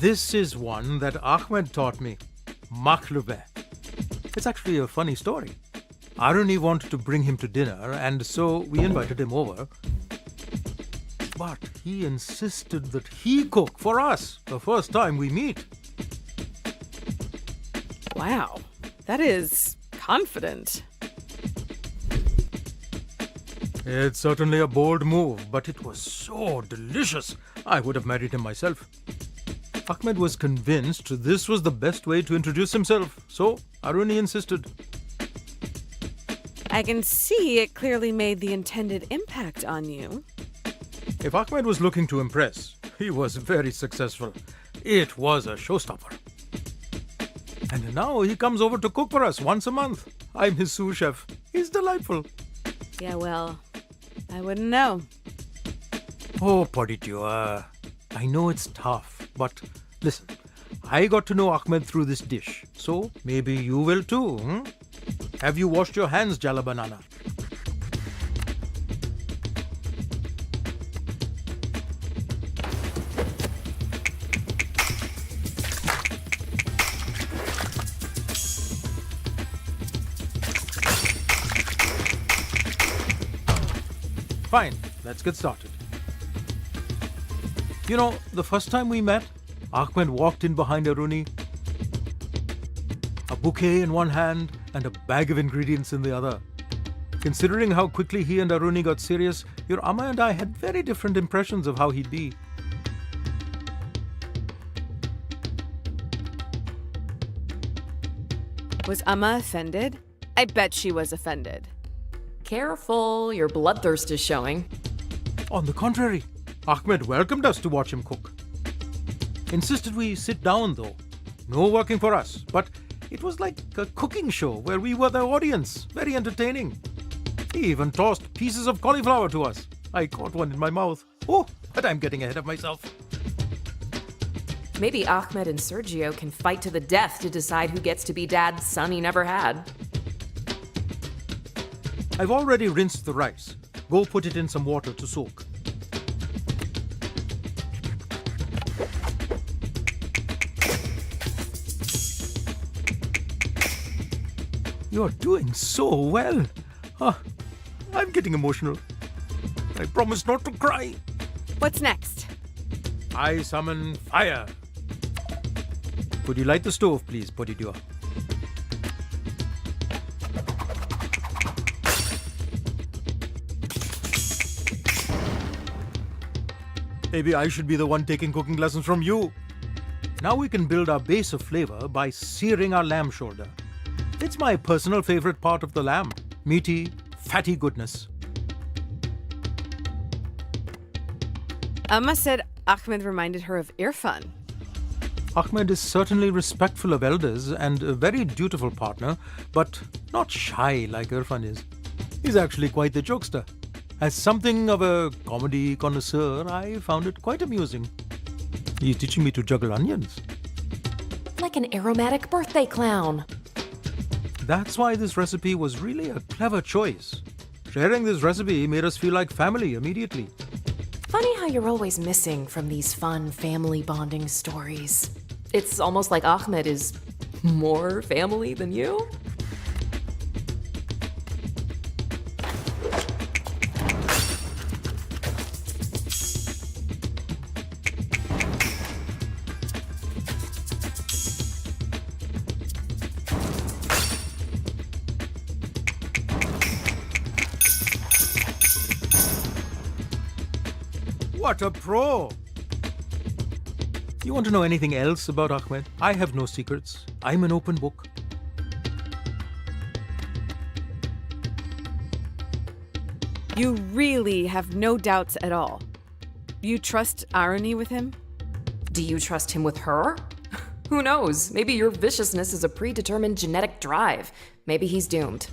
This is one that Ahmed taught me. Maklube. It's actually a funny story. Aruni wanted to bring him to dinner, and so we invited him over. But he insisted that he cook for us the first time we meet. Wow, that is confident. It's certainly a bold move, but it was so delicious. I would have married him myself. Ahmed was convinced this was the best way to introduce himself, so Aruni insisted. I can see it clearly made the intended impact on you. If Ahmed was looking to impress, he was very successful. It was a showstopper. And now he comes over to cook for us once a month. I'm his sous chef. He's delightful. Yeah, well, I wouldn't know. Oh, part3, I know it's tough, but listen, I got to know Ahmed through this dish, so maybe you will too, Have you washed your hands, Jala Banana? Fine, let's get started. You know, the first time we met, Ahmed walked in behind Aruni, a bouquet in one hand and a bag of ingredients in the other. Considering how quickly he and Aruni got serious, your Amma and I had very different impressions of how he'd be. Was Amma offended? I bet she was offended. Careful, your bloodthirst is showing. On the contrary, Ahmed welcomed us to watch him cook. Insisted we sit down though. No working for us, but it was like a cooking show where we were the audience. Very entertaining. He even tossed pieces of cauliflower to us. I caught one in my mouth. Oh, but I'm getting ahead of myself. Maybe Ahmed and Sergio can fight to the death to decide who gets to be Dad's son he never had. I've already rinsed the rice. Go put it in some water to soak. You're doing so well. I'm getting emotional. I promise not to cry. What's next? I summon fire. Could you light the stove, please, part3? Maybe I should be the one taking cooking lessons from you. Now we can build our base of flavor by searing our lamb shoulder. It's my personal favorite part of the lamb. Meaty, fatty goodness. Amma said Ahmed reminded her of Irfan. Ahmed is certainly respectful of elders and a very dutiful partner, but not shy like Irfan is. He's actually quite the jokester. As something of a comedy connoisseur, I found it quite amusing. He's teaching me to juggle onions. Like an aromatic birthday clown. That's why this recipe was really a clever choice. Sharing this recipe made us feel like family immediately. Funny how you're always missing from these fun family bonding stories. It's almost like Ahmed is more family than you. What a pro! You want to know anything else about Ahmed? I have no secrets. I'm an open book. You really have no doubts at all. You trust irony with him? Do you trust him with her? Who knows? Maybe your viciousness is a predetermined genetic drive. Maybe he's doomed.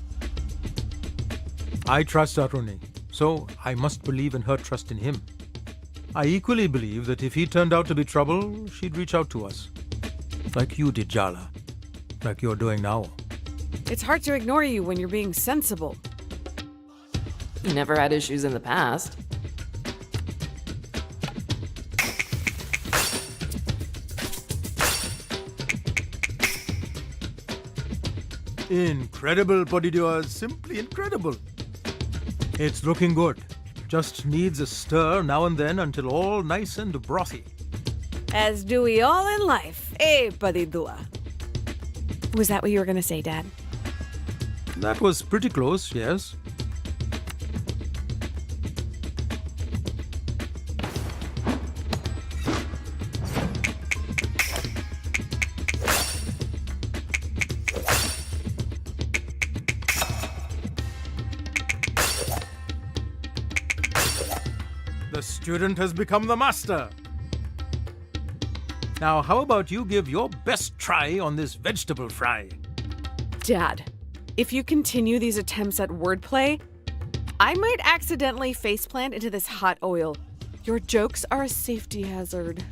I trust Aruni, so I must believe in her trust in him. I equally believe that if he turned out to be trouble, she'd reach out to us. Like you did, Jala. Like you're doing now. It's hard to ignore you when you're being sensible. You never had issues in the past. Incredible, Podidua. Simply incredible. It's looking good. Just needs a stir now and then until all nice and brothy. As do we all in life, eh, Padidua? Was that what you were going to say, Dad? That was pretty close, yes. The student has become the master. Now, how about you give your best try on this vegetable fry? Dad, if you continue these attempts at wordplay, I might accidentally faceplant into this hot oil. Your jokes are a safety hazard.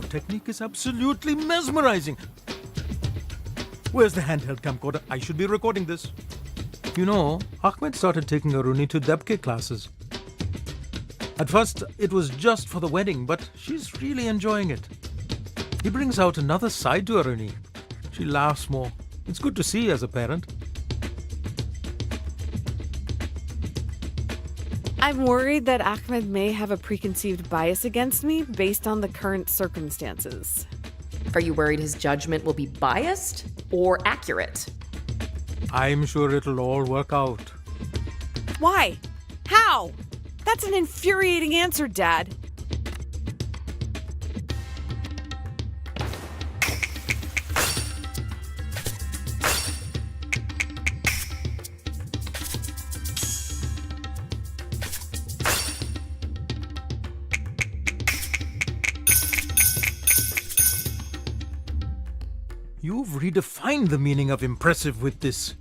Technique is absolutely mesmerizing. Where's the handheld camcorder? I should be recording this. You know, Ahmed started taking Aruni to Debke classes. At first, it was just for the wedding, but she's really enjoying it. He brings out another side to Aruni. She laughs more. It's good to see as a parent. I'm worried that Ahmed may have a preconceived bias against me based on the current circumstances. Are you worried his judgment will be biased or accurate? I'm sure it'll all work out. Why? How? That's an infuriating answer, Dad. You've redefined the meaning of impressive with this.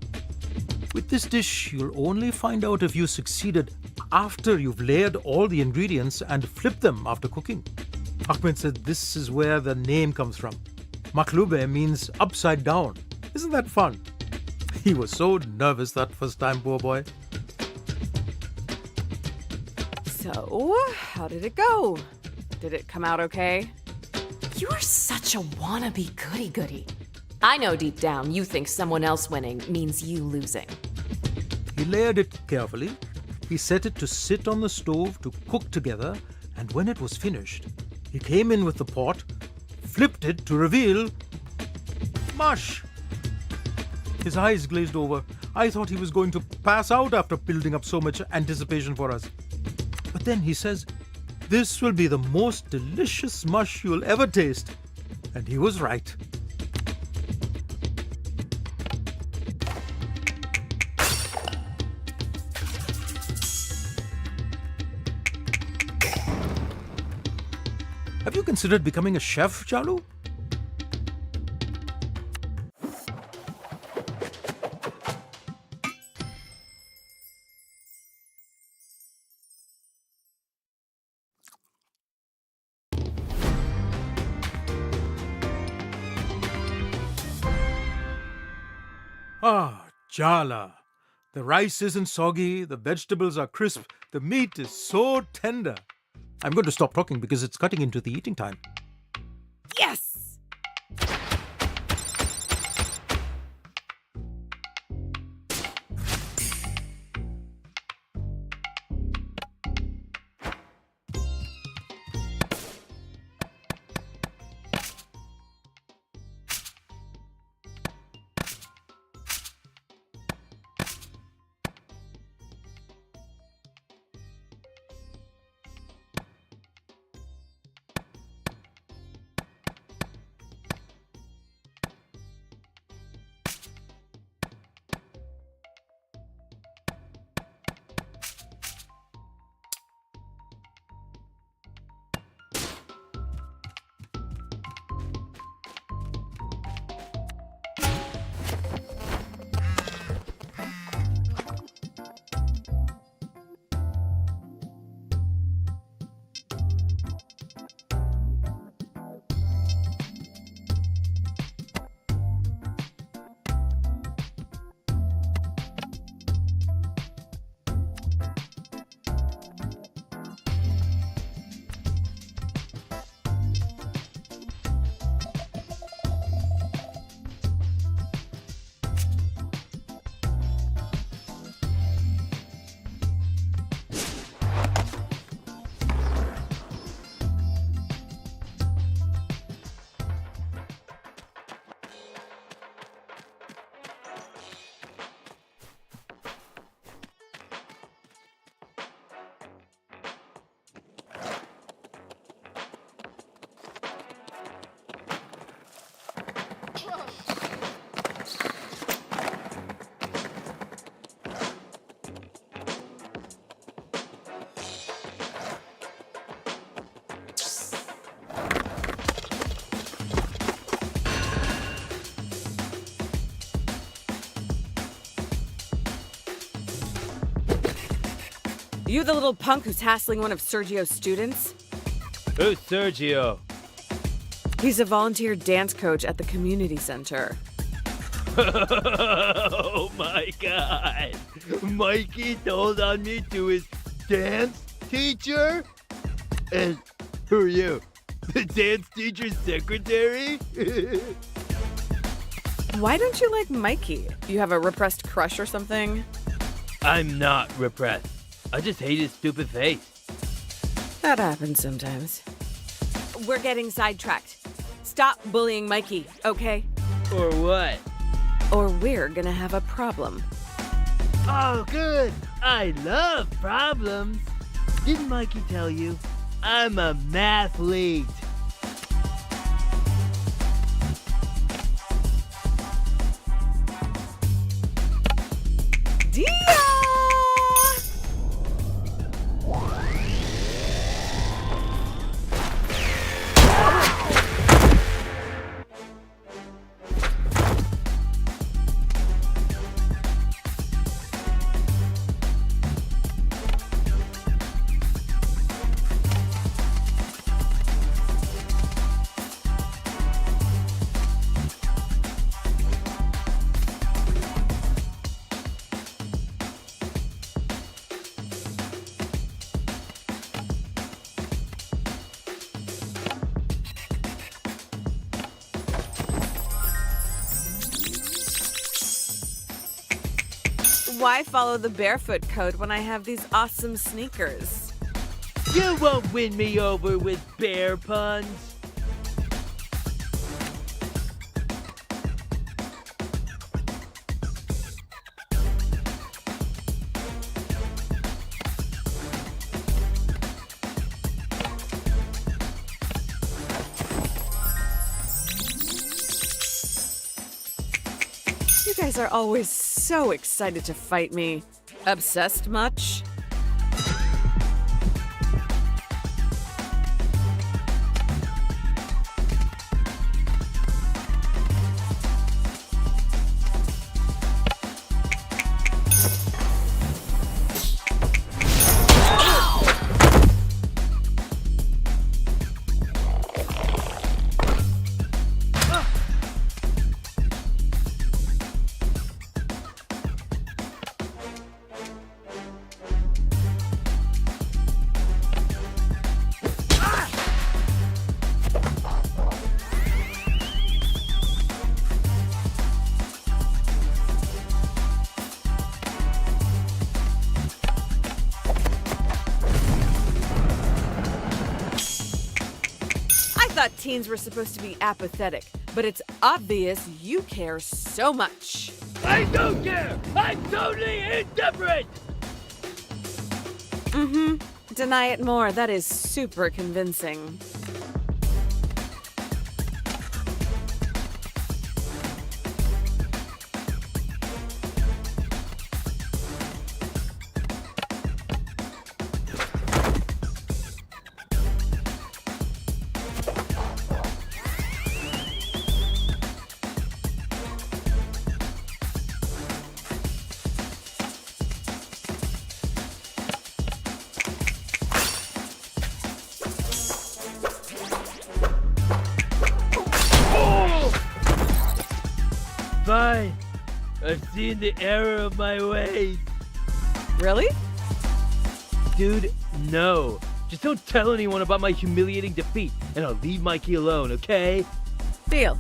With this dish, you'll only find out if you succeeded after you've layered all the ingredients and flipped them after cooking. Ahmed said this is where the name comes from. Maklube means upside down. Isn't that fun? He was so nervous that first time, poor boy. So, how did it go? Did it come out okay? You're such a wannabe goody-goody. I know deep down you think someone else winning means you losing. He layered it carefully. He set it to sit on the stove to cook together, and when it was finished, he came in with the pot, flipped it to reveal mush. His eyes glazed over. I thought he was going to pass out after building up so much anticipation for us. But then he says, This will be the most delicious mush you'll ever taste. And he was right. Have you considered becoming a chef, Chalu? Ah, Jala. The rice isn't soggy, the vegetables are crisp, the meat is so tender. I'm going to stop talking because it's cutting into the eating time. Yes! You the little punk who's hassling one of Sergio's students? Who's Sergio? He's a volunteer dance coach at the community center. Oh my god! Mikey told on me to his dance teacher? And who are you? The dance teacher's secretary? Why don't you like Mikey? You have a repressed crush or something? I'm not repressed. I just hate his stupid face. That happens sometimes. We're getting sidetracked. Stop bullying Mikey, okay? Or what? Or we're gonna have a problem. Oh, good. I love problems. Didn't Mikey tell you? I'm a mathlete. Dia! Why follow the barefoot code when I have these awesome sneakers? You won't win me over with bear puns. guys are always so excited to fight me. Obsessed much? I thought teens were supposed to be apathetic, but it's obvious you care so much. I don't care! I'm totally indifferent! Deny it more. That is super convincing. Fine. I've seen the error of my ways. Really? Dude, no. Just don't tell anyone about my humiliating defeat, and I'll leave Mikey alone, okay? Deal.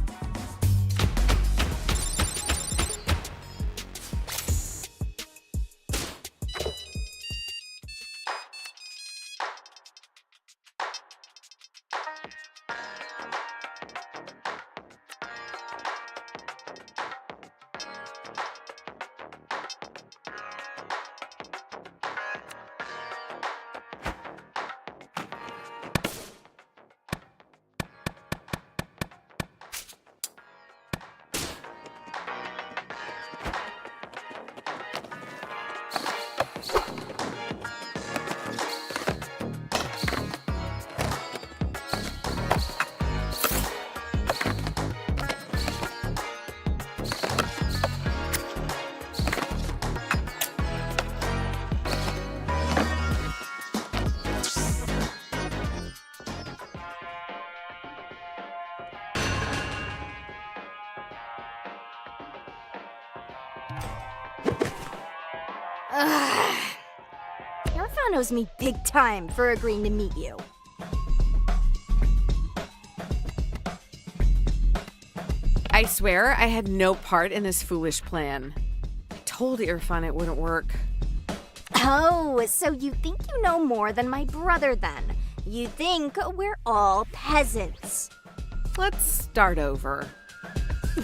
Yarfan owes me big time for agreeing to meet you. I swear I had no part in this foolish plan. I told Irfan it wouldn't work. Oh, so you think you know more than my brother then? You think we're all peasants. Let's start over.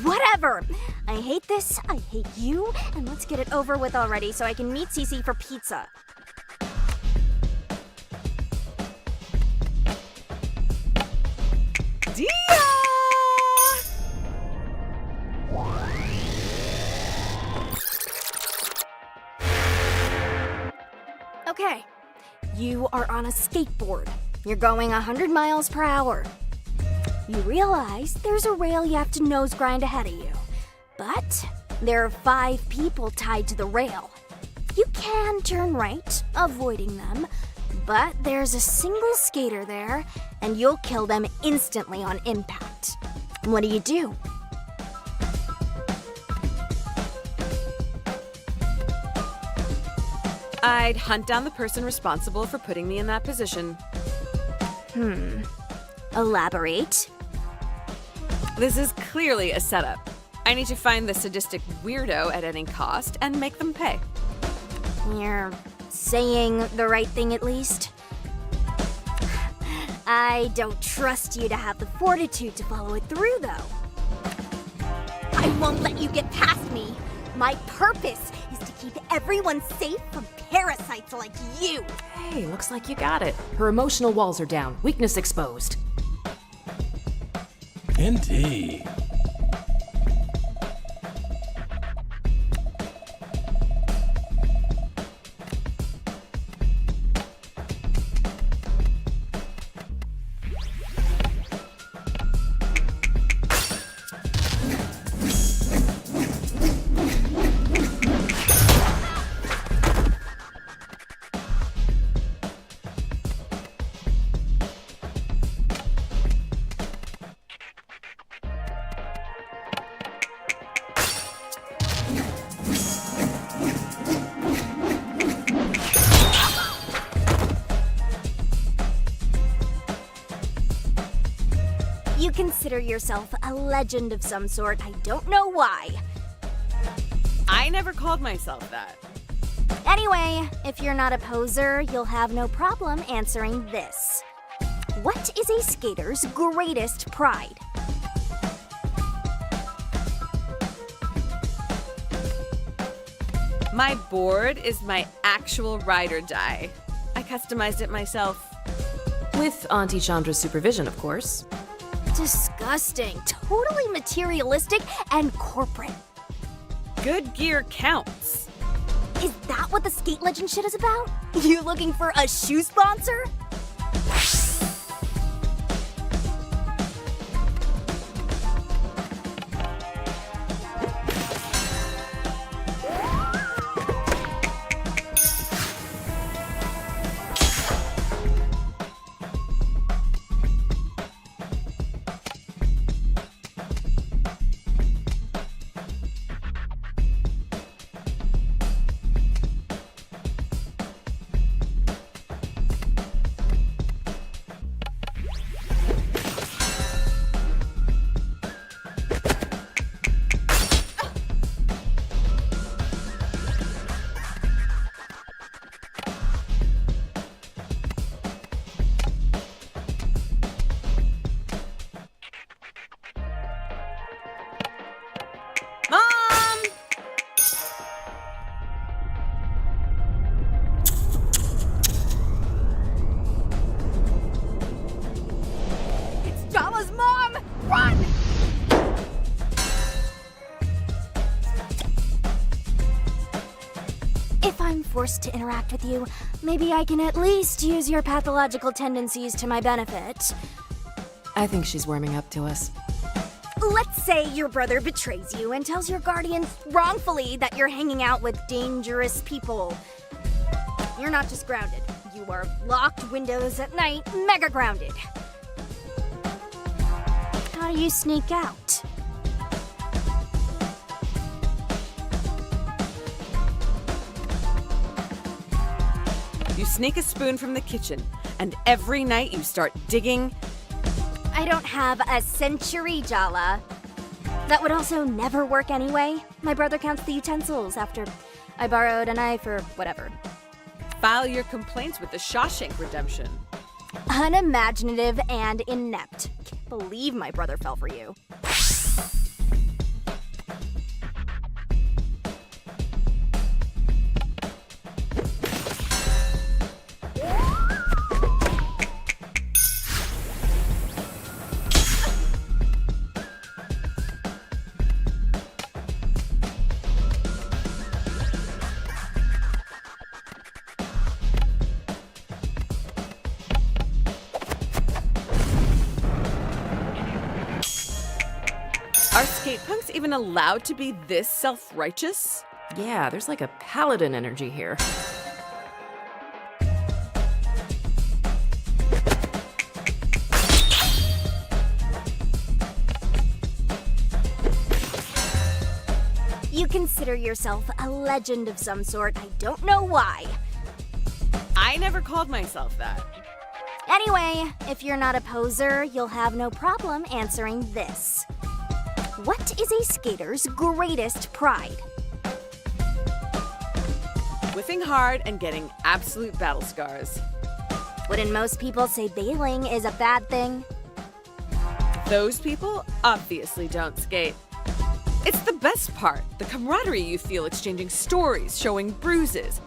Whatever. I hate this, I hate you, and let's get it over with already so I can meet Cece for pizza. Dia! Okay, you are on a skateboard. You're going 100 miles per hour. You realize there's a rail you have to nose grind ahead of you. But there are 5 people tied to the rail. You can turn right, avoiding them, but there's a single skater there, and you'll kill them instantly on impact. What do? I'd hunt down the person responsible for putting me in that position. Elaborate. This is clearly a setup. I need to find the sadistic weirdo at any cost and make them pay. You're saying the right thing at least? I don't trust you to have the fortitude to follow it through, though. I won't let you get past me. My purpose is to keep everyone safe from parasites like you. Hey, looks like you got it. Her emotional walls are down. Weakness exposed. Indeed. You consider yourself a legend of some sort. I don't know why. I never called myself that. Anyway, if you're not a poser, you'll have no problem answering this. What is a skater's greatest pride? My board is my actual ride or die. I customized it myself. With Auntie Chandra's supervision, of course. Disgusting, totally materialistic, and corporate. Good gear counts. Is that what the skate legend shit is about? You looking for a shoe sponsor? Mom! It's Jala's mom! Run! If I'm forced to interact with you, maybe I can at least use your pathological tendencies to my benefit. I think she's warming up to us. Let's say your brother betrays you and tells your guardians wrongfully that you're hanging out with dangerous people. You're not just grounded. You are locked windows at night, mega grounded. How do you sneak out? You sneak a spoon from the kitchen, and every night you start digging. I don't have a century, Jala. That would also never work anyway. My brother counts the utensils after I borrowed a knife or whatever. File your complaints with the Shawshank Redemption. Unimaginative and inept. Can't believe my brother fell for you. Are skate punks even allowed to be this self-righteous? Yeah, there's like a paladin energy here. You consider yourself a legend of some sort. I don't know why. I never called myself that. Anyway, if you're not a poser, you'll have no problem answering this. What is a skater's greatest pride? Whiffing hard and getting absolute battle scars. Wouldn't most people say bailing is a bad thing? Those people obviously don't skate. It's the best part, the camaraderie you feel exchanging stories, showing bruises.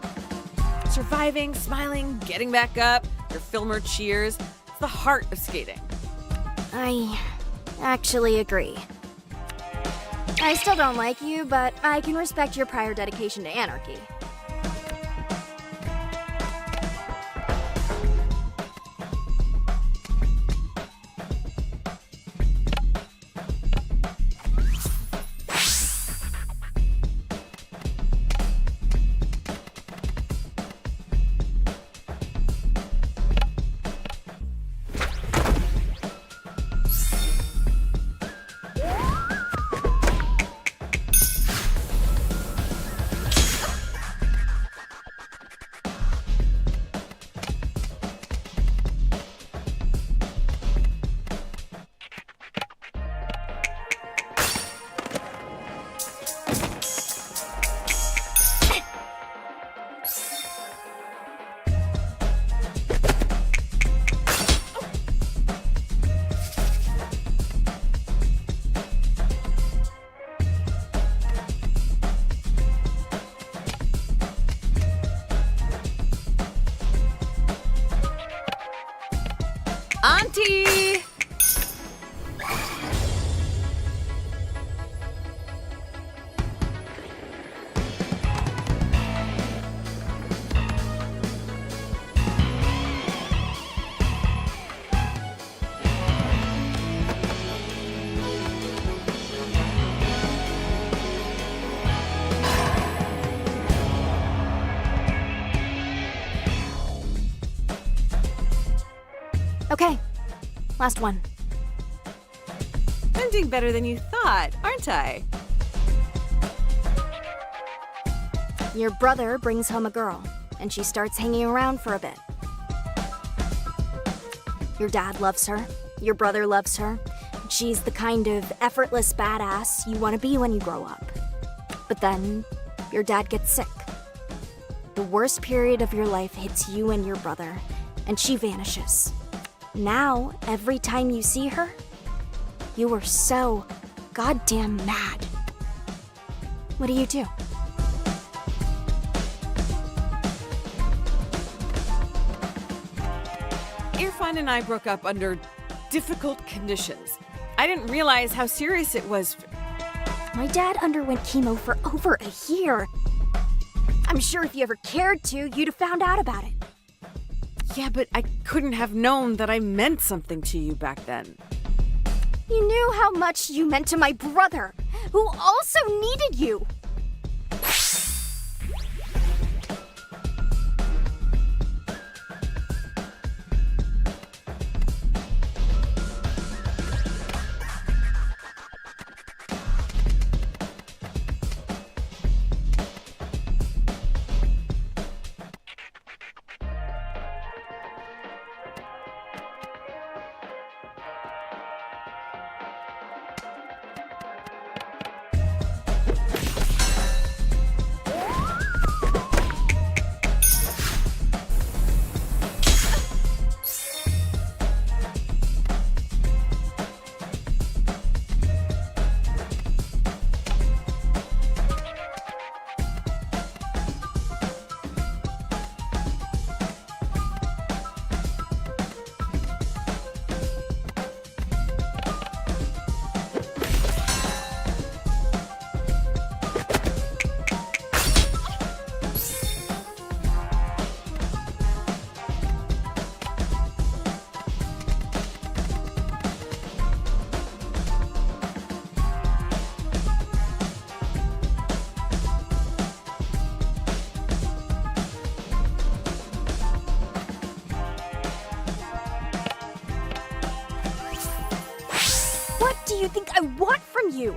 Surviving, smiling, getting back up, your filmer cheers. It's the heart of skating. I actually agree. I still don't like you, but I can respect your prior dedication to anarchy. Auntie! Okay, last one. I'm doing better than you thought, aren't I? Your brother brings home a girl, and she starts hanging around for a bit. Your dad loves her. Your brother loves her. She's the kind of effortless badass you want to be when you grow up. But then, your dad gets sick. The worst period of your life hits you and your brother, and she vanishes. Now, every time you see her, you are so goddamn mad. What do? Irfan and I broke up under difficult conditions. I didn't realize how serious it was. My dad underwent chemo for over a year. I'm sure if you ever cared to, you'd have found out about it. Yeah, but I couldn't have known that I meant something to you back then. You knew how much you meant to my brother, who also needed you. What do you think I want from you?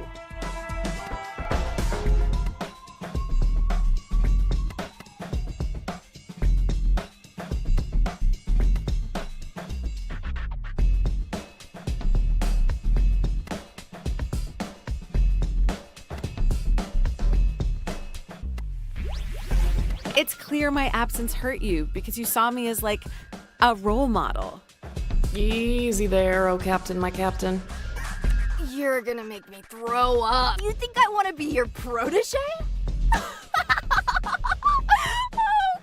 It's clear my absence hurt you because you saw me as like a role model. Easy there, oh captain, my captain. You're gonna make me throw up. You think I want to be your protege? Oh,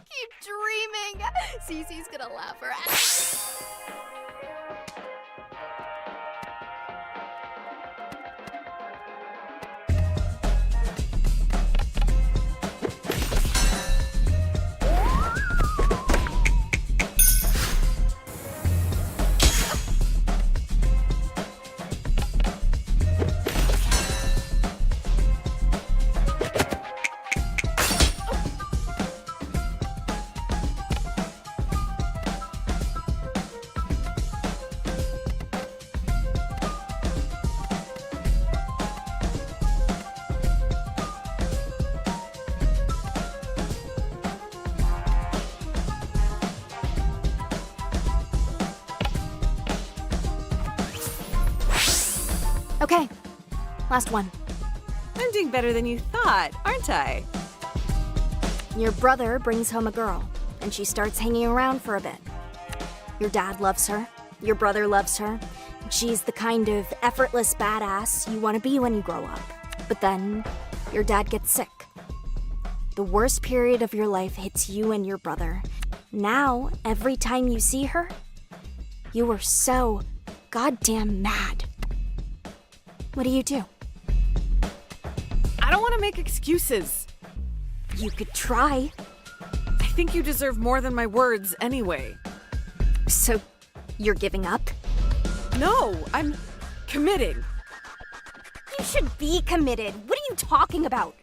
keep dreaming. Cece's gonna laugh her ass. Okay, last one. I'm doing better than you thought, aren't I? Your brother brings home a girl, and she starts hanging around for a bit. Your dad loves her. Your brother loves her. She's the kind of effortless badass you want to be when you grow up. But then, your dad gets sick. The worst period of your life hits you and your brother. Now, every time you see her, You were so goddamn mad. What do you do? I don't want to make excuses. You could try. I think you deserve more than my words anyway. So, you're giving up? No, I'm committing. You should be committed. What are you talking about?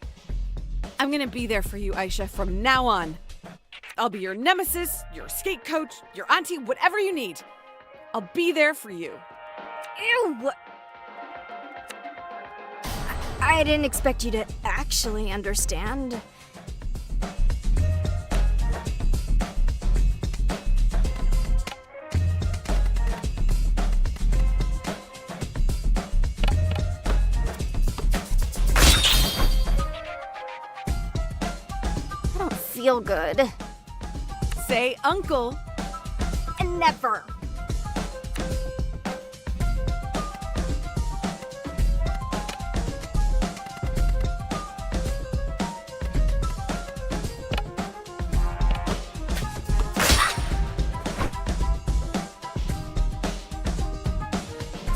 I'm gonna be there for you, Aisha, from now on. I'll be your nemesis, your skate coach, your auntie, whatever you need. I'll be there for you. Ew! I didn't expect you to actually understand. I don't feel good. Say uncle. Never.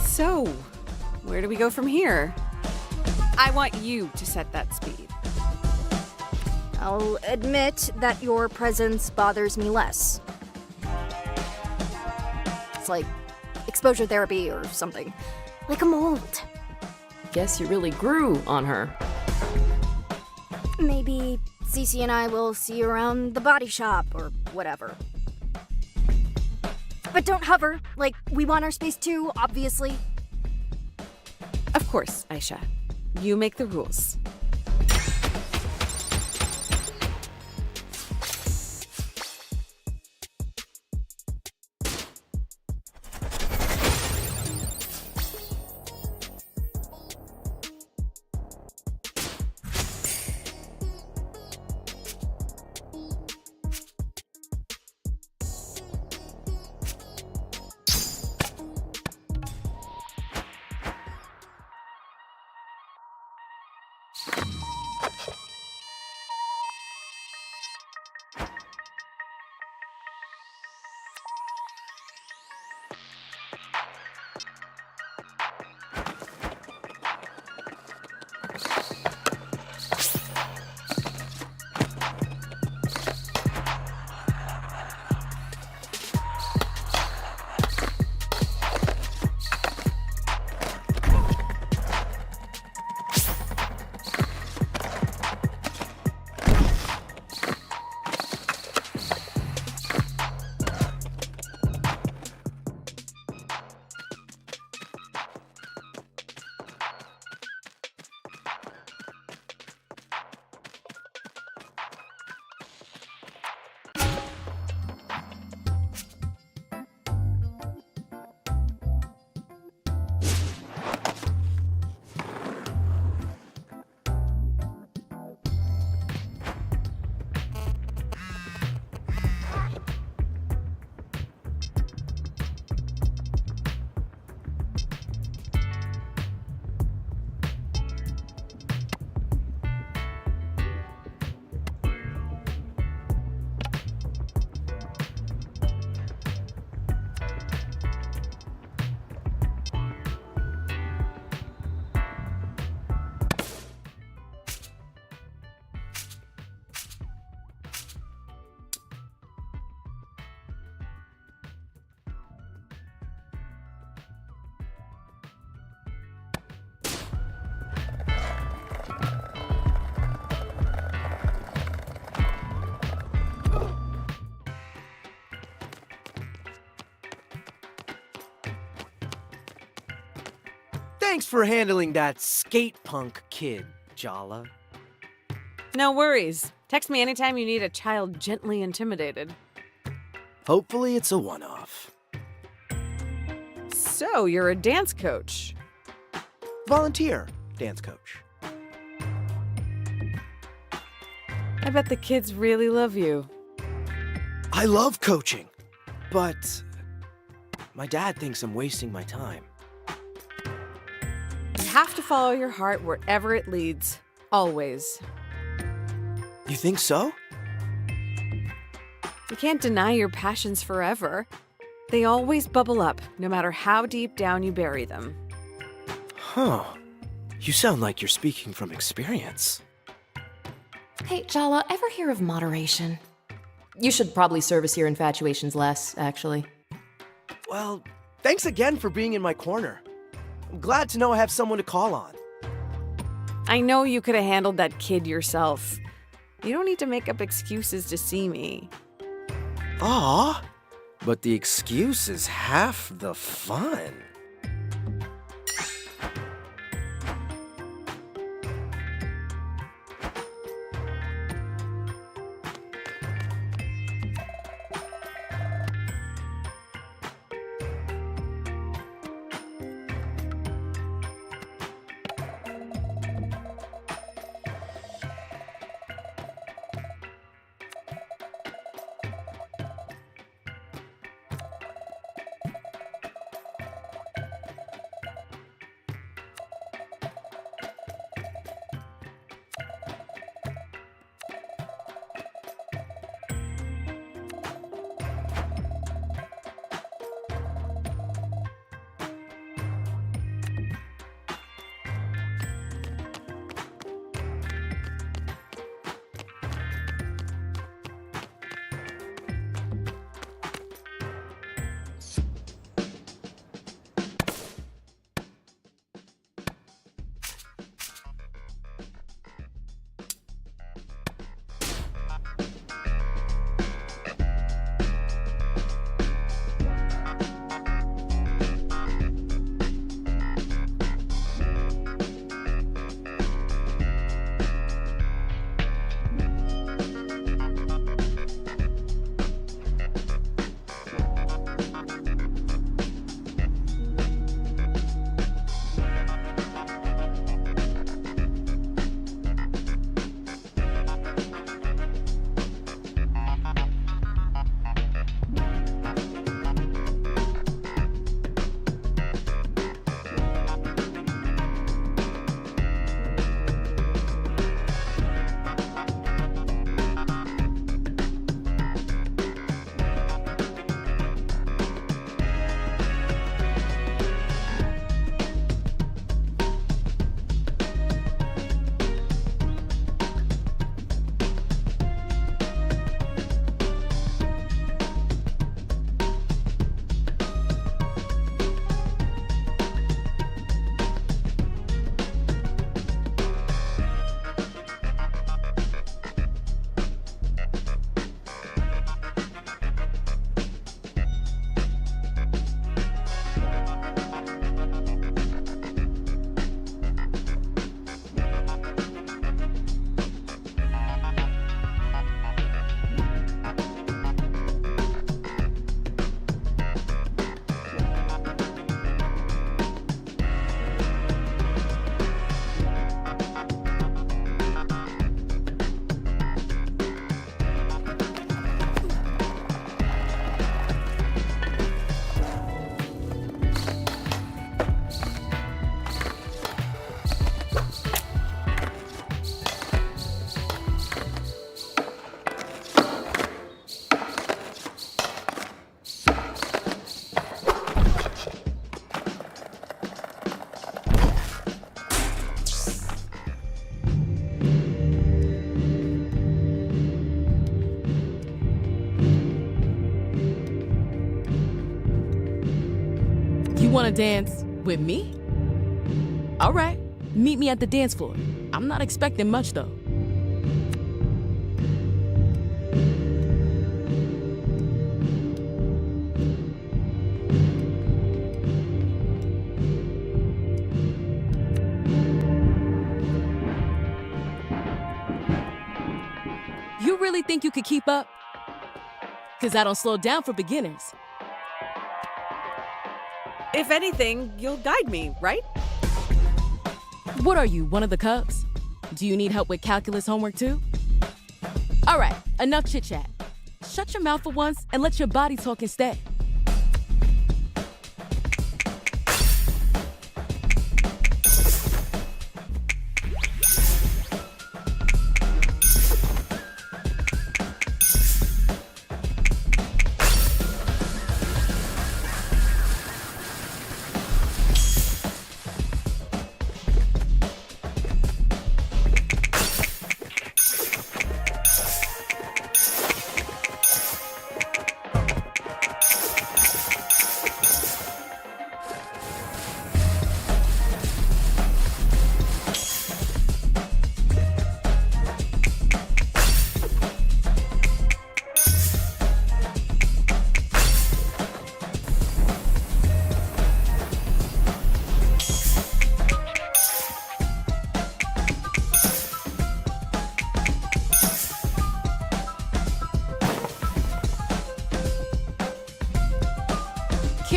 So, where do we go from here? I want you to set that speed. I'll admit that your presence bothers me less. It's like exposure therapy or something. Like a mold. Guess you really grew on her. Maybe Cece and I will see you around the body shop or whatever. But don't hover. Like, we want our space too, obviously. Of course, Aisha. You make the rules. Thanks for handling that skate punk kid, Jala. No worries. Text me anytime you need a child gently intimidated. Hopefully it's a one-off. So, you're a dance coach. Volunteer dance coach. I bet the kids really love you. I love coaching, but my dad thinks I'm wasting my time. You have to follow your heart wherever it leads. Always. You think so? You can't deny your passions forever. They always bubble up, no matter how deep down you bury them. Huh. You sound like you're speaking from experience. Hey, Jala, ever hear of moderation? You should probably service your infatuations less, actually. Well, thanks again for being in my corner. I'm glad to know I have someone to call on. I know you could have handled that kid yourself. You don't need to make up excuses to see me. Aw, but the excuse is half the fun. Want to dance with me? All right, meet me at the dance floor. I'm not expecting much though. You really think you could keep up? 'Cause I don't slow down for beginners. If anything, you'll guide me, right? What are you, one of the Cubs? Do you need help with calculus homework too? All right, enough chit-chat. Shut your mouth for once and let your body talk instead.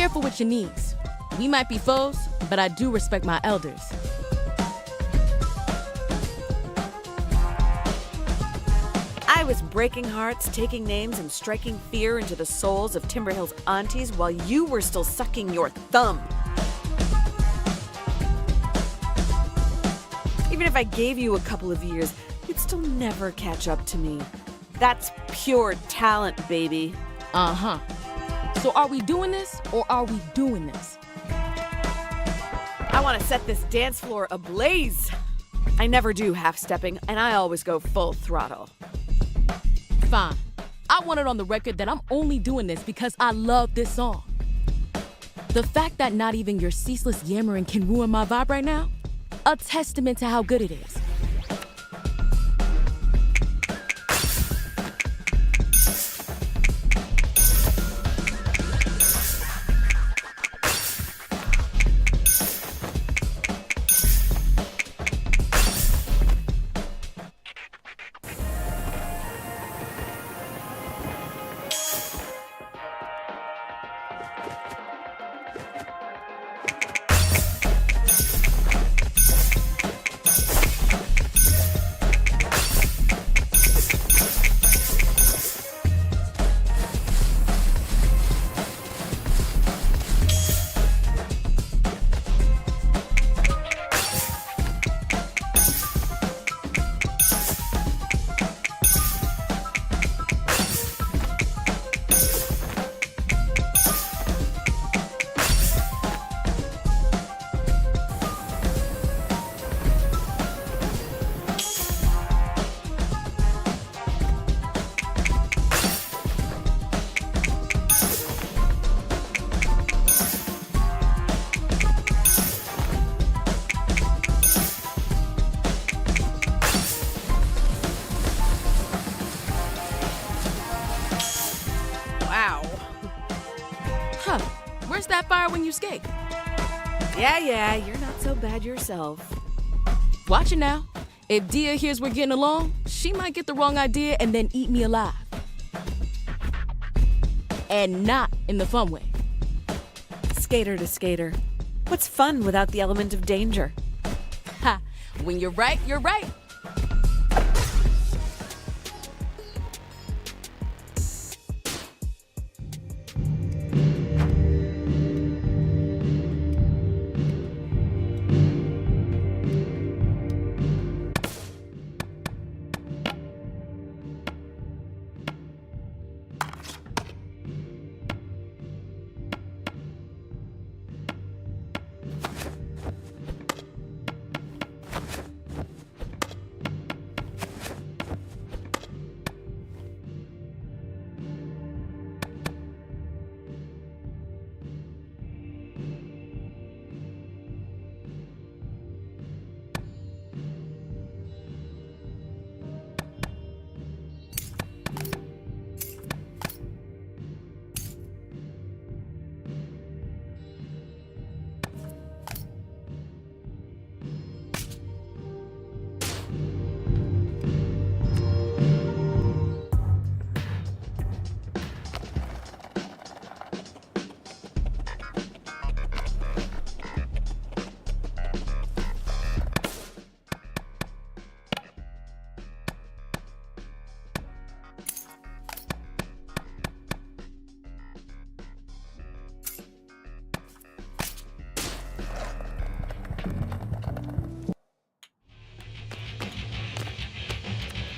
careful with your knees. We might be foes, but I do respect my elders. I was breaking hearts, taking names, and striking fear into the souls of Timberhill's aunties while you were still sucking your thumb. Even if I gave you a couple of years, you'd still never catch up to me. That's pure talent, baby. Uh-huh. So are we doing this, or are we doing this? I want to set this dance floor ablaze. I never do half-stepping, and I always go full throttle. Fine. I want it on the record that I'm only doing this because I love this song. The fact that not even your ceaseless yammering can ruin my vibe right now, a testament to how good it is. Where's that fire when you skate? Yeah, you're not so bad yourself. Watch it now. If Dia hears we're getting along, she might get the wrong idea and then eat me alive. And not in the fun way. Skater to skater. What's fun without the element of danger? Ha! When you're right, you're right.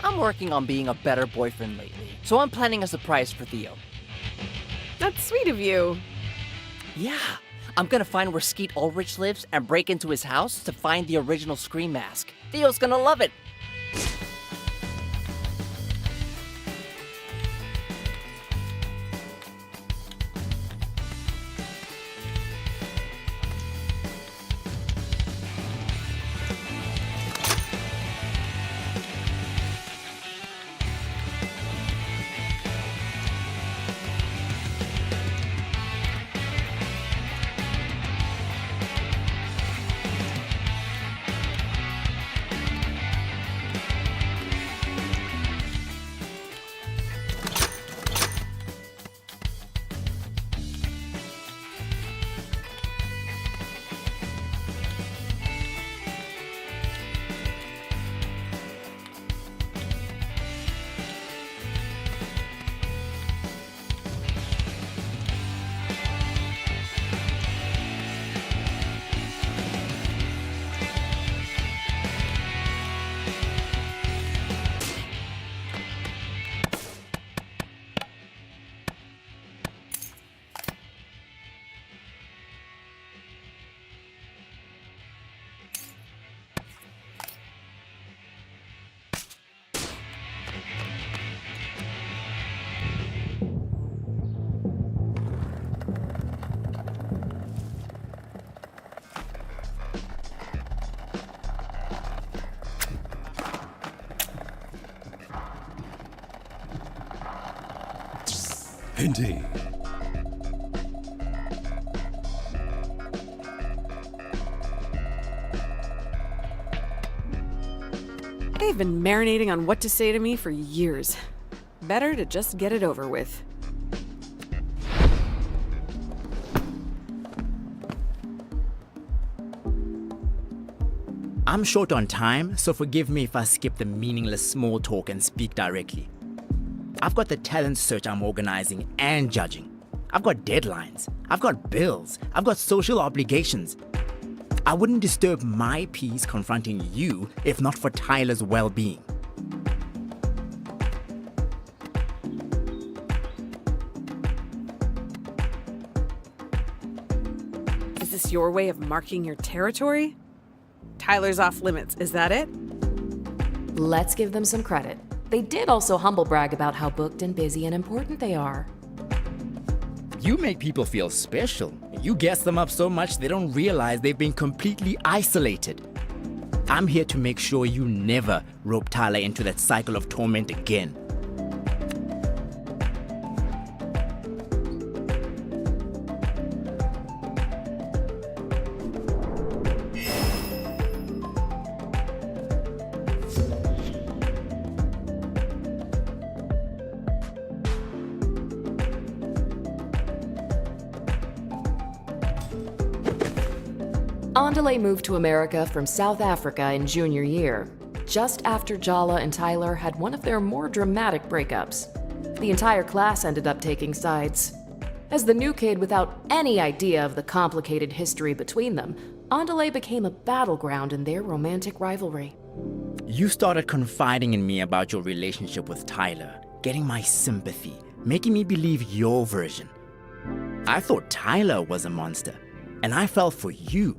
I'm working on being a better boyfriend lately, so I'm planning a surprise for Theo. That's sweet of you. Yeah, I'm gonna find where Skeet Ulrich lives and break into his house to find the original Scream mask. Theo's gonna love it. Indeed. They've been marinating on what to say to me for years. Better to just get it over with. I'm short on time, so forgive me if I skip the meaningless small talk and speak directly. I've got the talent search I'm organizing and judging. I've got deadlines. I've got bills. I've got social obligations. I wouldn't disturb my peace confronting you if not for Tyler's well-being. Is this your way of marking your territory? Tyler's off limits, is that it? Let's give them some credit. They did also humble brag about how booked and busy and important they are. You make people feel special. You gas them up so much they don't realize they've been completely isolated. I'm here to make sure you never rope Tyler into that cycle of torment again. Andale moved to America from South Africa in junior year, just after Jala and Tyler had one of their more dramatic breakups. The entire class ended up taking sides. As the new kid without any idea of the complicated history between them, Andale became a battleground in their romantic rivalry. You started confiding in me about your relationship with Tyler, getting my sympathy, making me believe your version. I thought Tyler was a monster, and I fell for you.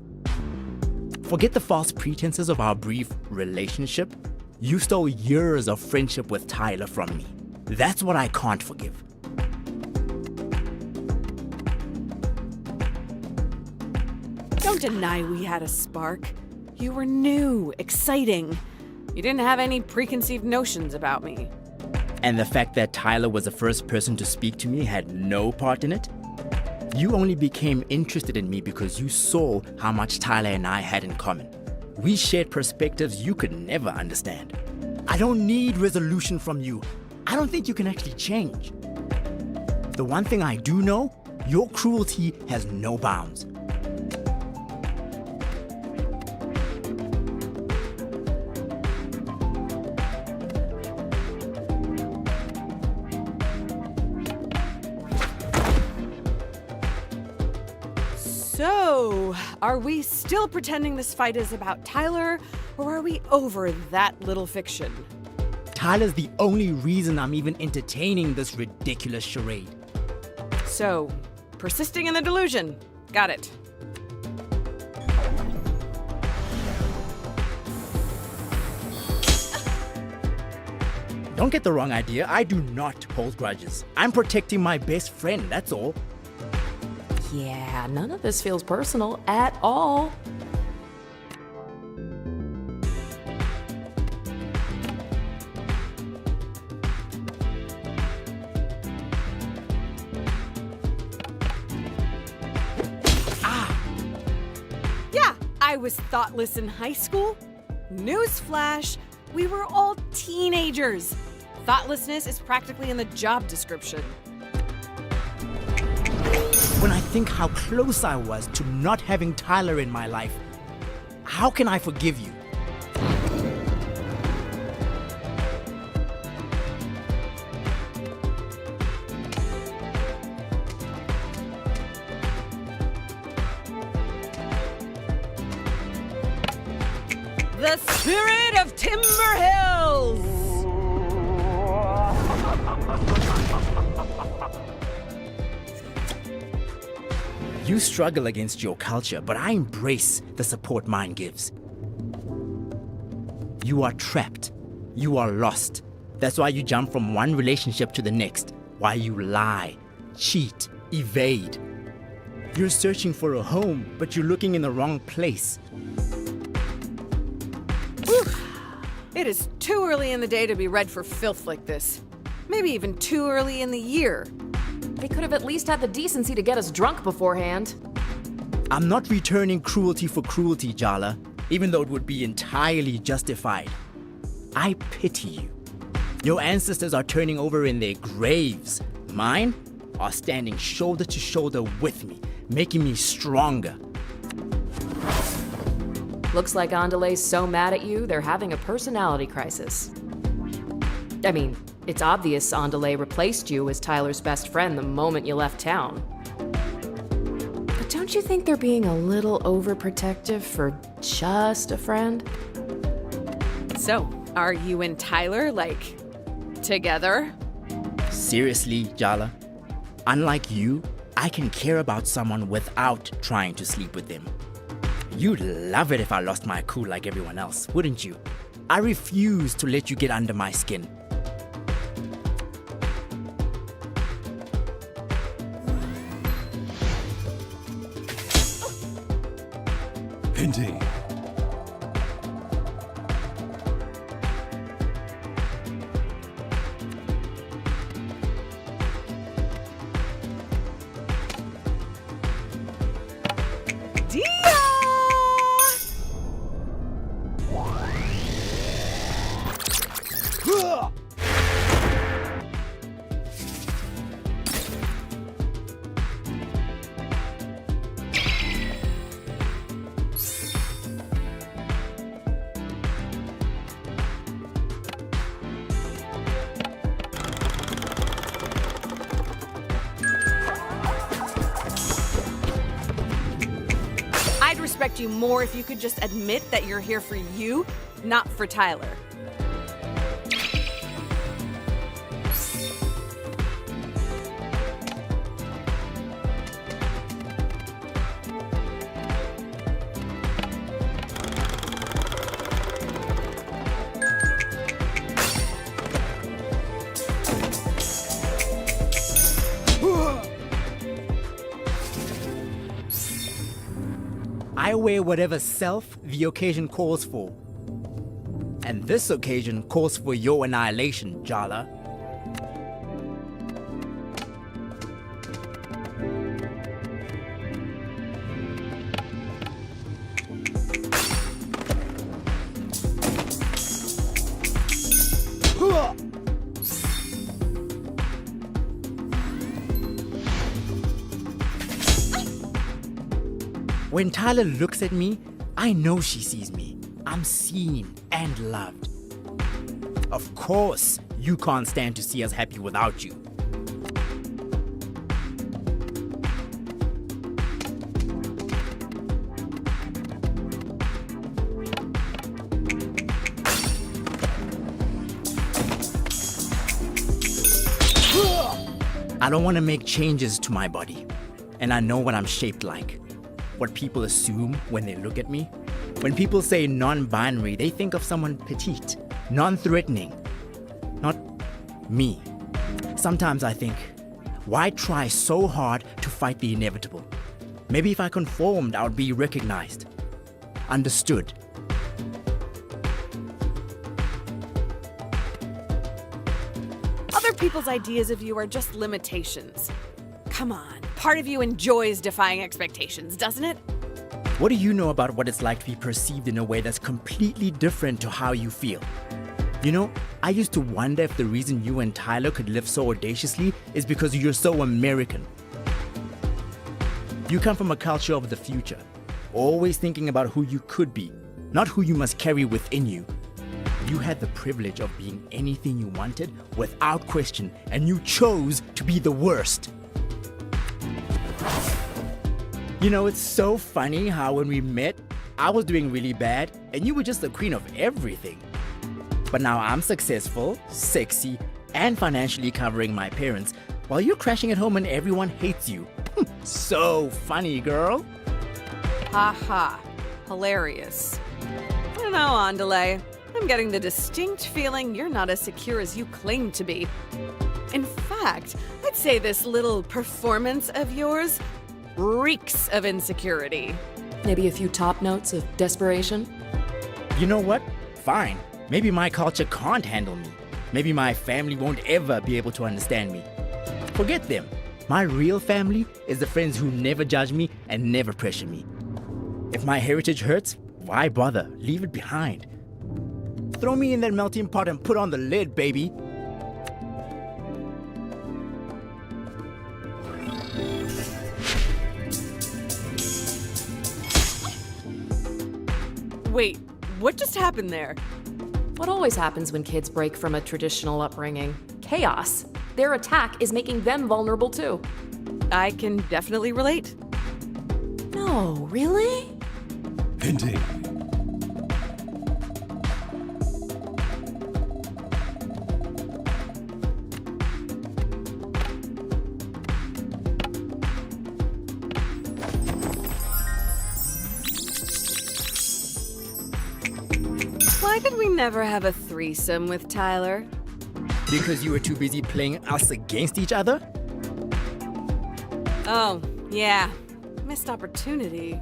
Forget the false pretenses of our brief relationship. You stole years of friendship with Tyler from me. That's what I can't forgive. Don't deny we had a spark. You were new, exciting. You didn't have any preconceived notions about me. And the fact that Tyler was the first person to speak to me had no part in it? You only became interested in me because you saw how much Tyler and I had in common. We shared perspectives you could never understand. I don't need resolution from you. I don't think you can actually change. The one thing I do know, your cruelty has no bounds. So, are we still pretending this fight is about Tyler, or are we over that little fiction? Tyler's the only reason I'm even entertaining this ridiculous charade. So, persisting in the delusion. Got it. Don't get the wrong idea, I do not hold grudges. I'm protecting my best friend, that's all. Yeah, none of this feels personal at all. Yeah, I was thoughtless in high school. Newsflash, we were all teenagers. Thoughtlessness is practically in the job description. When I think how close I was to not having Tyler in my life, how can I forgive you? The spirit of Timber Hills! You struggle against your culture, but I embrace the support mine gives. You are trapped. You are lost. That's why you jump from one relationship to the next. Why you lie, cheat, evade. You're searching for a home, but you're looking in the wrong place. It is too early in the day to be read for filth like this. Maybe even too early in the year. They could have at least had the decency to get us drunk beforehand. I'm not returning cruelty for cruelty, Jala, even though it would be entirely justified. I pity you. Your ancestors are turning over in their graves. Mine are standing shoulder to shoulder with me, making me stronger. Looks like Andalé's so mad at you, they're having a personality crisis. I mean, it's obvious Andalé replaced you as Tyler's best friend the moment you left town. But don't you think they're being a little overprotective for just a friend? So, are you and Tyler, like, together? Seriously, Jala? Unlike you, I can care about someone without trying to sleep with them. You'd love it if I lost my cool like everyone else, wouldn't you? I refuse to let you get under my skin. Indeed. I'd respect you more if you could just admit that you're here for you, not for Tyler. I wear whatever self the occasion calls for. And this occasion calls for your annihilation, Jala. When Tyler looks at me, I know she sees me. I'm seen and loved. Of course, you can't stand to see us happy without you. I don't want to make changes to my body, and I know what I'm shaped like. What people assume when they look at me. When people say non-binary, they think of someone petite, non-threatening. Not me. Sometimes I think, why try so hard to fight the inevitable? Maybe if I conformed, I would be recognized, understood. Other people's ideas of you are just limitations. Come on, part of you enjoys defying expectations, doesn't it? What do you know about what it's like to be perceived in a way that's completely different to how you feel? You know, I used to wonder if the reason you and Tyler could live so audaciously is because you're so American. You come from a culture of the future, always thinking about who you could be, not who you must carry within you. You had the privilege of being anything you wanted without question, and you chose to be the worst. You know, it's so funny how when we met, I was doing really bad and you were just the queen of everything. But now I'm successful, sexy, and financially covering my parents while you're crashing at home and everyone hates you. So funny, girl. Ha ha. Hilarious. I don't know, Andale. I'm getting the distinct feeling you're not as secure as you claim to be. In fact, I'd say this little performance of yours reeks of insecurity. Maybe a few top notes of desperation? You know what? Fine. Maybe my culture can't handle me. Maybe my family won't ever be able to understand me. Forget them. My real family is the friends who never judge me and never pressure me. If my heritage hurts, why bother? Leave it behind. Throw me in that melting pot and put on the lid, baby. Wait, what just happened there? What always happens when kids break from a traditional upbringing? Chaos. Their attack is making them vulnerable too. I can definitely relate. No, really? Hinting. Why did we never have a threesome with Tyler? Because you were too busy playing us against each other? Oh, yeah. Missed opportunity.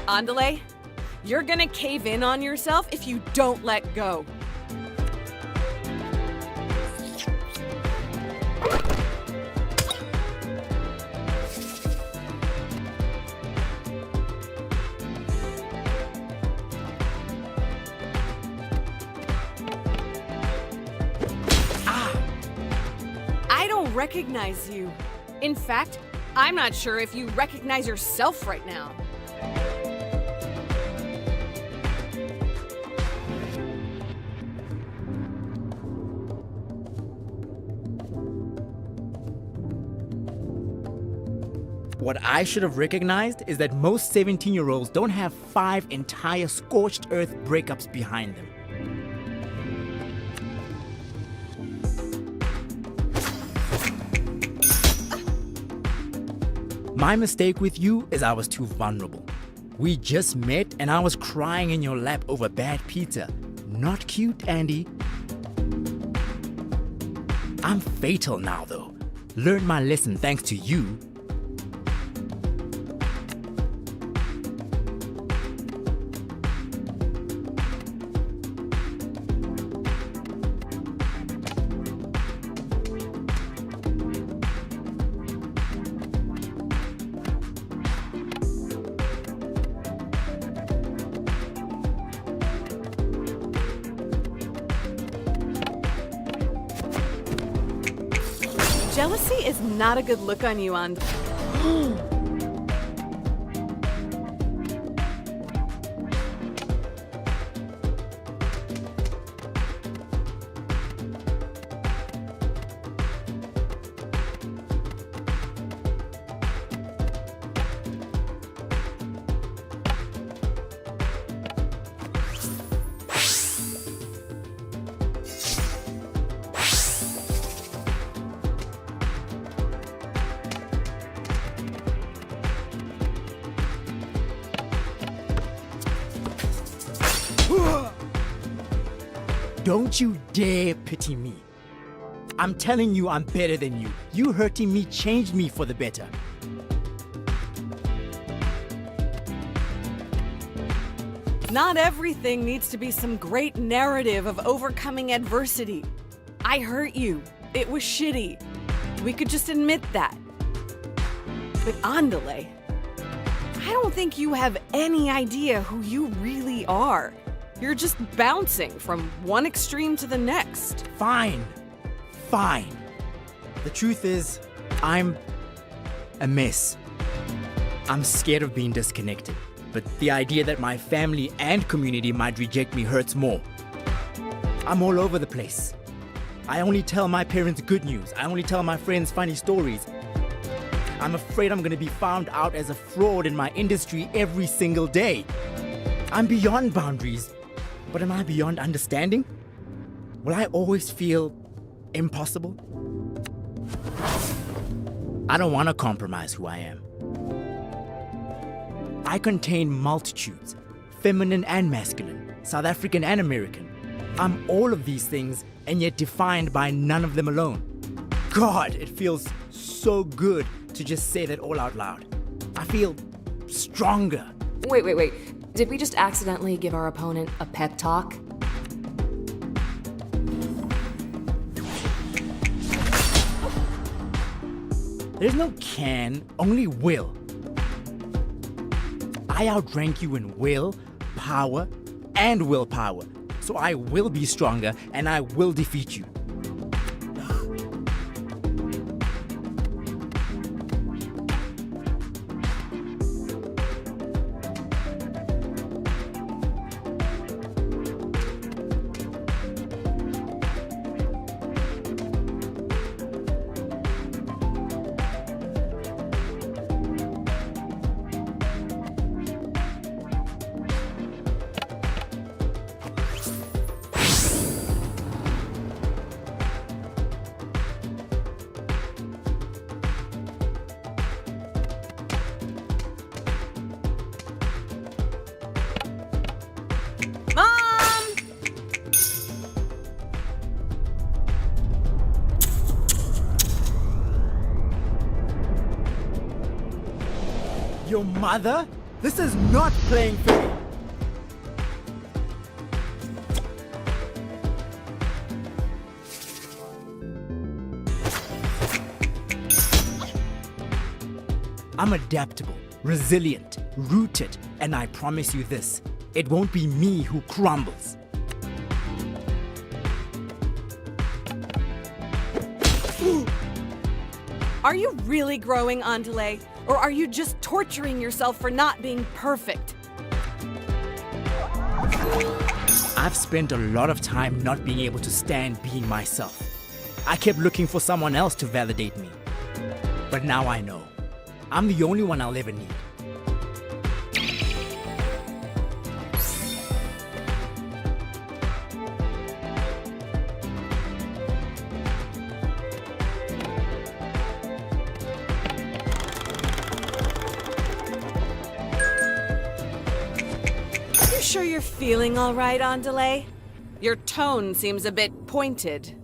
Andale, you're gonna cave in on yourself if you don't let go. I don't recognize you. In fact, I'm not sure if you recognize yourself right now. What I should have recognized is that most 17-year-olds don't have 5 entire scorched earth breakups behind them. My mistake with you is I was too vulnerable. We just met and I was crying in your lap over bad pizza. Not cute, Andy. I'm fatal now, though. Learned my lesson thanks to you. Jealousy is not a good look on you, And. Don't you dare pity me. I'm telling you I'm better than you. You hurting me changed me for the better. Not everything needs to be some great narrative of overcoming adversity. I hurt you. It was shitty. We could just admit that. But Andale, I don't think you have any idea who you really are. You're just bouncing from one extreme to the next. Fine. Fine. The truth is, I'm a mess. I'm scared of being disconnected, but the idea that my family and community might reject me hurts more. I'm all over the place. I only tell my parents good news. I only tell my friends funny stories. I'm afraid I'm gonna be found out as a fraud in my industry every single day. I'm beyond boundaries, but am I beyond understanding? Will I always feel impossible? I don't want to compromise who I am. I contain multitudes, feminine and masculine, South African and American. I'm all of these things and yet defined by none of them alone. God, it feels so good to just say that all out loud. I feel stronger. Wait. Did we just accidentally give our opponent a pep talk? There's no can, only will. I outrank you in will, power, and willpower. So I will be stronger and I will defeat you. Your mother? This is not playing fair. I'm adaptable, resilient, rooted, and I promise you this, it won't be me who crumbles. Are you really growing, Andale? Or are you just torturing yourself for not being perfect? I've spent a lot of time not being able to stand being myself. I kept looking for someone else to validate me. But now I know. I'm the only one I'll ever need. Sure you're feeling all right, Andale? Your tone seems a bit pointed.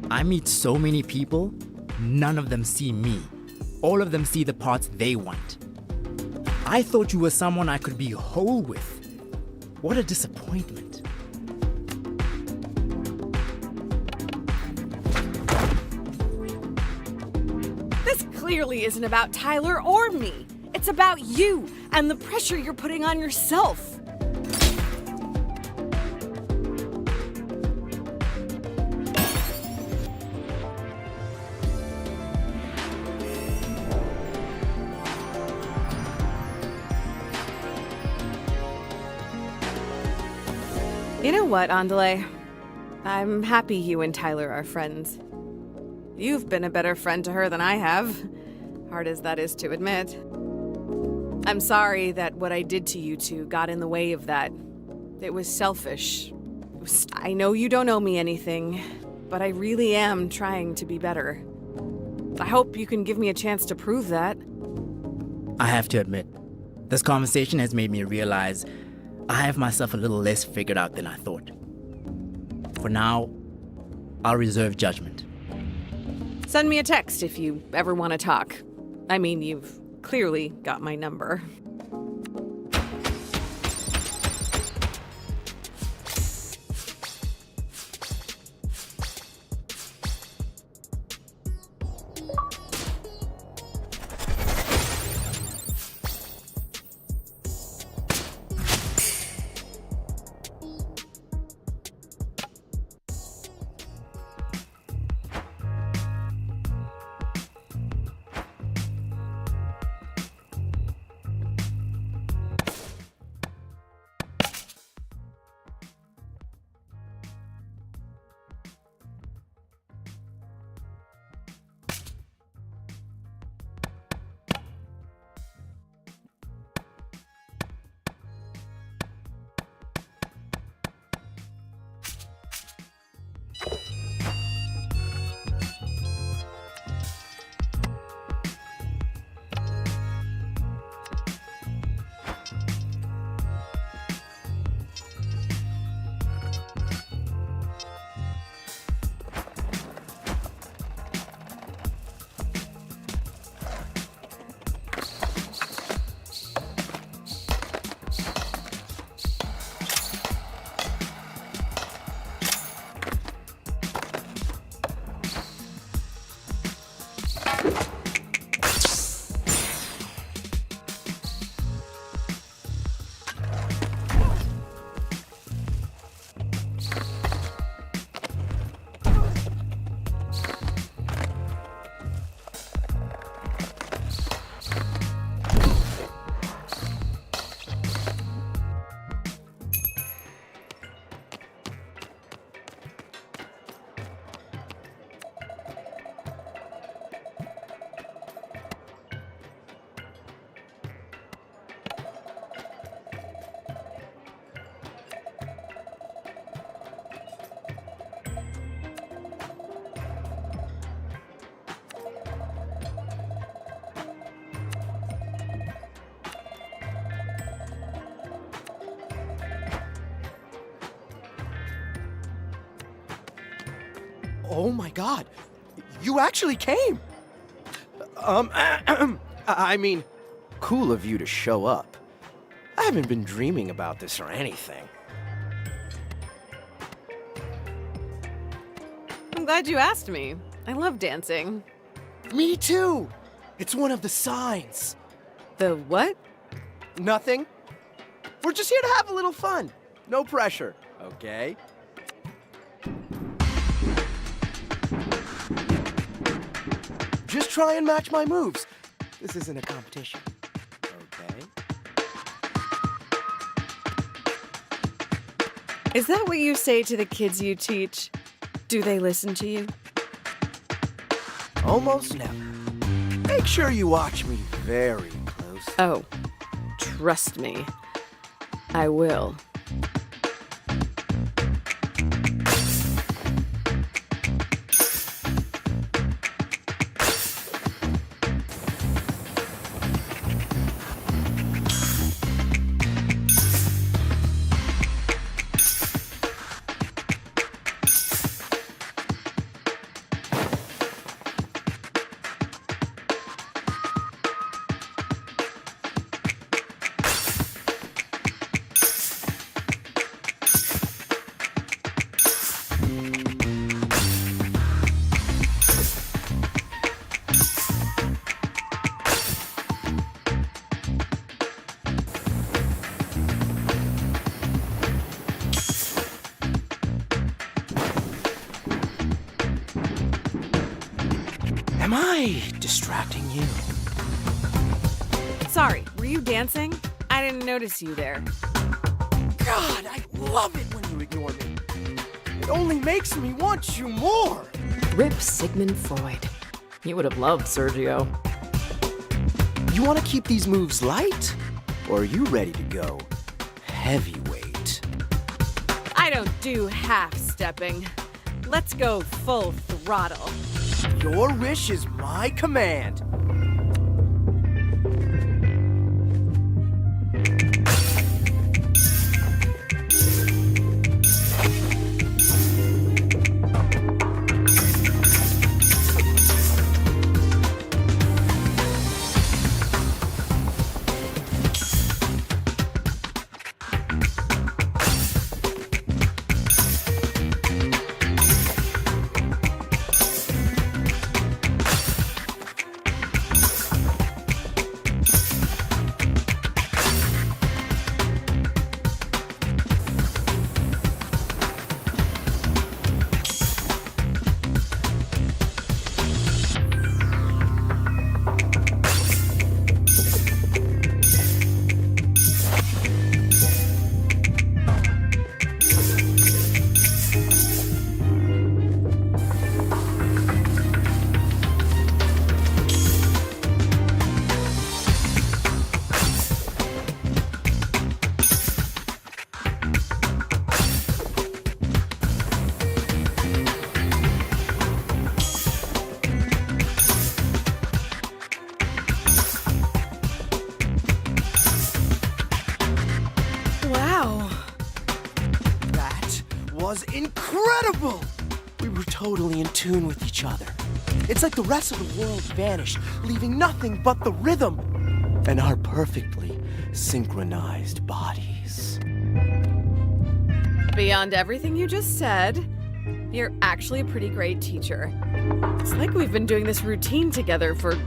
I meet so many people, none of them see me. All of them see the parts they want. I thought you were someone I could be whole with. What a disappointment. This clearly isn't about Tyler or me. It's about you and the pressure you're putting on yourself. You know what, Andale? I'm happy you and Tyler are friends. You've been a better friend to her than I have, hard as that is to admit. I'm sorry that what I did to you two got in the way of that. It was selfish. I know you don't owe me anything, but I really am trying to be better. I hope you can give me a chance to prove that. I have to admit, This conversation has made me realize I have myself a little less figured out than I thought. For now, I'll reserve judgment. Send me a text if you ever want to talk. I mean, you've clearly got my number. Oh my god, you actually came! I mean, cool of you to show up. I haven't been dreaming about this or anything. I'm glad you asked me. I love dancing. Me too! It's one of the signs. The what? Nothing. We're just here to have a little fun. No pressure, okay? Just try and match my moves. This isn't a competition, okay? Is that what you say to the kids you teach? Do they listen to you? Almost never. Make sure you watch me very close. Oh, trust me. I will. Am I distracting you? Sorry, were you dancing? I didn't notice you there. God, I love it when you ignore me. It only makes me want you more. Rip Sigmund Freud. You would have loved Sergio. You want to keep these moves light? Or are you ready to go heavyweight? I don't do half-stepping. Let's go full throttle. Your wish is my command. incredible! We were totally in tune with each other. It's like the rest of the world vanished, leaving nothing but the rhythm and our perfectly synchronized bodies. Beyond everything you just said, you're actually a pretty great teacher. It's like we've been doing this routine together for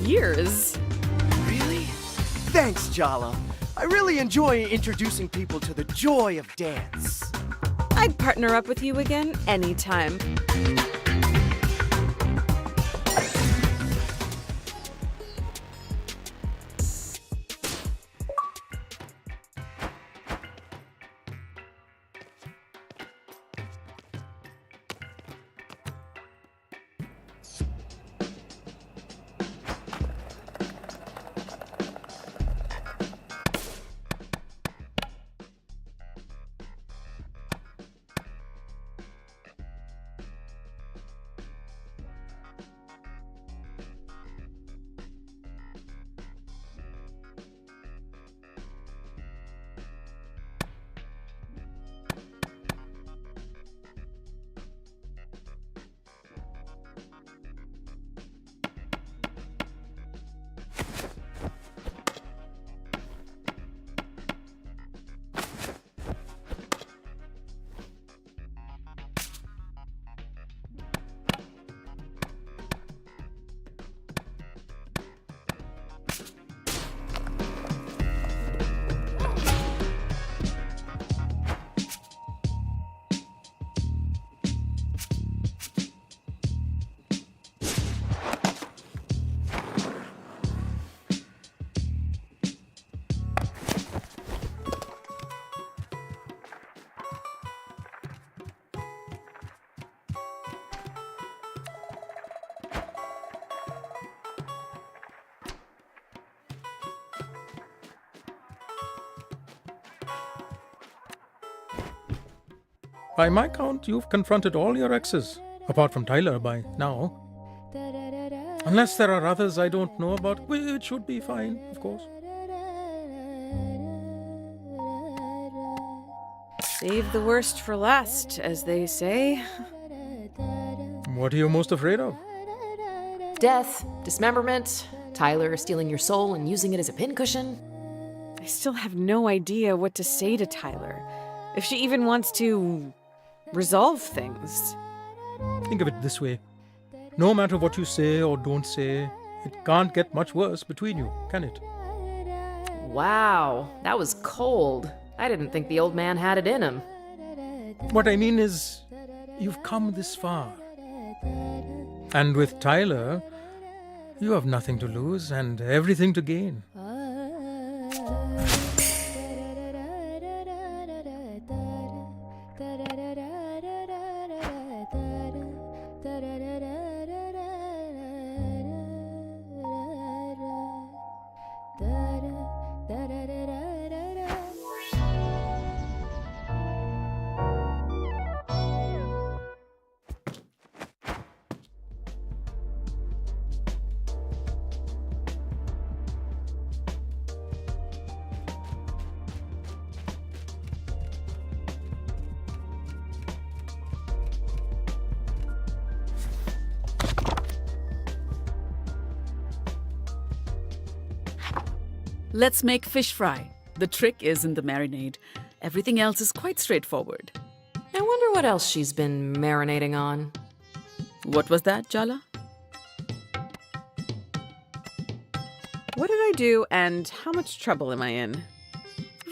years. Really? Thanks, Jala. I really enjoy introducing people to the joy of dance. I'd partner up with you again anytime. By my count, you've confronted all your exes, apart from Tyler by now. Unless there are others I don't know about, which would be fine, of course. Save the worst for last, as they say. What are you most afraid of? Death, dismemberment, Tyler stealing your soul and using it as a pincushion. I still have no idea what to say to Tyler. If she even wants to resolve things. Think of it this way. No matter what you say or don't say, it can't get much worse between you, can it? Wow, that was cold. I didn't think the old man had it in him. What I mean is, you've come this far. And with Tyler, you have nothing to lose and everything to gain. Let's make fish fry. The trick is in the marinade. Everything else is quite straightforward. I wonder what else she's been marinating on. What was that, Jala? What did I do and how much trouble am I in?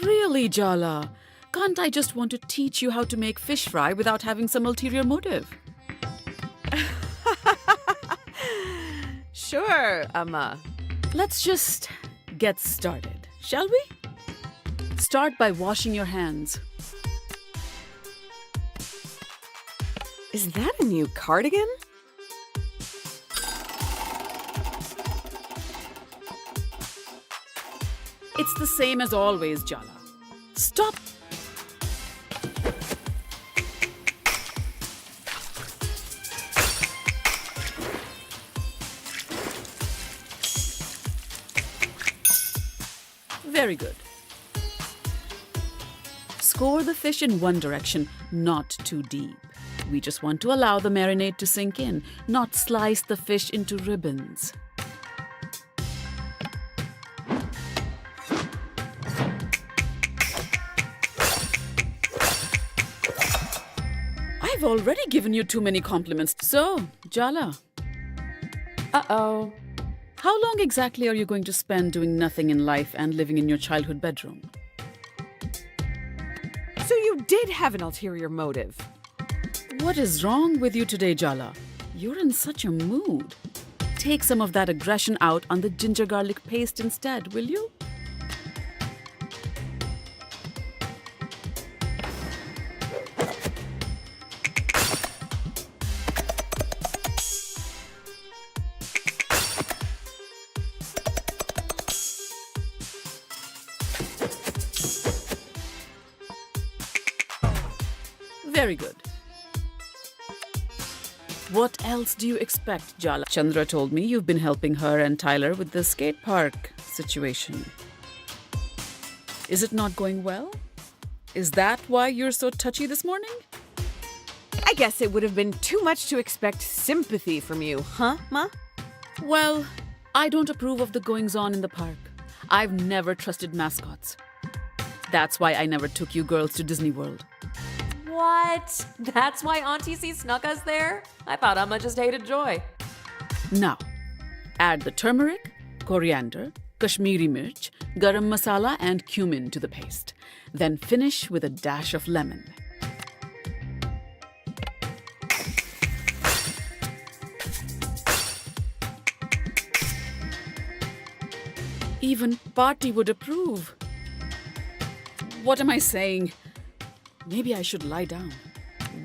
Really, Jala? Can't I just want to teach you how to make fish fry without having some ulterior motive? Sure, Let's just get started, shall we? Start by washing your hands. Is that a new cardigan? It's the same as always, Jala. Stop. Very good. Score the fish in one direction, not too deep. We just want to allow the marinade to sink in, not slice the fish into ribbons. I've already given you too many compliments. So, Jala, Uh-oh. how long exactly are you going to spend doing nothing in life and living in your childhood bedroom? So you did have an ulterior motive. What is wrong with you today, Jala? You're in such a mood. Take some of that aggression out on the ginger garlic paste instead, will you? Very good. What else do you expect, Jala? Chandra told me you've been helping her and Tyler with the skate park situation. Is it not going well? Is that why you're so touchy this morning? I guess it would have been too much to expect sympathy from you, huh, Ma? Well, I don't approve of the goings-on in the park. I've never trusted mascots. That's why I never took you girls to Disney World. What? That's why Auntie C snuck us there? I thought Amma just hated Joy. Now, add the turmeric, coriander, Kashmiri mirch, garam masala and cumin to the paste. Then finish with a dash of lemon. Even Party would approve. What am I saying? Maybe I should lie down.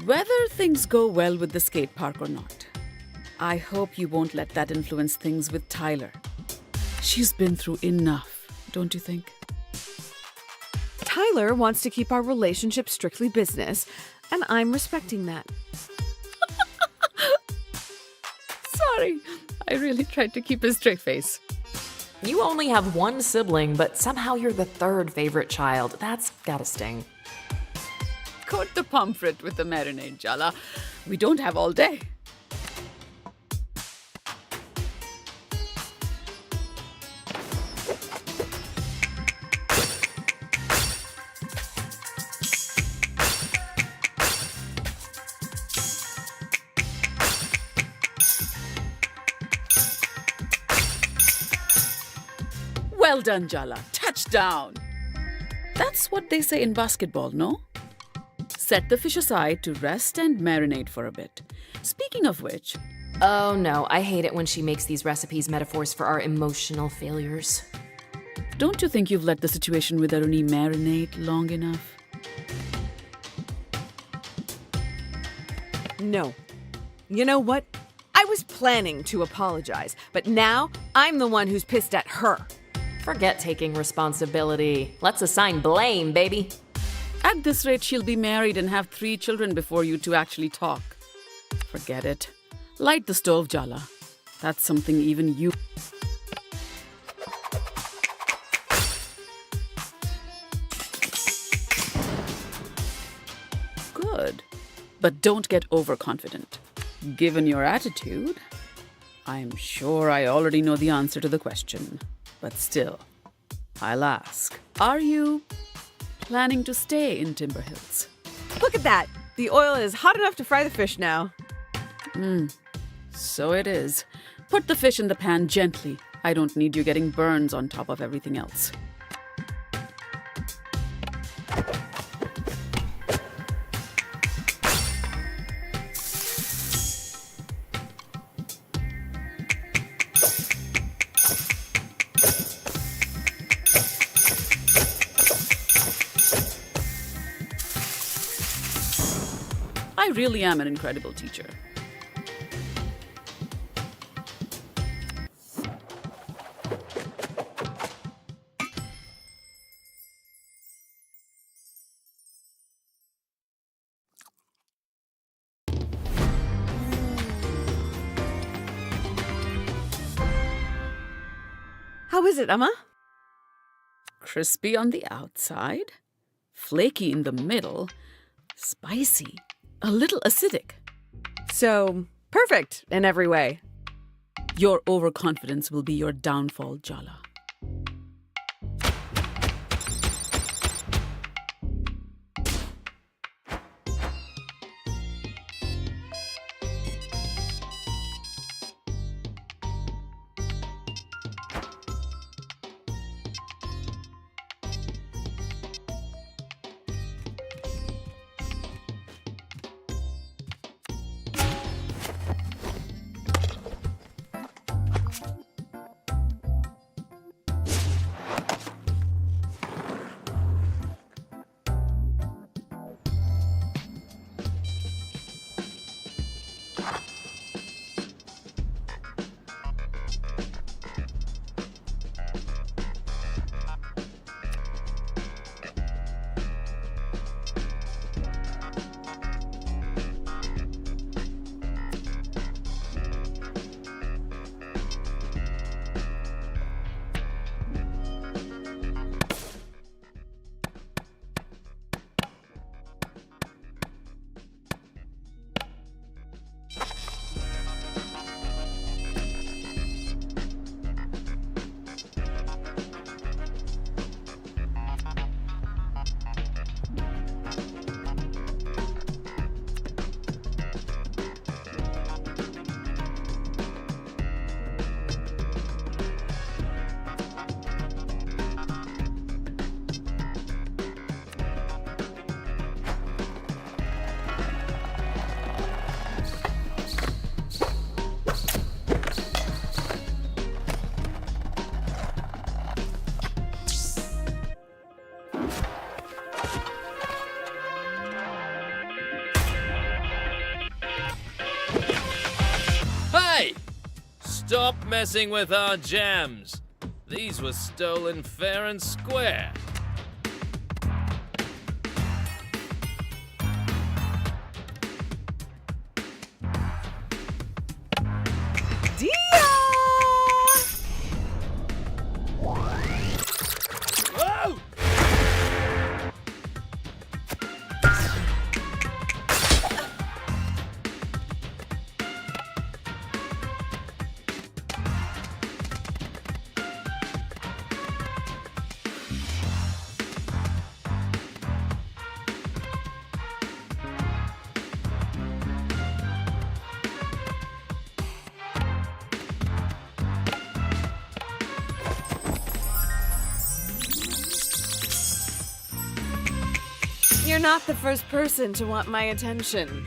Whether things go well with the skate park or not, I hope you won't let that influence things with Tyler. She's been through enough, don't you think? Tyler wants to keep our relationship strictly business, and I'm respecting that. Sorry, I really tried to keep a straight face. You only have one sibling, but somehow you're the third favorite child. That's gotta sting. Coat the pomfret with the marinade, Jala. We don't have all day. Well done, Jala. Touchdown. That's what they say in basketball, no? Set the fish aside to rest and marinate for a bit. Speaking of which... Oh no, I hate it when she makes these recipes metaphors for our emotional failures. Don't you think you've let the situation with Aruni marinate long enough? No. You know what? I was planning to apologize, but now I'm the one who's pissed at her. Forget taking responsibility. Let's assign blame, baby. At this rate, she'll be married and have 3 children before you two actually talk. Forget it. Light the stove, Jala. That's something even you... Good. But don't get overconfident. Given your attitude, I'm sure I already know the answer to the question. But still, I'll ask. Are you planning to stay in Timber Hills? Look at that. The oil is hot enough to fry the fish now. So it is. Put the fish in the pan gently. I don't need you getting burns on top of everything else. I really am an incredible teacher. How is it, Amma? Crispy on the outside, flaky in the middle, spicy, a little acidic. So, perfect in every way. Your overconfidence will be your downfall, Jala. Hey! Stop messing with our jams. These were stolen fair and square. Whoa! You're not the first person to want my attention.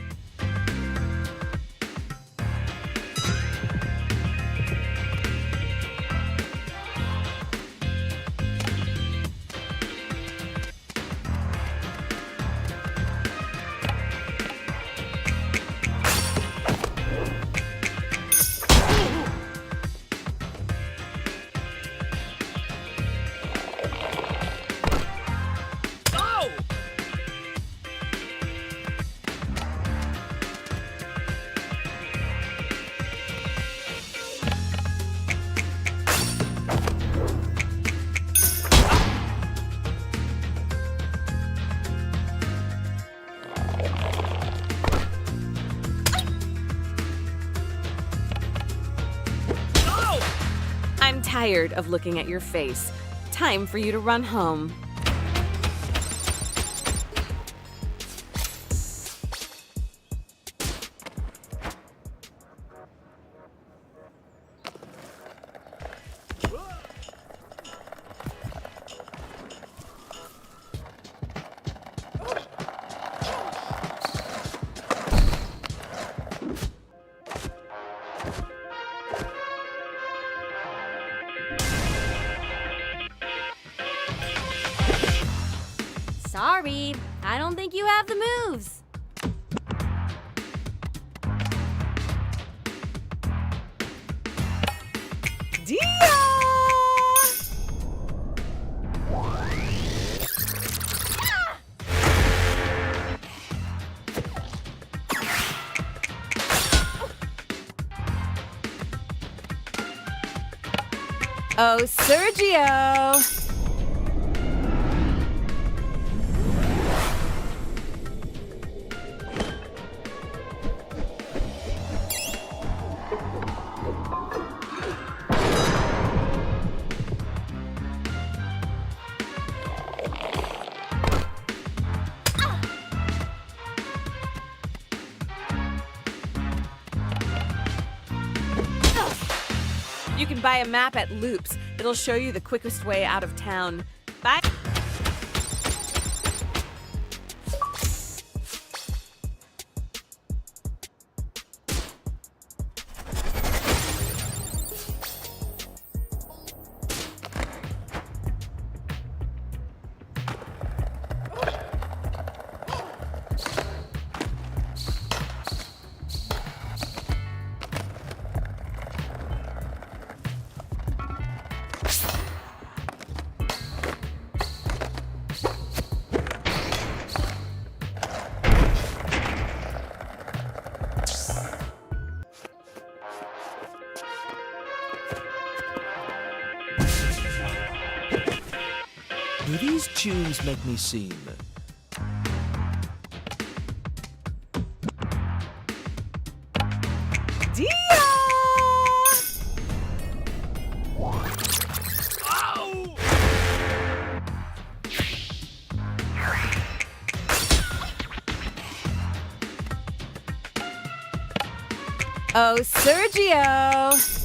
I'm tired of looking at your face. Time for you to run home. Sorry, I don't think you have the moves. Oh, Sergio! You can buy a map at Loops. It'll show you the quickest way out of town. Bye. Do these tunes make me seem Oh, Sergio!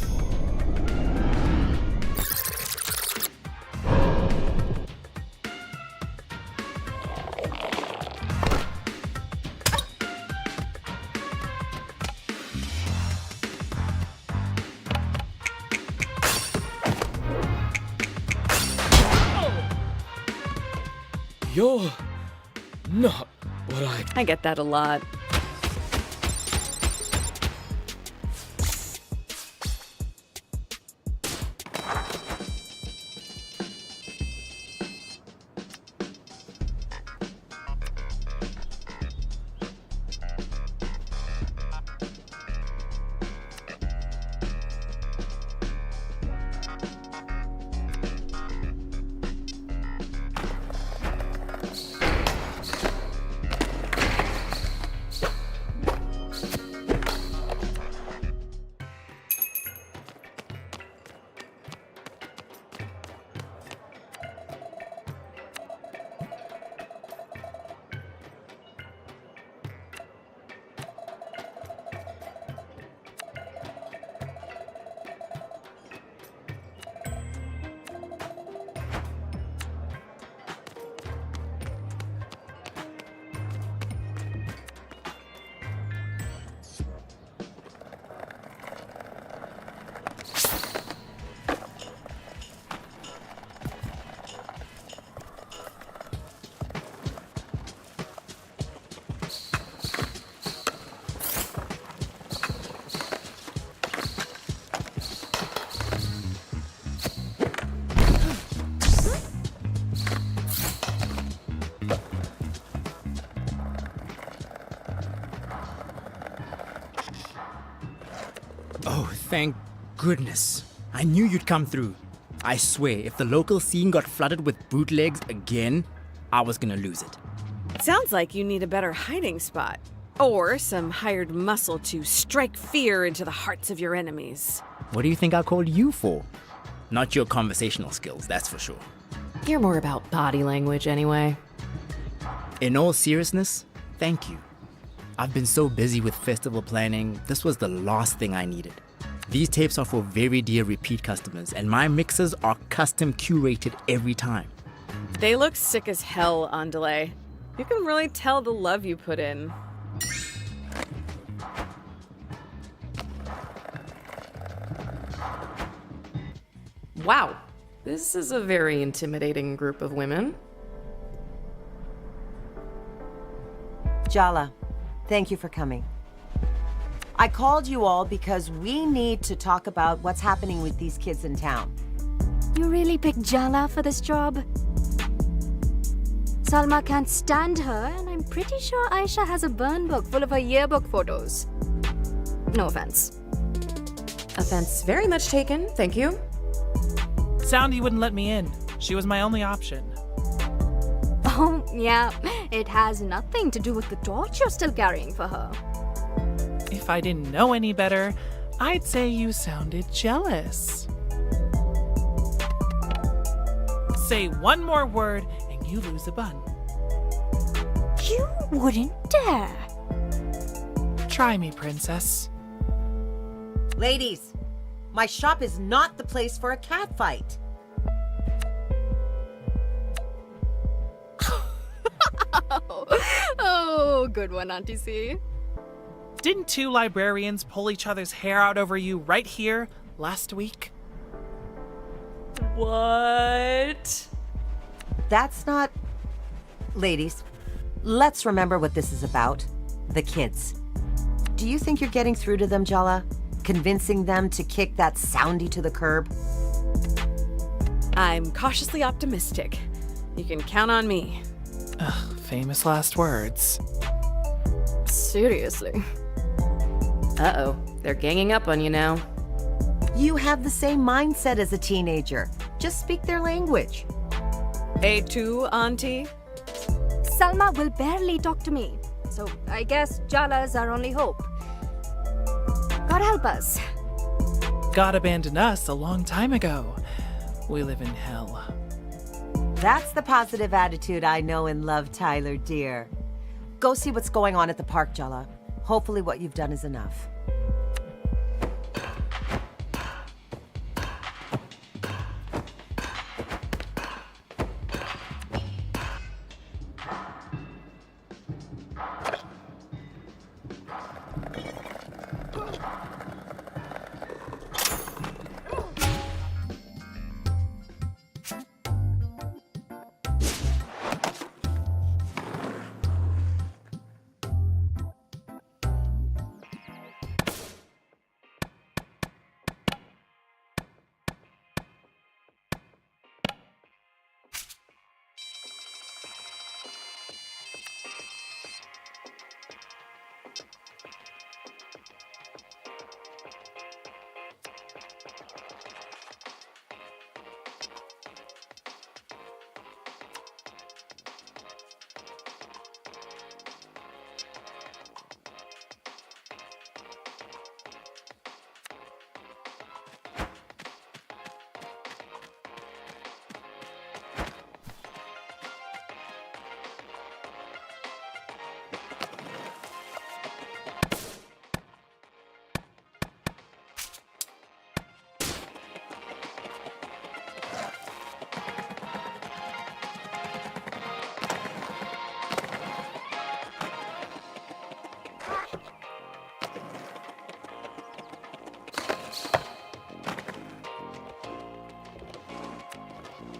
You're not what I get that a lot. Oh, thank goodness. I knew you'd come through. I swear, if the local scene got flooded with bootlegs again, I was gonna lose it. Sounds like you need a better hiding spot. Or some hired muscle to strike fear into the hearts of your enemies. What do you think I called you for? Not your conversational skills, that's for sure. You're more about body language anyway. In all seriousness, thank you. I've been so busy with festival planning, this was the last thing I needed. These tapes are for very dear repeat customers, and my mixes are custom curated every time. They look sick as hell on delay. You can really tell the love you put in. Wow, this is a very intimidating group of women. Jala, thank you for coming. I called you all because we need to talk about what's happening with these kids in town. You really picked Jala for this job? Salma can't stand her, and I'm pretty sure Aisha has a burn book full of her yearbook photos. No offense. Offense very much taken, thank you. Soundy wouldn't let me in. She was my only option. Oh, yeah. It has nothing to do with the torch you're still carrying for her. If I didn't know any better, I'd say you sounded jealous. Say one more word and you lose a bun. You wouldn't dare. Try me, princess. Ladies, My shop is not the place for a cat fight. Oh, good one, Auntie C. Didn't two librarians pull each other's hair out over you right here last week? What? That's not... Ladies, let's remember what this is about. The kids. Do you think you're getting through to them, Jala? Convincing them to kick that Soundy to the curb? I'm cautiously optimistic. You can count on me. Ugh, famous last words. Seriously. Uh-oh, they're ganging up on you now. You have the same mindset as a teenager. Just speak their language. A2, Auntie? Salma will barely talk to me, so I guess Jala's our only hope. God help us. God abandoned us a long time ago. We live in hell. That's the positive attitude I know and love, Tyler, dear. Go see what's going on at the park, Jala. Hopefully what you've done is enough.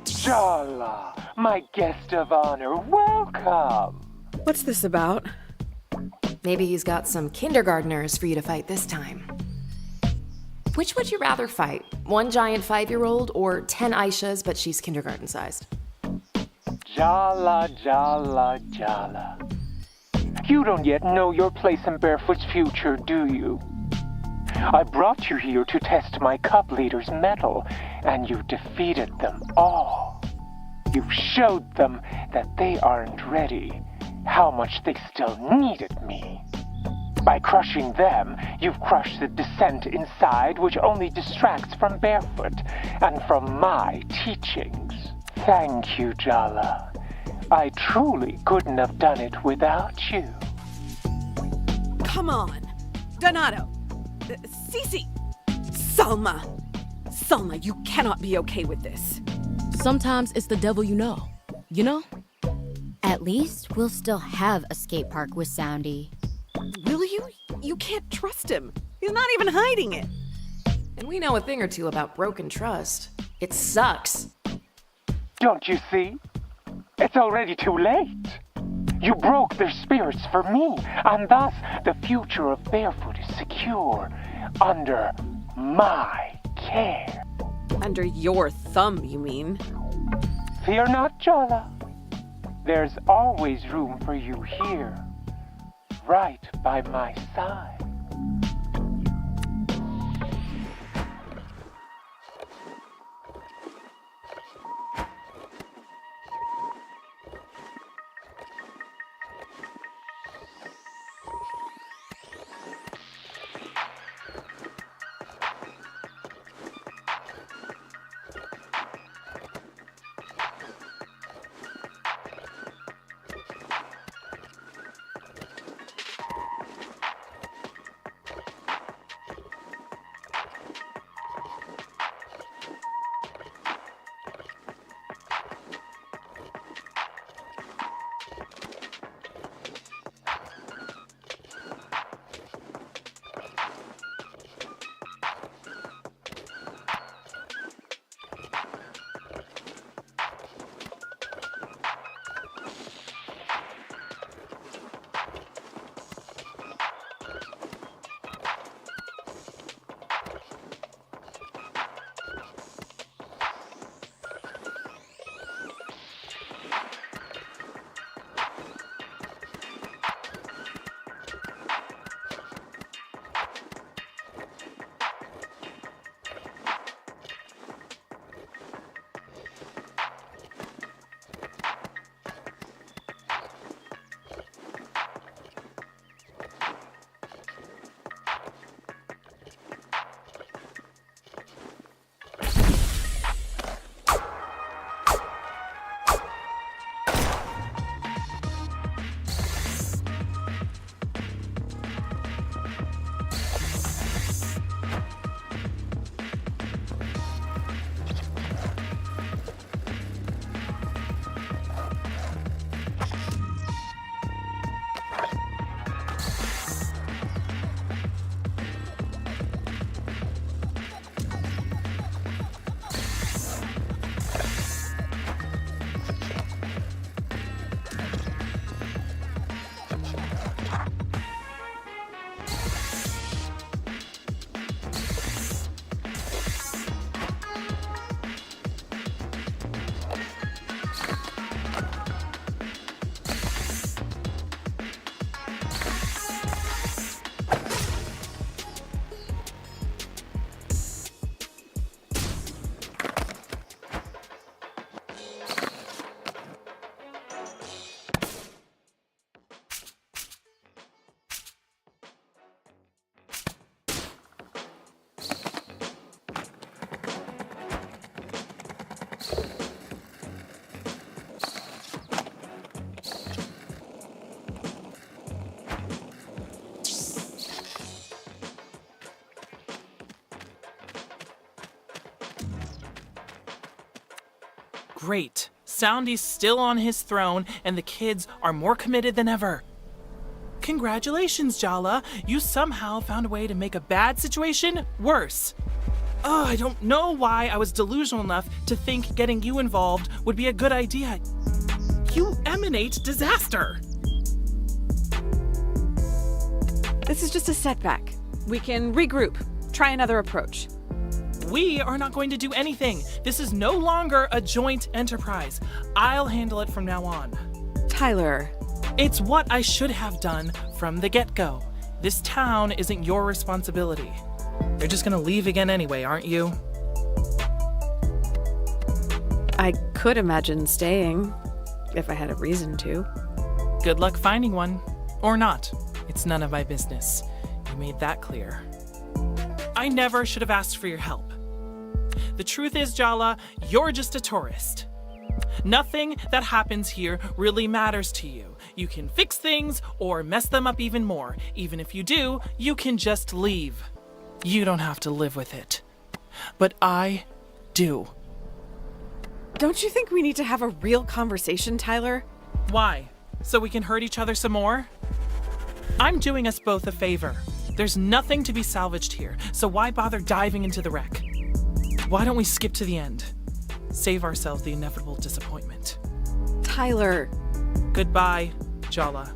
Jala, my guest of honor, welcome! What's this about? Maybe he's got some kindergartners for you to fight this time. Which would you rather fight? One giant 5-year-old or 10 Aishas, but she's kindergarten-sized? Jala, Jala, Jala. You don't yet know your place in Barefoot's future, do you? I brought you here to test my Cub Leader's mettle, and you defeated them all. You've showed them that they aren't ready, how much they still needed me. By crushing them, you've crushed the dissent inside, which only distracts from Barefoot and from my teachings. Thank you, Jala. I truly couldn't have done it without you. Come on. Donato. Cece. Salma. Salma, you cannot be okay with this. Sometimes it's the devil you know. You know? At least we'll still have a skate park with Soundy. Will you? You can't trust him. He's not even hiding it. And we know a thing or two about broken trust. It sucks. Don't you see? It's already too late. You broke their spirits for me, and thus the future of Barefoot is secure under my care. Under your thumb, you mean? Fear not, Jala. There's always room for you here, right by my side. Great. Soundy's still on his throne, and the kids are more committed than ever. Congratulations, Jala. You somehow found a way to make a bad situation worse. Oh, I don't know why I was delusional enough to think getting you involved would be a good idea. You emanate disaster. This is just a setback. We can regroup, try another approach. We are not going to do anything. This is no longer a joint enterprise. I'll handle it from now on. Tyler. It's what I should have done from the get-go. This town isn't your responsibility. You're just gonna leave again anyway, aren't you? I could imagine staying, if I had a reason to. Good luck finding one. Or not. It's none of my business. You made that clear. I never should have asked for your help. The truth is, Jala, you're just a tourist. Nothing that happens here really matters to you. You can fix things or mess them up even more. Even if you do, you can just leave. You don't have to live with it. But I do. Don't you think we need to have a real conversation, Tyler? Why? So we can hurt each other some more? I'm doing us both a favor. There's nothing to be salvaged here, so why bother diving into the wreck? Why don't we skip to the end? Save ourselves the inevitable disappointment. Tyler. Goodbye, Jala.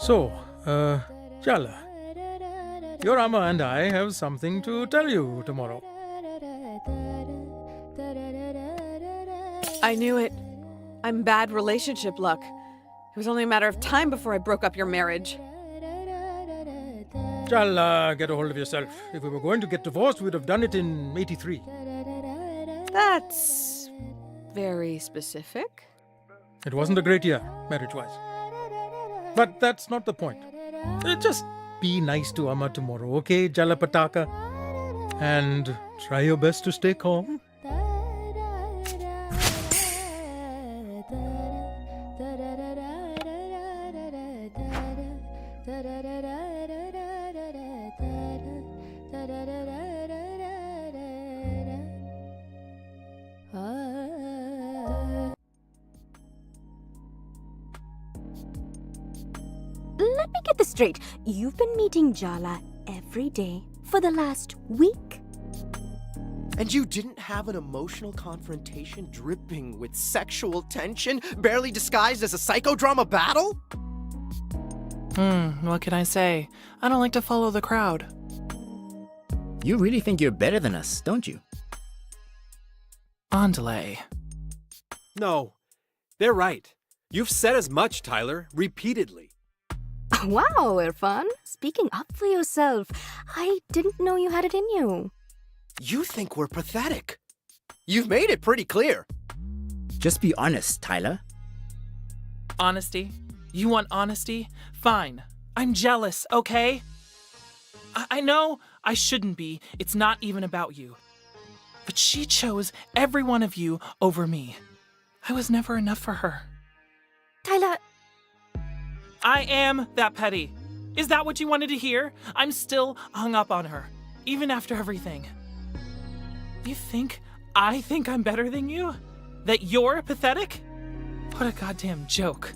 So, Jala, your Amma and I have something to tell you tomorrow. I knew it. I'm bad relationship luck. It was only a matter of time before I broke up your marriage. Jala, get a hold of yourself. If we were going to get divorced, we'd have done it in '83. That's very specific. It wasn't a great year, marriage-wise. But that's not the point. Just be nice to Amma tomorrow, okay, Jala Pataka? And try your best to stay calm. Let me get this straight. You've been meeting Jala every day for the last week? And you didn't have an emotional confrontation dripping with sexual tension, barely disguised as a psychodrama battle? What can I say? I don't like to follow the crowd. You really think you're better than us, don't you? Andale. No, they're right. You've said as much, Tyler, repeatedly. Wow, Irfan. Speaking up for yourself. I didn't know you had it in you. You think we're pathetic. You've made it pretty clear. Just be honest, Tyler. Honesty? You want honesty? Fine. I'm jealous, okay? I know I shouldn't be. It's not even about you. But she chose every one of you over me. I was never enough for her. Tyler... I am that petty. Is that what you wanted to hear? I'm still hung up on her, even after everything. You think I think I'm better than you? That you're pathetic? What a goddamn joke.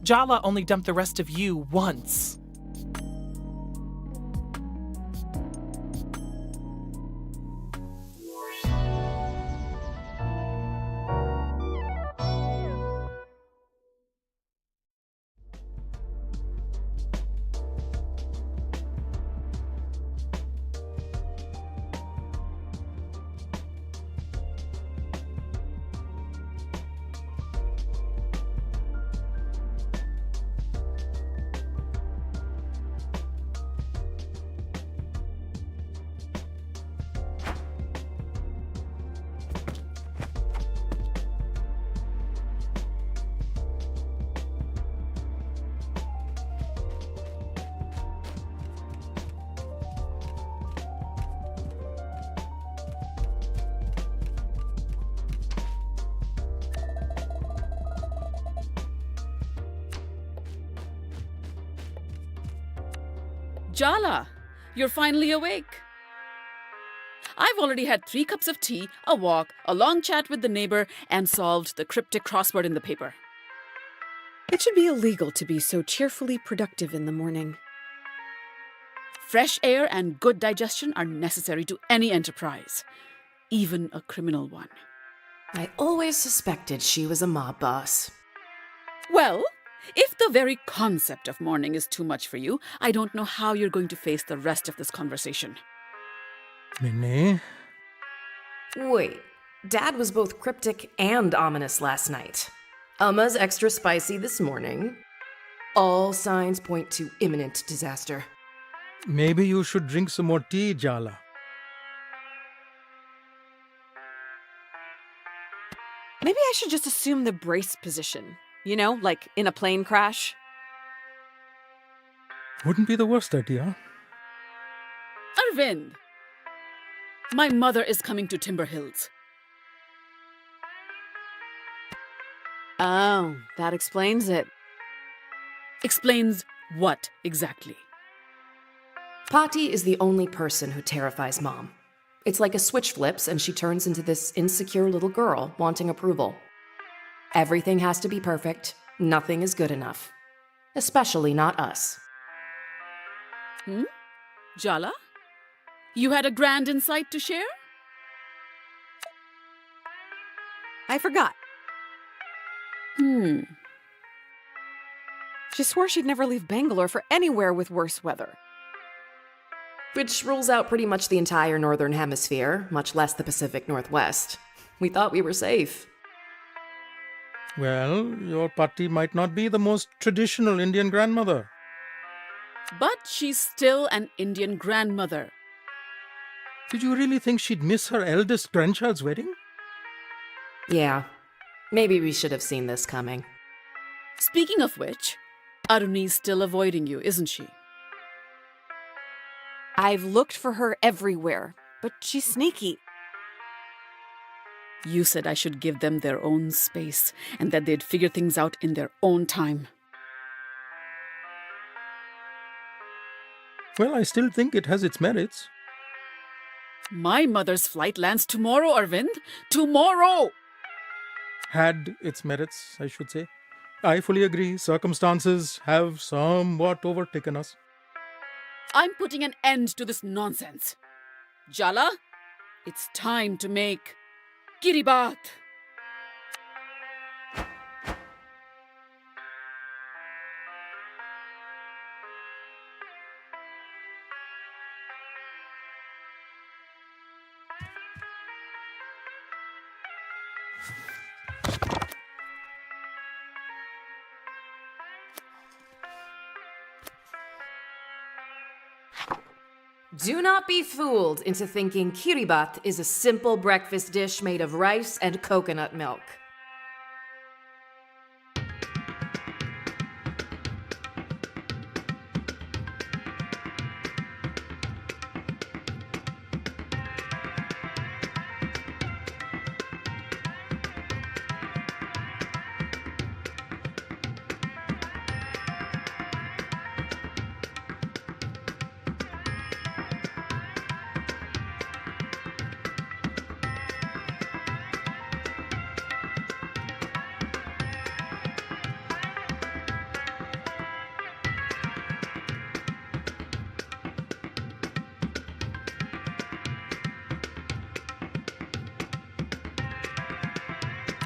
Jala only dumped the rest of you once. Jala, you're finally awake. I've already had 3 cups of tea, a walk, a long chat with the neighbor, and solved the cryptic crossword in the paper. It should be illegal to be so cheerfully productive in the morning. Fresh air and good digestion are necessary to any enterprise, even a criminal one. I always suspected she was a mob boss. Well, if the very concept of morning is too much for you, I don't know how you're going to face the rest of this conversation. Minnie? Wait, Dad was both cryptic and ominous last night. Umma's extra spicy this morning. All signs point to imminent disaster. Maybe you should drink some more tea, Jala. Maybe I should just assume the brace position. You know, like in a plane crash. Wouldn't be the worst idea. Arvind, my mother is coming to Timber Hills. Oh, that explains it. Explains what exactly? Patti is the only person who terrifies Mom. It's like a switch flips and she turns into this insecure little girl wanting approval. Everything has to be perfect. Nothing is good enough. Especially not us. Jala? You had a grand insight to share? I forgot. She swore she'd never leave Bangalore for anywhere with worse weather. Which rules out pretty much the entire Northern Hemisphere, much less the Pacific Northwest. We thought we were safe. Well, your Patti might not be the most traditional Indian grandmother. But she's still an Indian grandmother. Did you really think she'd miss her eldest grandchild's wedding? Yeah. Maybe we should have seen this coming. Speaking of which, Aruni's still avoiding you, isn't she? I've looked for her everywhere, but she's sneaky. You said I should give them their own space and that they'd figure things out in their own time. Well, I still think it has its merits. My mother's flight lands tomorrow, Arvind. Tomorrow! Had its merits, I should say. I fully agree. Circumstances have somewhat overtaken us. I'm putting an end to this nonsense. Jala, it's time to make Kiribat. Do not be fooled into thinking kiribat is a simple breakfast dish made of rice and coconut milk.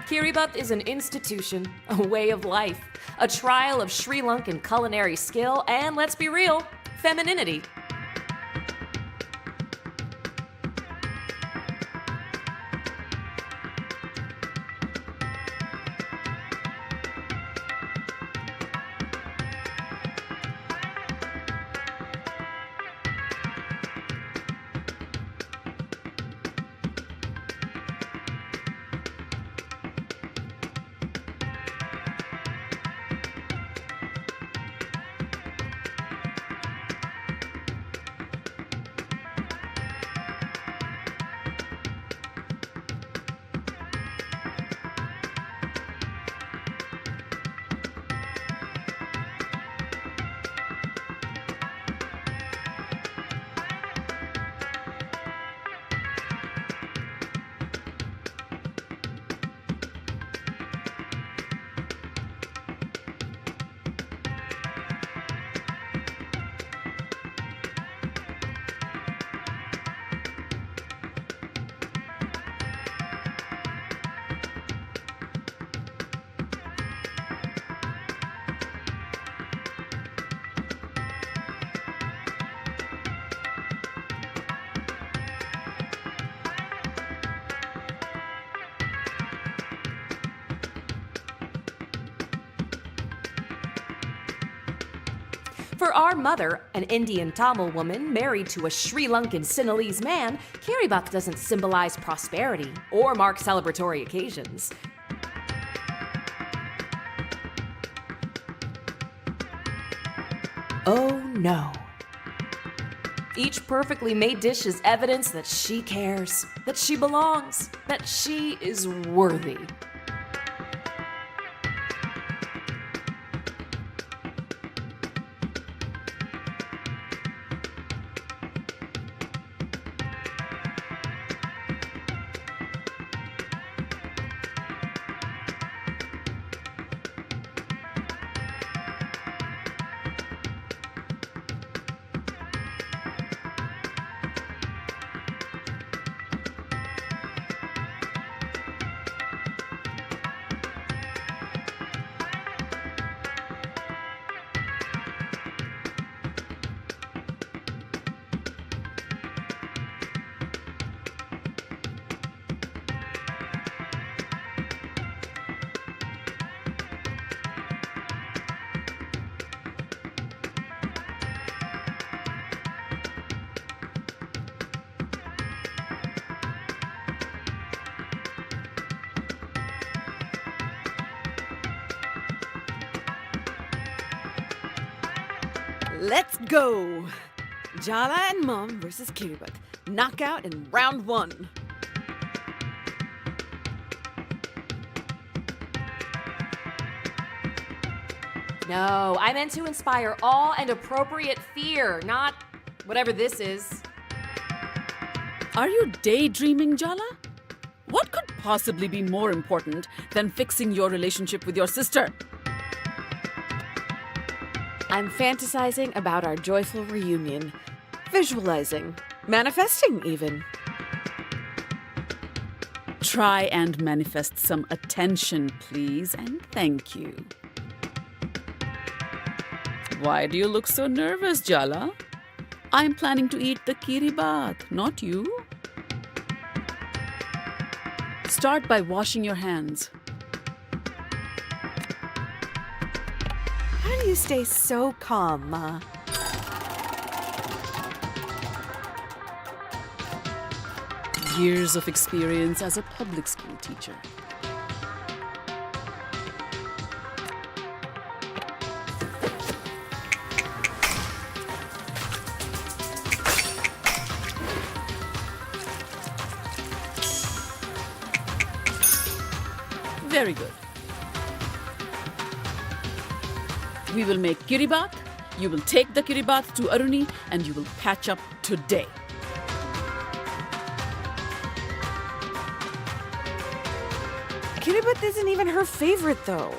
Kiribat is an institution, a way of life, a trial of Sri Lankan culinary skill, and let's be real, femininity. For our mother, an Indian Tamil woman married to a Sri Lankan Sinhalese man, Kiribath doesn't symbolize prosperity or mark celebratory occasions. Oh no. Each perfectly made dish is evidence that she cares, that she belongs, that she is worthy. Let's go! Jala and Mom versus Kiribath. Knockout in round 1. No, I meant to inspire awe and appropriate fear, not whatever this is. Are you daydreaming, Jala? What could possibly be more important than fixing your relationship with your sister? I'm fantasizing about our joyful reunion. Visualizing. Manifesting, even. Try and manifest some attention, please, and thank you. Why do you look so nervous, Jala? I'm planning to eat the kiribath, not you. Start by washing your hands. How do you stay so calm, Ma? Years of experience as a public school teacher. Very good. We will make kiribath, you will take the kiribath to Aruni, and you will patch up today. Kiribath isn't even her favorite, though.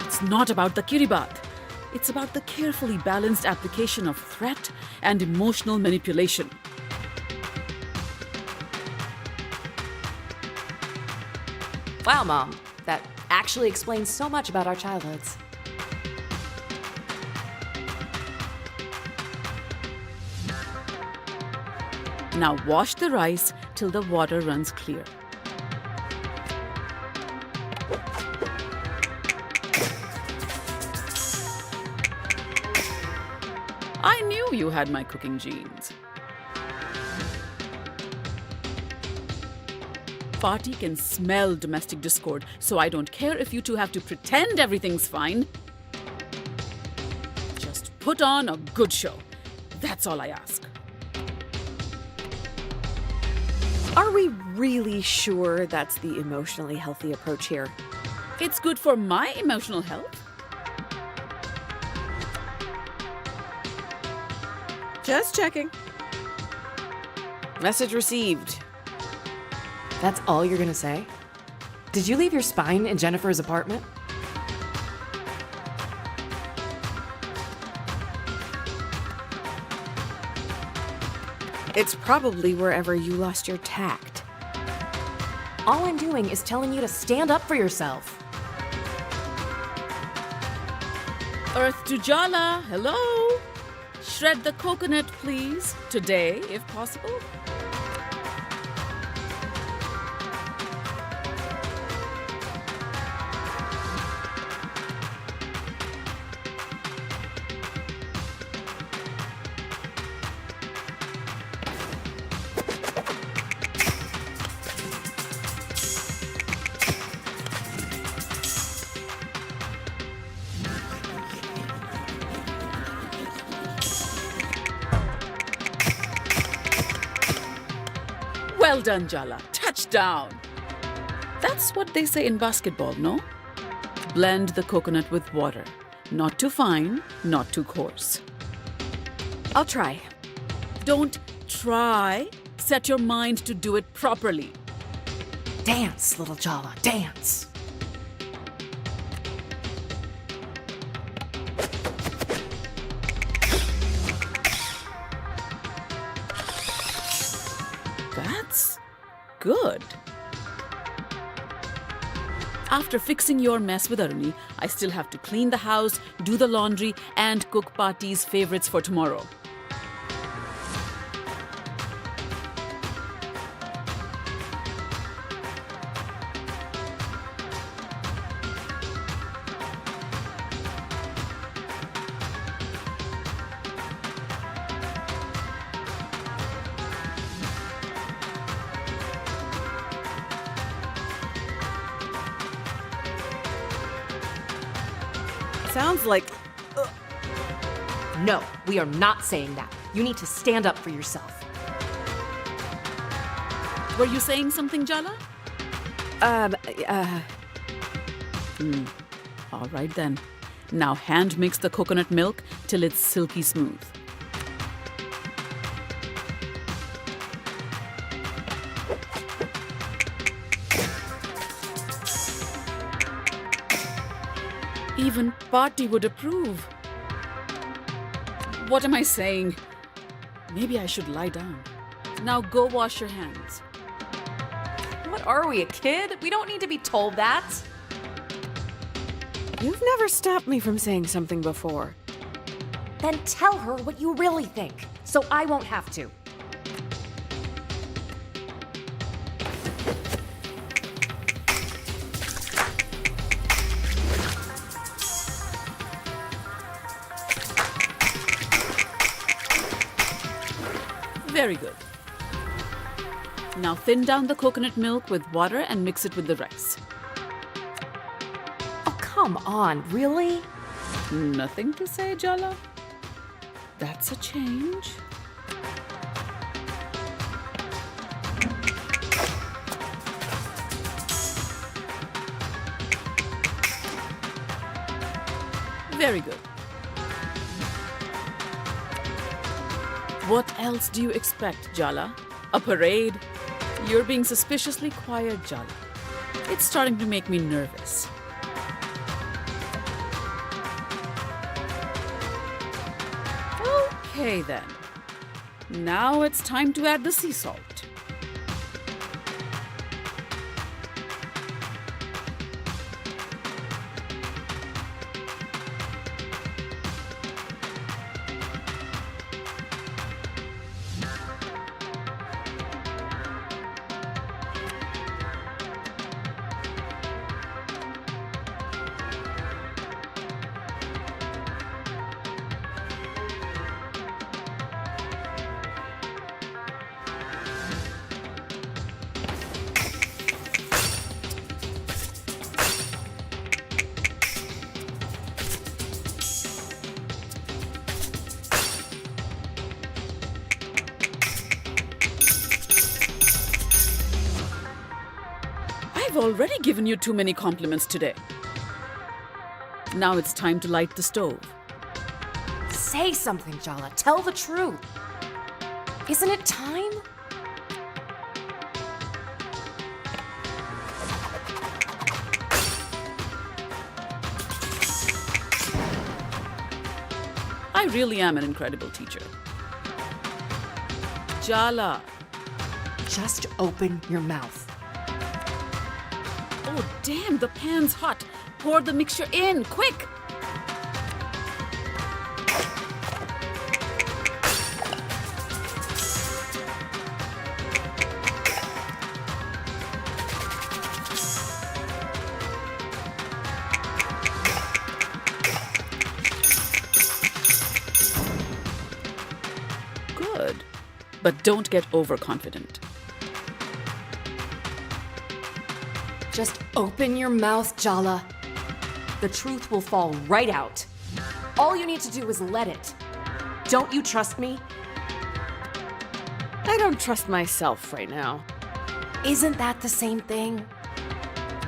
It's not about the kiribath. It's about the carefully balanced application of threat and emotional manipulation. Wow, Mom, that actually explains so much about our childhoods. Now wash the rice till the water runs clear. I knew you had my cooking genes. Party can smell domestic discord, so I don't care if you two have to pretend everything's fine. Just put on a good show. That's all I ask. Are we really sure that's the emotionally healthy approach here? It's good for my emotional health. Just checking. Message received. That's all you're gonna say? Did you leave your spine in Jennifer's apartment? It's probably wherever you lost your tact. All I'm doing is telling you to stand up for yourself. Earth to Jala, hello? Shred the coconut, please. Today, if possible. Well done, Jala. Touchdown. That's what they say in basketball, no? Blend the coconut with water. Not too fine, not too coarse. I'll try. Don't try. Set your mind to do it properly. Dance, little Jala, dance. That's good. After fixing your mess with Aruni, I still have to clean the house, do the laundry, and cook Pati's favorites for tomorrow. Sounds like... No, we are not saying that. You need to stand up for yourself. Were you saying something, Jala? All right then. Now hand mix the coconut milk till it's silky smooth. Even Party would approve. What am I saying? Maybe I should lie down. Now go wash your hands. What are we, a kid? We don't need to be told that. You've never stopped me from saying something before. Then tell her what you really think, so I won't have to. Very good. Now thin down the coconut milk with water and mix it with the rice. Oh, come on, really? Nothing to say, Jala? That's a change. Very good. What else do you expect, Jala? A parade? You're being suspiciously quiet, Jala. It's starting to make me nervous. Okay then. Now it's time to add the sea salt. I've already given you too many compliments today. Now it's time to light the stove. Say something, Jala. Tell the truth. Isn't it time? I really am an incredible teacher. Jala. Just open your mouth. Oh, damn, the pan's hot. Pour the mixture in, quick! Good, but don't get overconfident. Just open your mouth, Jala. The truth will fall right out. All you need to do is let it. Don't you trust me? I don't trust myself right now. Isn't that the same thing?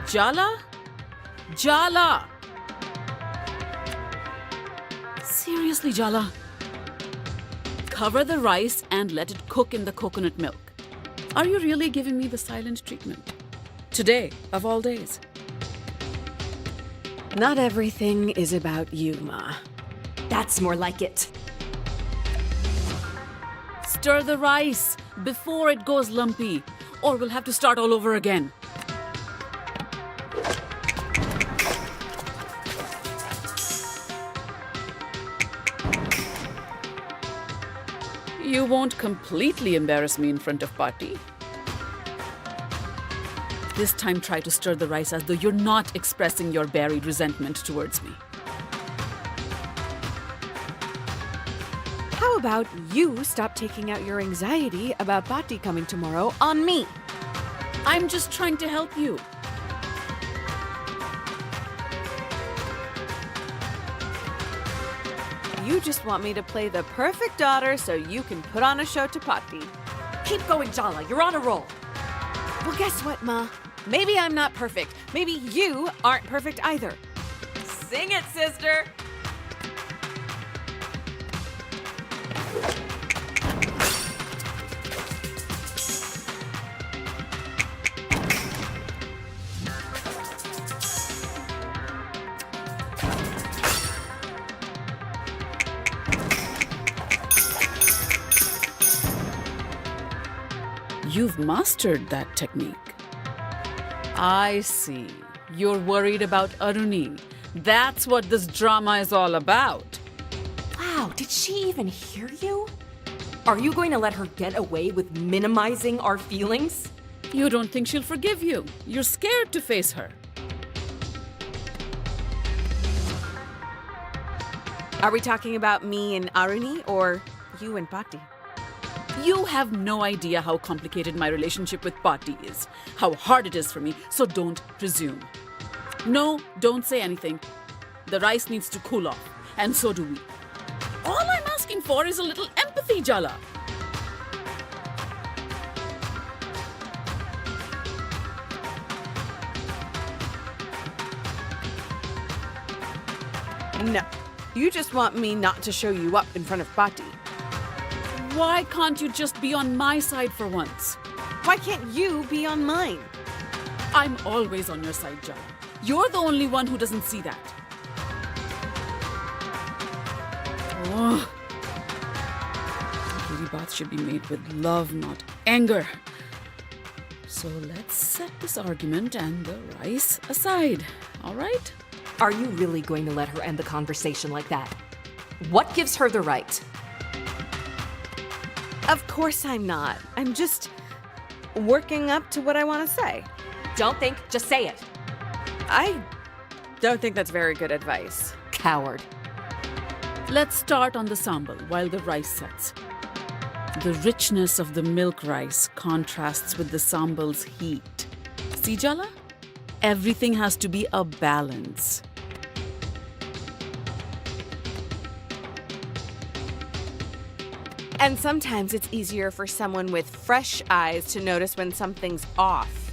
Jala? Jala! Seriously, Jala. Cover the rice and let it cook in the coconut milk. Are you really giving me the silent treatment? Today, of all days. Not everything is about you, Ma. That's more like it. Stir the rice before it goes lumpy, or we'll have to start all over again. You won't completely embarrass me in front of Party. This time try to stir the rice as though you're not expressing your buried resentment towards me. How about you stop taking out your anxiety about Bhatti coming tomorrow on me? I'm just trying to help you. You just want me to play the perfect daughter so you can put on a show to Bhatti. Keep going, Jala. You're on a roll. Well, guess what, Ma? Maybe I'm not perfect. Maybe you aren't perfect either. Sing it, sister! You've mastered that technique. I see. You're worried about Aruni. That's what this drama is all about. Wow, did she even hear you? Are you going to let her get away with minimizing our feelings? You don't think she'll forgive you. You're scared to face her. Are we talking about me and Aruni or you and Bhatti? You have no idea how complicated my relationship with Party is, how hard it is for me, so don't presume. No, don't say anything. The rice needs to cool off, and so do we. All I'm asking for is a little empathy, Jala. No, you just want me not to show you up in front of Bhatti. Why can't you just be on my side for once? Why can't you be on mine? I'm always on your side, Jala. You're the only one who doesn't see that. Oh. Lady baths should be made with love, not anger. So let's set this argument and the rice aside, all right? Are you really going to let her end the conversation like that? What gives her the right? Of course I'm not. I'm just working up to what I want to say. Don't think, just say it. I don't think that's very good advice. Coward. Let's start on the sambal while the rice sets. The richness of the milk rice contrasts with the sambal's heat. See, Jala? Everything has to be a balance. And sometimes it's easier for someone with fresh eyes to notice when something's off.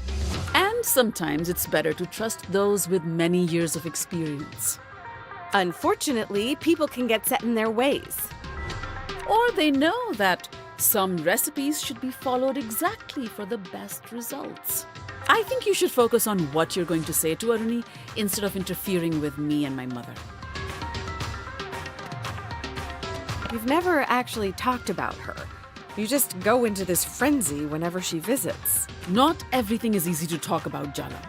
And sometimes it's better to trust those with many years of experience. Unfortunately, people can get set in their ways. Or they know that some recipes should be followed exactly for the best results. I think you should focus on what you're going to say to Aruni instead of interfering with me and my mother. We've never actually talked about her. You just go into this frenzy whenever she visits. Not everything is easy to talk about, Jala.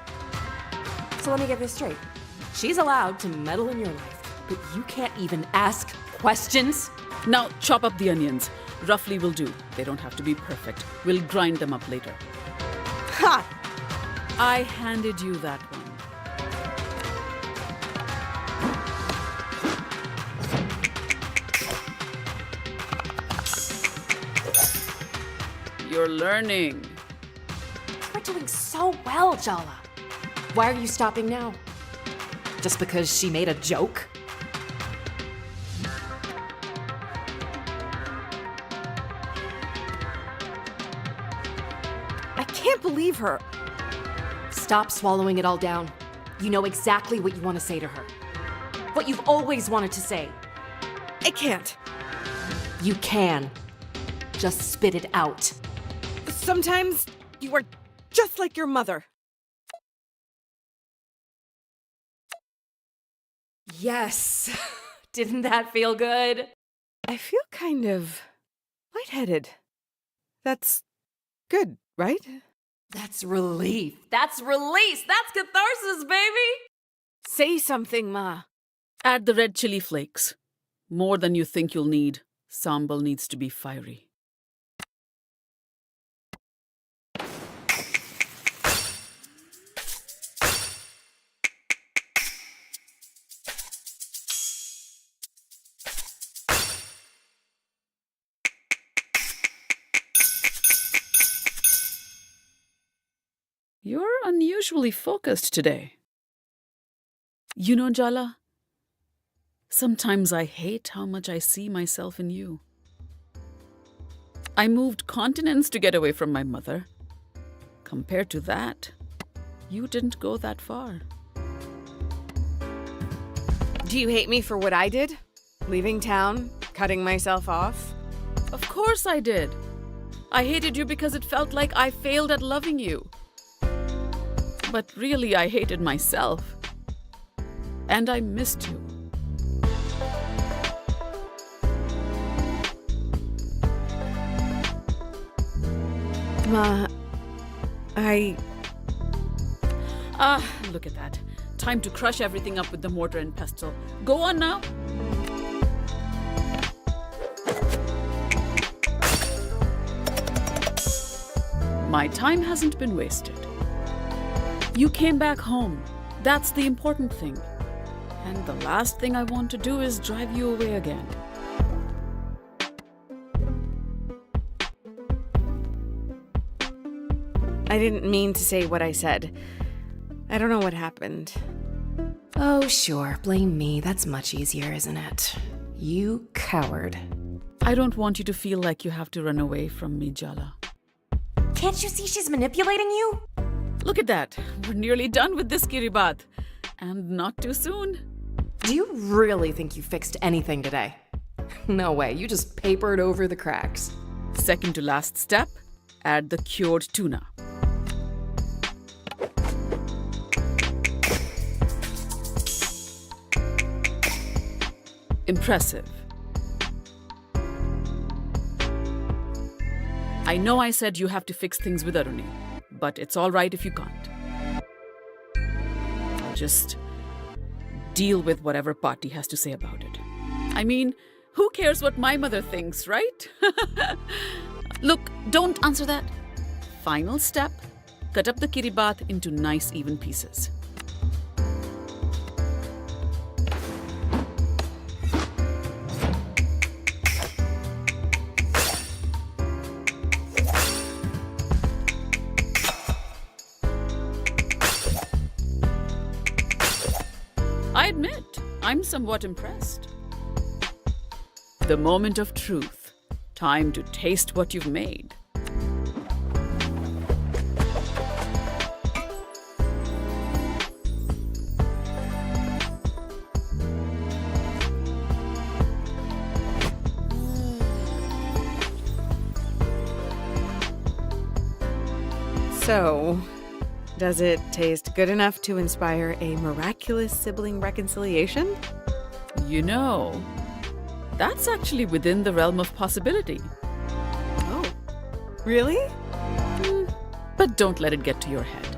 So let me get this straight. She's allowed to meddle in your life, but you can't even ask questions? Now chop up the onions. Roughly will do. They don't have to be perfect. We'll grind them up later. Ha! I handed you that one. You're learning. You're doing so well, Jala. Why are you stopping now? Just because she made a joke? I can't believe her. Stop swallowing it all down. You know exactly what you want to say to her. What you've always wanted to say. I can't. You can. Just spit it out. Sometimes you are just like your mother. Yes. Didn't that feel good? I feel kind of lightheaded. That's good, right? That's relief. That's release. That's catharsis, baby. Say something, Ma. Add the red chili flakes. More than you think you'll need. Sambal needs to be fiery. You're unusually focused today. You know, Jala, sometimes I hate how much I see myself in you. I moved continents to get away from my mother. Compared to that, you didn't go that far. Do you hate me for what I did? Leaving town? Cutting myself off? Of course I did. I hated you because it felt like I failed at loving you. But really, I hated myself. And I missed you. Ma, look at that. Time to crush everything up with the mortar and pestle. Go on now. My time hasn't been wasted. You came back home. That's the important thing. And the last thing I want to do is drive you away again. I didn't mean to say what I said. I don't know what happened. Oh, sure. Blame me. That's much easier, isn't it? You coward. I don't want you to feel like you have to run away from me, Jala. Can't you see she's manipulating you? Look at that. We're nearly done with this kiribat. And not too soon. Do you really think you fixed anything today? No way. You just papered over the cracks. Second to last step, add the cured tuna. Impressive. I know I said you have to fix things with Aruni, but it's all right if you can't. Just deal with whatever party has to say about it. I mean, who cares what my mother thinks, right? Look, don't answer that. Final step, cut up the kiribat into nice even pieces. I admit, I'm somewhat impressed. The moment of truth. Time to taste what you've made. So, does it taste good enough to inspire a miraculous sibling reconciliation? You know, that's actually within the realm of possibility. Oh, really? But don't let it get to your head.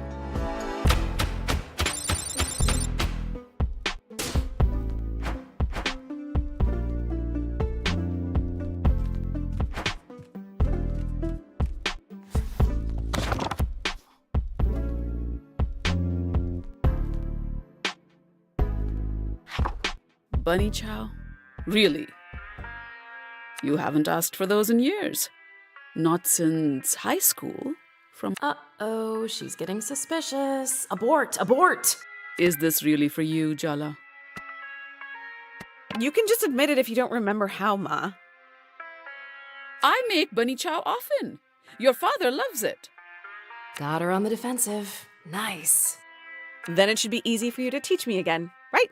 Bunny chow? Really? You haven't asked for those in years. Not since high school. From Uh-oh, she's getting suspicious. Abort! Abort! Is this really for you, Jala? You can just admit it if you don't remember how, Ma. I make bunny chow often. Your father loves it. Got her on the defensive. Nice. Then it should be easy for you to teach me again, right?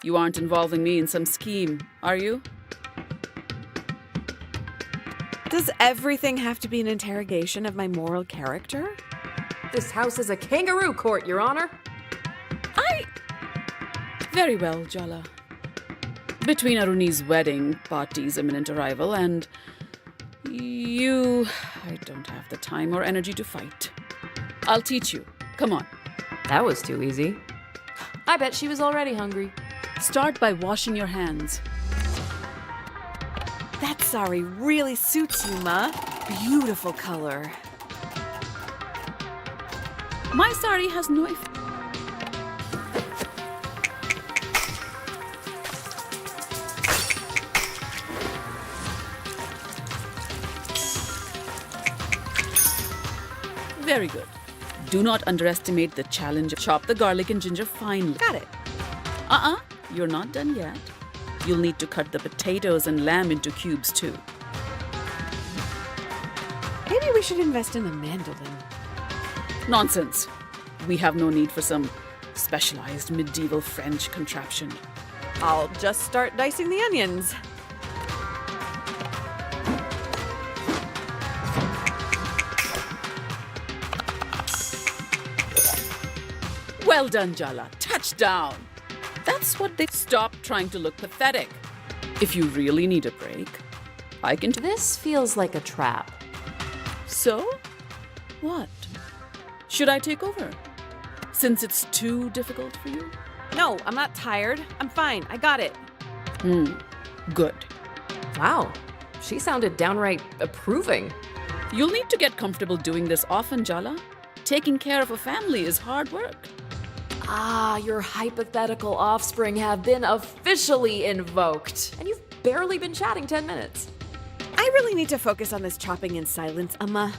You aren't involving me in some scheme, are you? Does everything have to be an interrogation of my moral character? This house is a kangaroo court, Your Honor. Very well, Jala. Between Aruni's wedding, Party's imminent arrival, and you, I don't have the time or energy to fight. I'll teach you. Come on. That was too easy. I bet she was already hungry. Start by washing your hands. That sari really suits you, Ma. Beautiful color. My sari has no... Very good. Do not underestimate the challenge. Chop the garlic and ginger finely. Got it. You're not done yet. You'll need to cut the potatoes and lamb into cubes too. Maybe we should invest in a mandolin. Nonsense. We have no need for some specialized medieval French contraption. I'll just start dicing the onions. Well done, Jala. Touchdown. That's what they... Stop trying to look pathetic. If you really need a break, I can... This feels like a trap. So? What? Should I take over? Since it's too difficult for you? No, I'm not tired. I'm fine. I got it. Good. Wow. She sounded downright approving. You'll need to get comfortable doing this often, Jala. Taking care of a family is hard work. Your hypothetical offspring have been officially invoked. And you've barely been chatting 10 minutes. I really need to focus on this chopping in silence, Amma.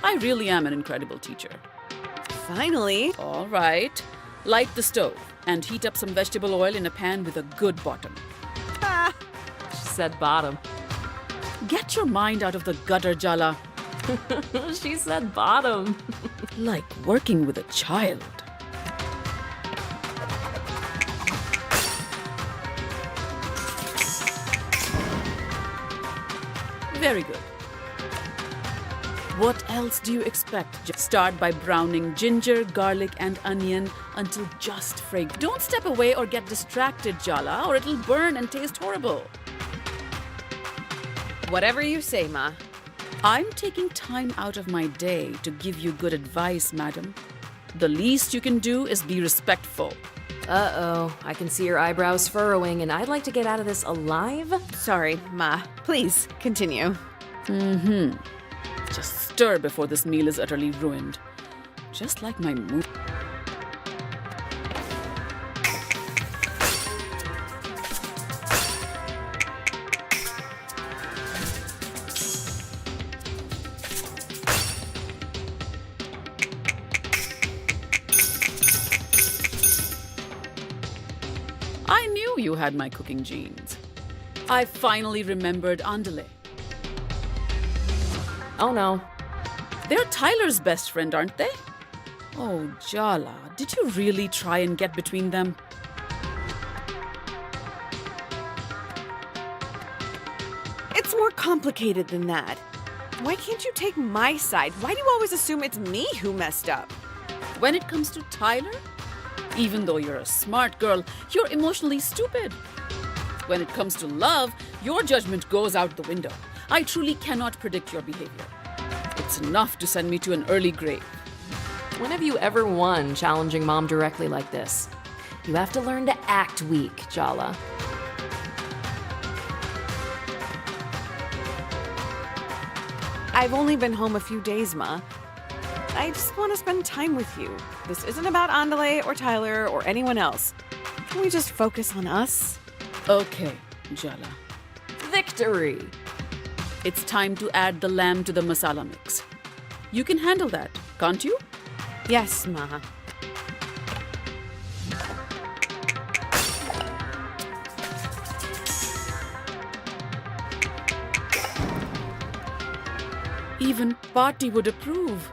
I really am an incredible teacher. Finally. All right. Light the stove and heat up some vegetable oil in a pan with a good bottom. She said bottom. Get your mind out of the gutter, Jala. She said bottom. Like working with a child. Very good. What else do you expect? Start by browning ginger, garlic, and onion until just fragrant. Don't step away or get distracted, Jala, or it'll burn and taste horrible. Whatever you say, Ma. I'm taking time out of my day to give you good advice, madam. The least you can do is be respectful. Uh-oh. I can see your eyebrows furrowing, and I'd like to get out of this alive. Sorry, Ma. Please, continue. Just stir before this meal is utterly ruined. Just like my mood. I knew you had my cooking genes. I finally remembered Andale. Oh no. They're Tyler's best friend, aren't they? Oh, Jala, did you really try and get between them? It's more complicated than that. Why can't you take my side? Why do you always assume it's me who messed up? When it comes to Tyler, even though you're a smart girl, you're emotionally stupid. When it comes to love, your judgment goes out the window. I truly cannot predict your behavior. It's enough to send me to an early grave. When have you ever won challenging Mom directly like this? You have to learn to act weak, Jala. I've only been home a few days, Ma. I just want to spend time with you. This isn't about Andale or Tyler or anyone else. Can we just focus on us? Okay, Jala. Victory! It's time to add the lamb to the masala mix. You can handle that, can't you? Yes, Ma. Even Party would approve.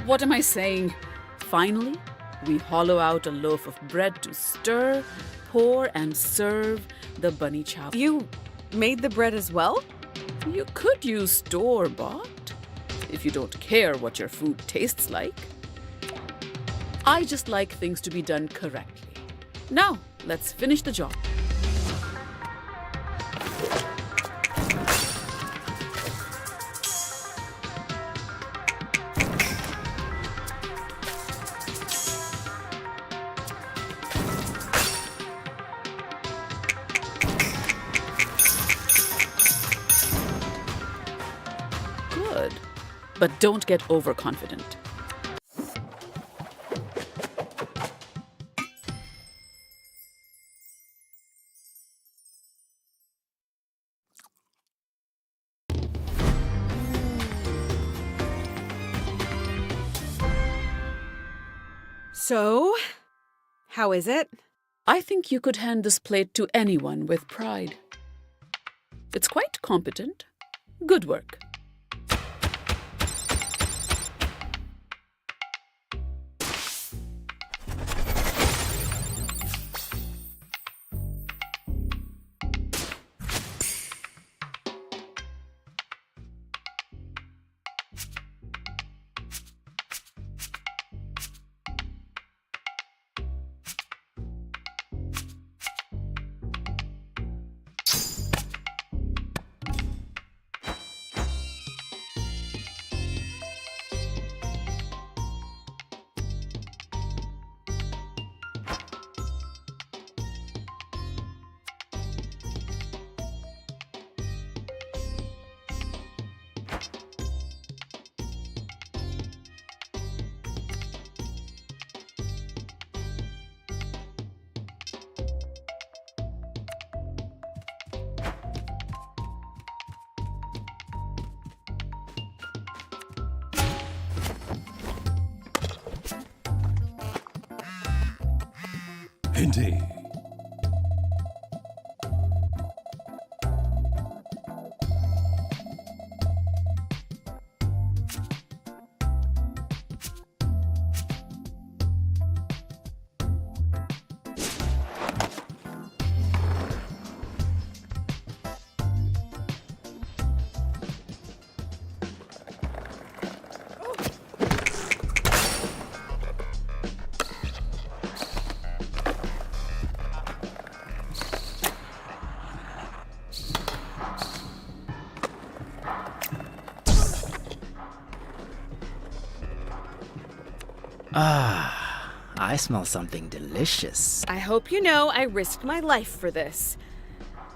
What am I saying? Finally, we hollow out a loaf of bread to stir, pour, and serve the bunny chow. You made the bread as well? You could use store-bought, if you don't care what your food tastes like. I just like things to be done correctly. Now, let's finish the job. Good, but don't get overconfident. So, how is it? I think you could hand this plate to anyone with pride. It's quite competent. Good work. Indeed. Ah, I smell something delicious. I hope you know I risked my life for this.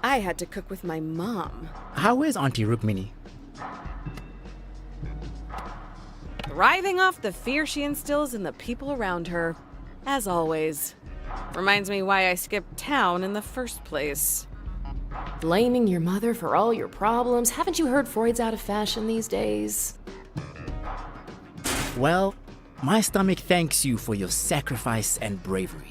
I had to cook with my mom. How is Auntie Rukmini? Thriving off the fear she instills in the people around her. As always. Reminds me why I skipped town in the first place. Blaming your mother for all your problems? Haven't you heard Freud's out of fashion these days? Well, my stomach thanks you for your sacrifice and bravery.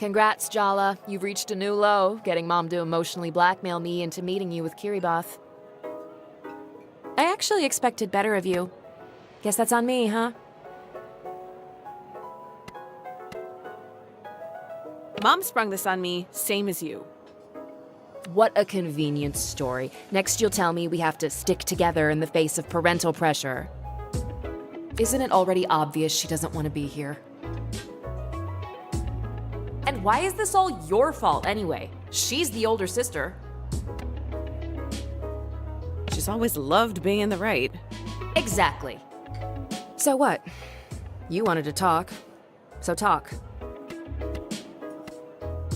Congrats, Jala. You've reached a new low, getting Mom to emotionally blackmail me into meeting you with Kiribati. I actually expected better of you. Guess that's on me, huh? Mom sprung this on me, same as you. What a convenient story. Next you'll tell me we have to stick together in the face of parental pressure. Isn't it already obvious she doesn't want to be here? And why is this all your fault anyway? She's the older sister. She's always loved being in the right. Exactly. So what? You wanted to talk. So talk.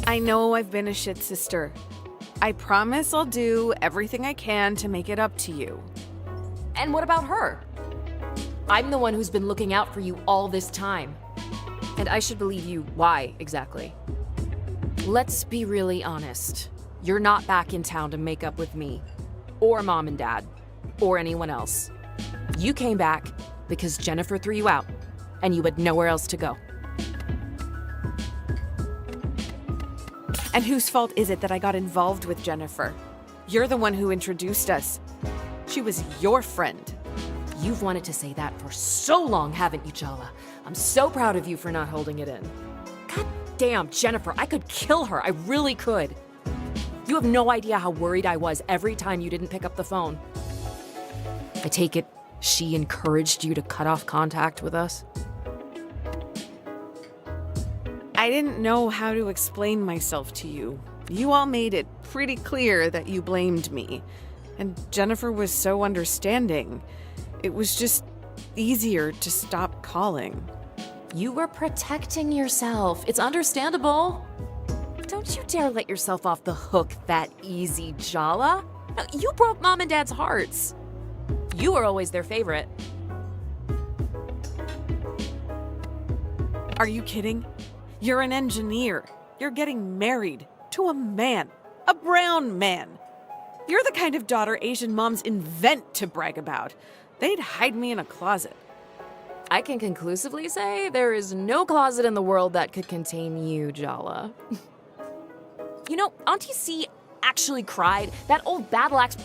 I know I've been a shit sister. I promise I'll do everything I can to make it up to you. And what about her? I'm the one who's been looking out for you all this time. And I should believe you. Why, exactly? Let's be really honest. You're not back in town to make up with me, or Mom and Dad, or anyone else. You came back because Jennifer threw you out, and you had nowhere else to go. And whose fault is it that I got involved with Jennifer? You're the one who introduced us. She was your friend. You've wanted to say that for so long, haven't you, Jala? I'm so proud of you for not holding it in. God damn, Jennifer, I could kill her. I really could. You have no idea how worried I was every time you didn't pick up the phone. I take it she encouraged you to cut off contact with us? I didn't know how to explain myself to you. You all made it pretty clear that you blamed me. And Jennifer was so understanding. It was just easier to stop calling. You were protecting yourself. It's understandable. Don't you dare let yourself off the hook that easy, Jala. No, you broke Mom and Dad's hearts. You were always their favorite. Are you kidding? You're an engineer. You're getting married to a man, a brown man. You're the kind of daughter Asian moms invent to brag about. They'd hide me in a closet. I can conclusively say there is no closet in the world that could contain you, Jala. You know, Auntie C actually cried. That old battle axe...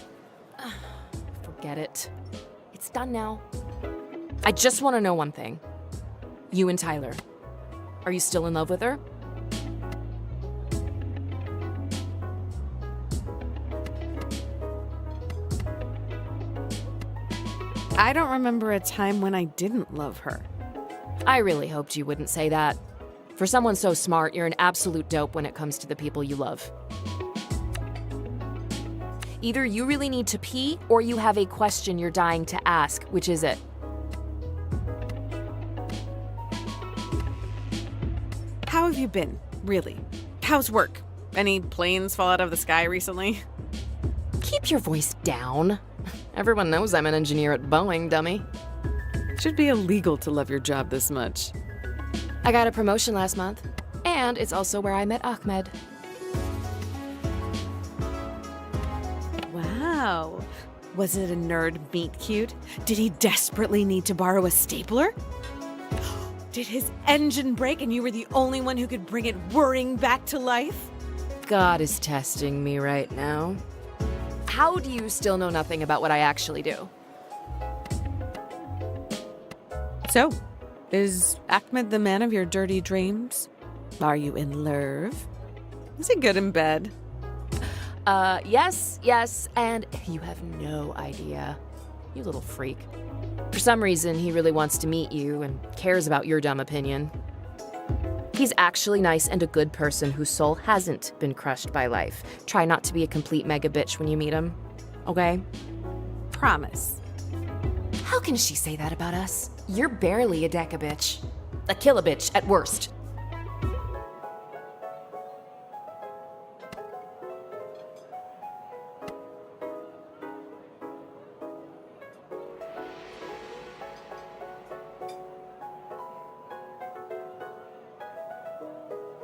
Forget it. It's done now. I just want to know one thing. You and Tyler. Are you still in love with her? I don't remember a time when I didn't love her. I really hoped you wouldn't say that. For someone so smart, you're an absolute dope when it comes to the people you love. Either you really need to pee, or you have a question you're dying to ask. Which is it? How have you been, really? How's work? Any planes fall out of the sky recently? Keep your voice down. Everyone knows I'm an engineer at Boeing, dummy. Should be illegal to love your job this much. I got a promotion last month, and it's also where I met Ahmed. Wow. Was it a nerd meet cute? Did he desperately need to borrow a stapler? Did his engine break and you were the only one who could bring it whirring back to life? God is testing me right now. How do you still know nothing about what I actually do? So, is Ahmed the man of your dirty dreams? Are you in love? Is he good in bed? Yes, and you have no idea. You little freak. For some reason, he really wants to meet you and cares about your dumb opinion. He's actually nice and a good person whose soul hasn't been crushed by life. Try not to be a complete mega bitch when you meet him, okay? Promise. How can she say that about us? You're barely a deca bitch. A kill bitch at worst.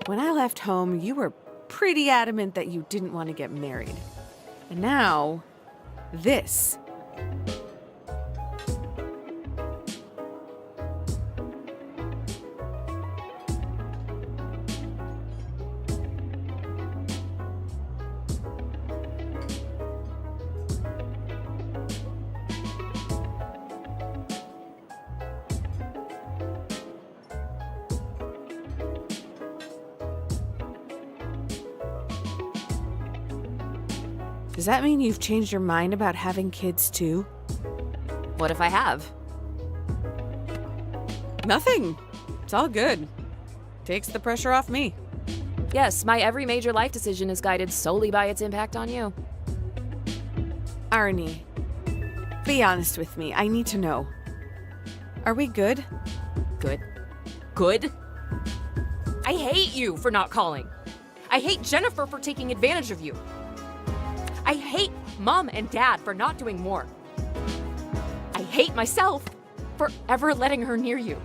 When I left home, you were pretty adamant that you didn't want to get married. And now, this. Does that mean you've changed your mind about having kids too? What if I have? Nothing. It's all good. Takes the pressure off me. Yes, my every major life decision is guided solely by its impact on you. Arnie, be honest with me. I need to know. Are we good? Good? Good? I hate you for not calling. I hate Jennifer for taking advantage of you. I hate Mom and Dad for not doing more. I hate myself for ever letting her near you.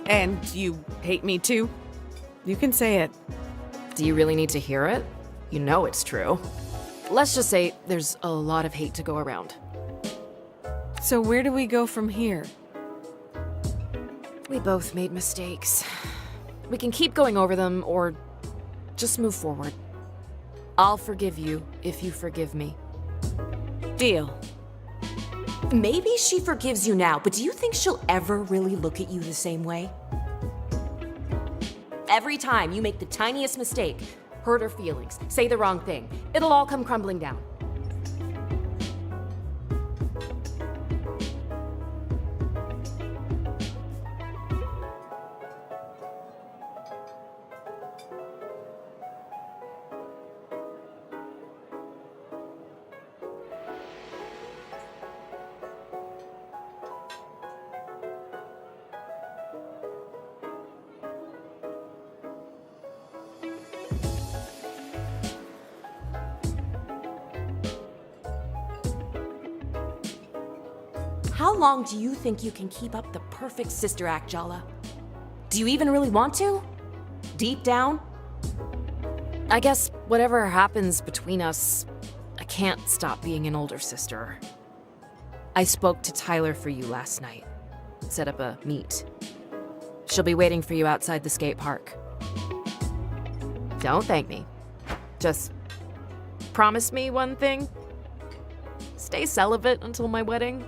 And you hate me too? You can say it. Do you really need to hear it? You know it's true. Let's just say there's a lot of hate to go around. So where do we go from here? We both made mistakes. We can keep going over them or just move forward. I'll forgive you if you forgive me. Deal. Maybe she forgives you now, but do you think she'll ever really look at you the same way? Every time you make the tiniest mistake, hurt her feelings, say the wrong thing, it'll all come crumbling down. How long do you think you can keep up the perfect sister act, Jala? Do you even really want to? Deep down? I guess whatever happens between us, I can't stop being an older sister. I spoke to Tyler for you last night. Set up a meet. She'll be waiting for you outside the skate park. Don't thank me. Just promise me one thing. Stay celibate until my wedding.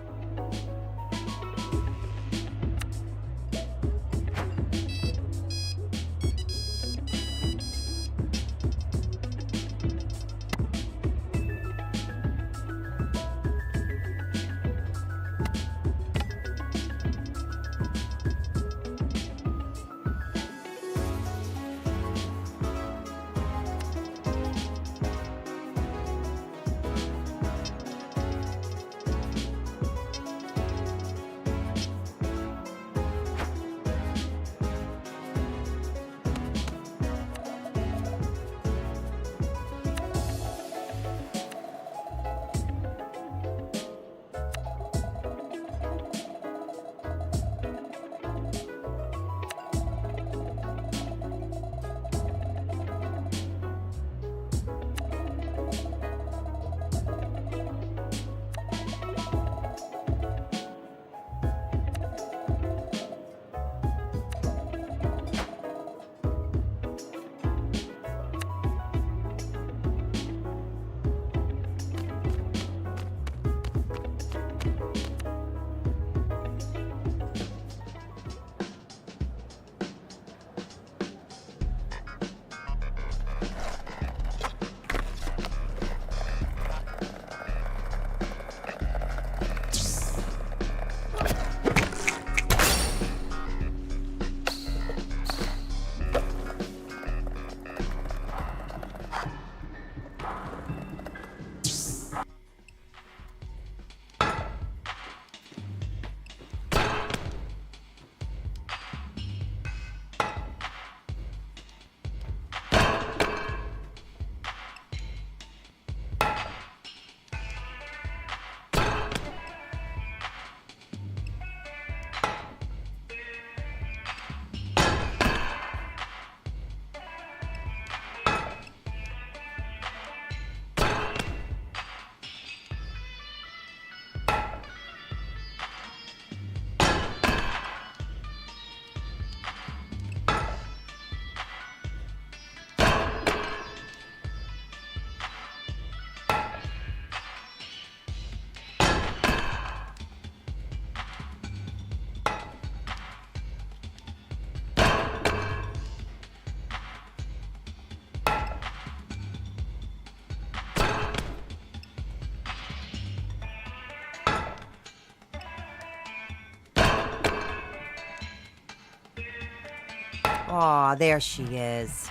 Aw, there she is.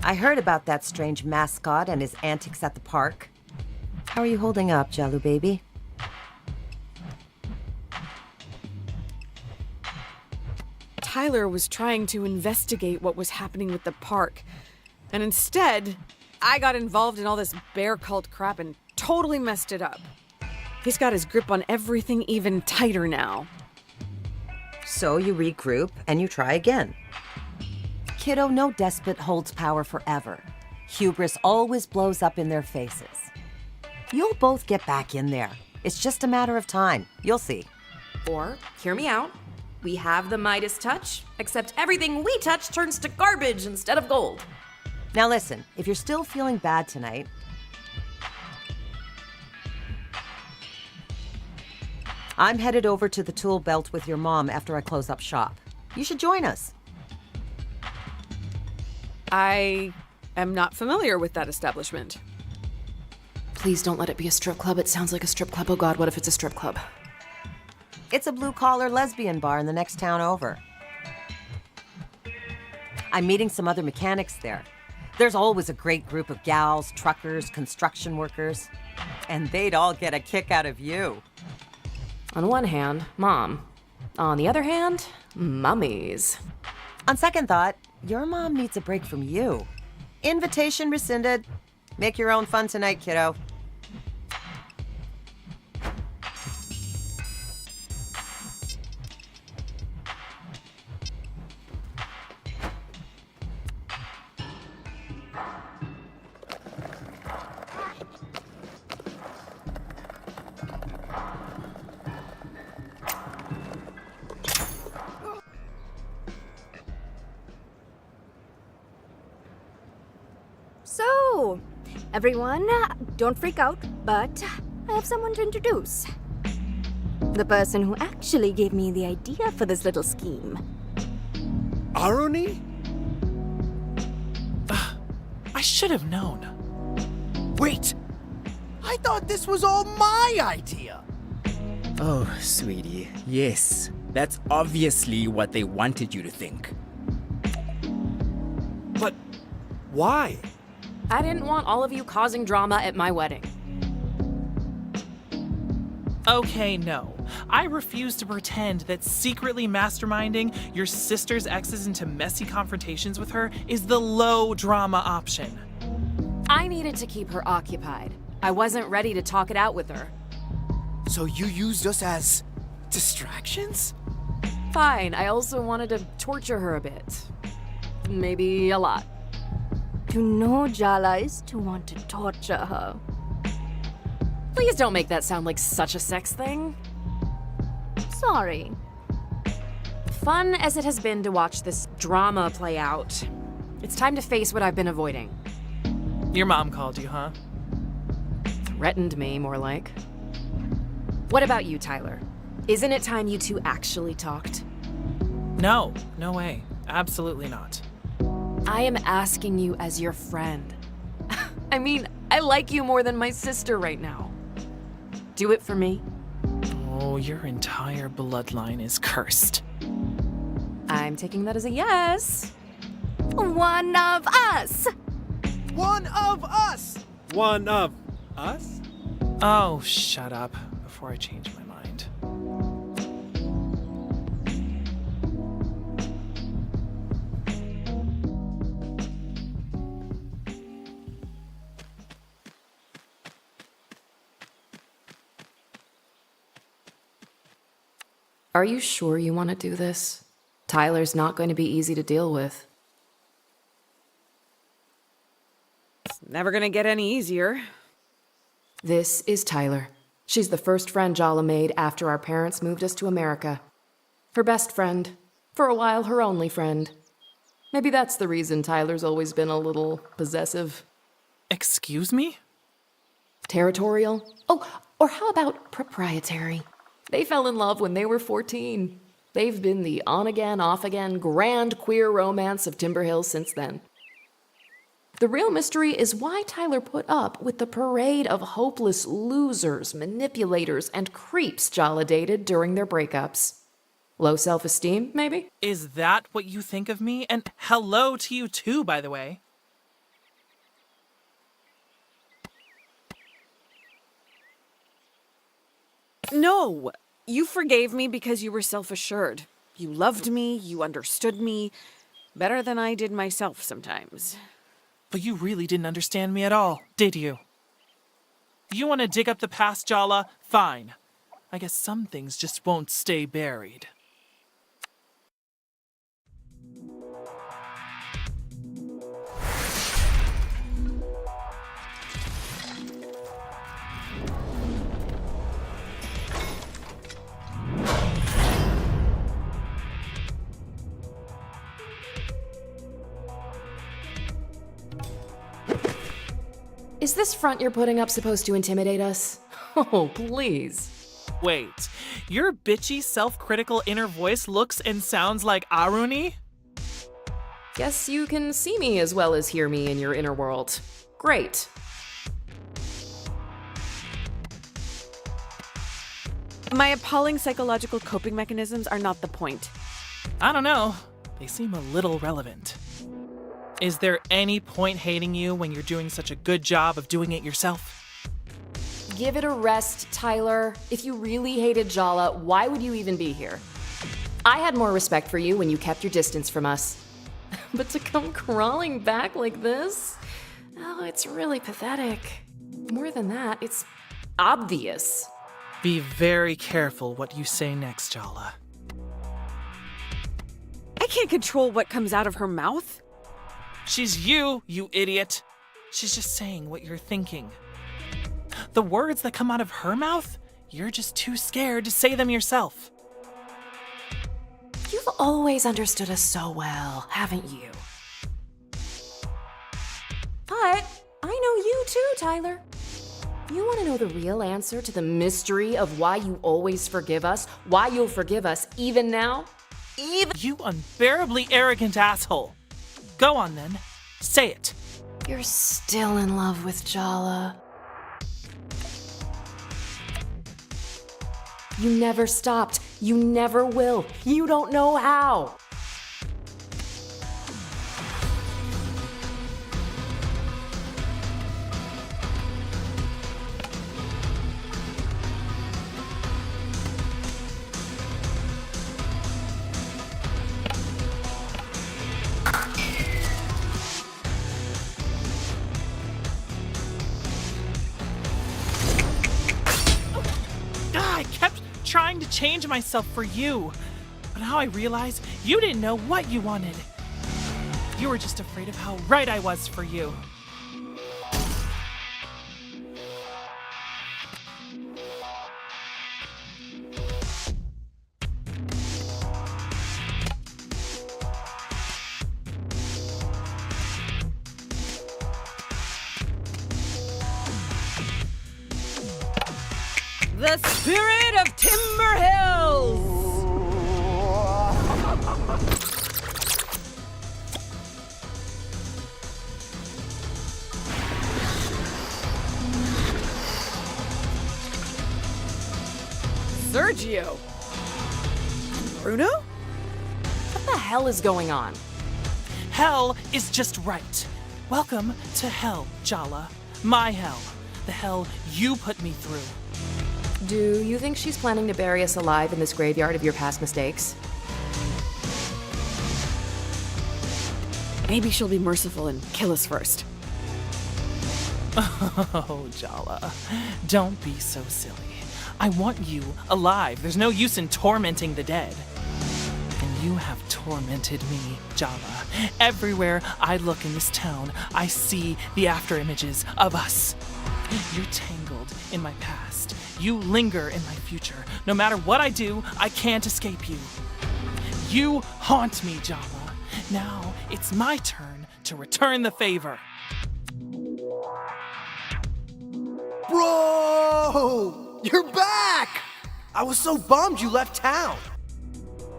I heard about that strange mascot and his antics at the park. How are you holding up, Jalu baby? Tyler was trying to investigate what was happening with the park, and instead, I got involved in all this bear cult crap and totally messed it up. He's got his grip on everything even tighter now. So you regroup and you try again. Kiddo, no despot holds power forever. Hubris always blows up in their faces. You'll both get back in there. It's just a matter of time. You'll see. Or, hear me out, we have the Midas touch, except everything we touch turns to garbage instead of gold. Now listen, if you're still feeling bad tonight, I'm headed over to the tool belt with your mom after I close up shop. You should join us. I am not familiar with that establishment. Please don't let it be a strip club. It sounds like a strip club. Oh God, what if it's a strip club? It's a blue-collar lesbian bar in the next town over. I'm meeting some other mechanics there. There's always a great group of gals, truckers, construction workers, and they'd all get a kick out of you. On one hand, Mom. On the other hand, mummies. On second thought, your mom needs a break from you. Invitation rescinded. Make your own fun tonight, kiddo. So, everyone, don't freak out, but I have someone to introduce. The person who actually gave me the idea for this little scheme. Aruni? I should have known. Wait! I thought this was all my idea! Oh, sweetie, yes. That's obviously what they wanted you to think. But why? I didn't want all of you causing drama at my wedding. Okay, no. I refuse to pretend that secretly masterminding your sister's exes into messy confrontations with her is the low drama option. I needed to keep her occupied. I wasn't ready to talk it out with her. So you used us as distractions? Fine, I also wanted to torture her a bit. Maybe a lot. To know Jala is to want to torture her. Please don't make that sound like such a sex thing. Sorry. Fun as it has been to watch this drama play out, it's time to face what I've been avoiding. Your mom called you, huh? Threatened me, more like. What about you, Tyler? Isn't it time you two actually talked? No, no way. Absolutely not. I am asking you as your friend. I mean, I like you more than my sister right now. Do it for me. Oh, your entire bloodline is cursed. I'm taking that as a yes. One of us! One of us! One of us? Oh, shut up before I change my mind. Are you sure you want to do this? Tyler's not going to be easy to deal with. It's never gonna get any easier. This is Tyler. She's the first friend Jala made after our parents moved us to America. Her best friend. For a while, her only friend. Maybe that's the reason Tyler's always been a little possessive. Excuse me? Territorial? Oh, or how about proprietary? They fell in love when they were 14. They've been the on-again, off-again, grand queer romance of Timber Hill since then. The real mystery is why Tyler put up with the parade of hopeless losers, manipulators, and creeps Jala dated during their breakups. Low self-esteem, maybe? Is that what you think of me? And hello to you too, by the way. No, you forgave me because you were self-assured. You loved me, you understood me, better than I did myself sometimes. But you really didn't understand me at all, did you? You want to dig up the past, Jala? Fine. I guess some things just won't stay buried. Is this front you're putting up supposed to intimidate us? Oh, please. Wait, your bitchy, self-critical inner voice looks and sounds like Aruni? Guess you can see me as well as hear me in your inner world. Great. My appalling psychological coping mechanisms are not the point. I don't know. They seem a little relevant. Is there any point hating you when you're doing such a good job of doing it yourself? Give it a rest, Tyler. If you really hated Jala, why would you even be here? I had more respect for you when you kept your distance from us. But to come crawling back like this? Oh, it's really pathetic. More than that, it's obvious. Be very careful what you say next, Jala. I can't control what comes out of her mouth. She's you idiot. She's just saying what you're thinking. The words that come out of her mouth, you're just too scared to say them yourself. You've always understood us so well, haven't you? But I know you too, Tyler. You want to know the real answer to the mystery of why you always forgive us? Why you'll forgive us even now? You unbearably arrogant asshole. Go on then. Say it. You're still in love with Jala. You never stopped. You never will. You don't know how. I kept trying to change myself for you. But now I realize you didn't know what you wanted. You were just afraid of how right I was for you. The spirit of Timber Hills! Sergio! Bruno? What the hell is going on? Hell is just right. Welcome to hell, Jala. My hell. The hell you put me through. Do you think she's planning to bury us alive in this graveyard of your past mistakes? Maybe she'll be merciful and kill us first. Oh, Jala. Don't be so silly. I want you alive. There's no use in tormenting the dead. And you have tormented me, Jala. Everywhere I look in this town, I see the after images of us. You're tangled in my past. You linger in my future. No matter what I do, I can't escape you. You haunt me, Jala. Now it's my turn to return the favor. Bro! You're back! I was so bummed you left town.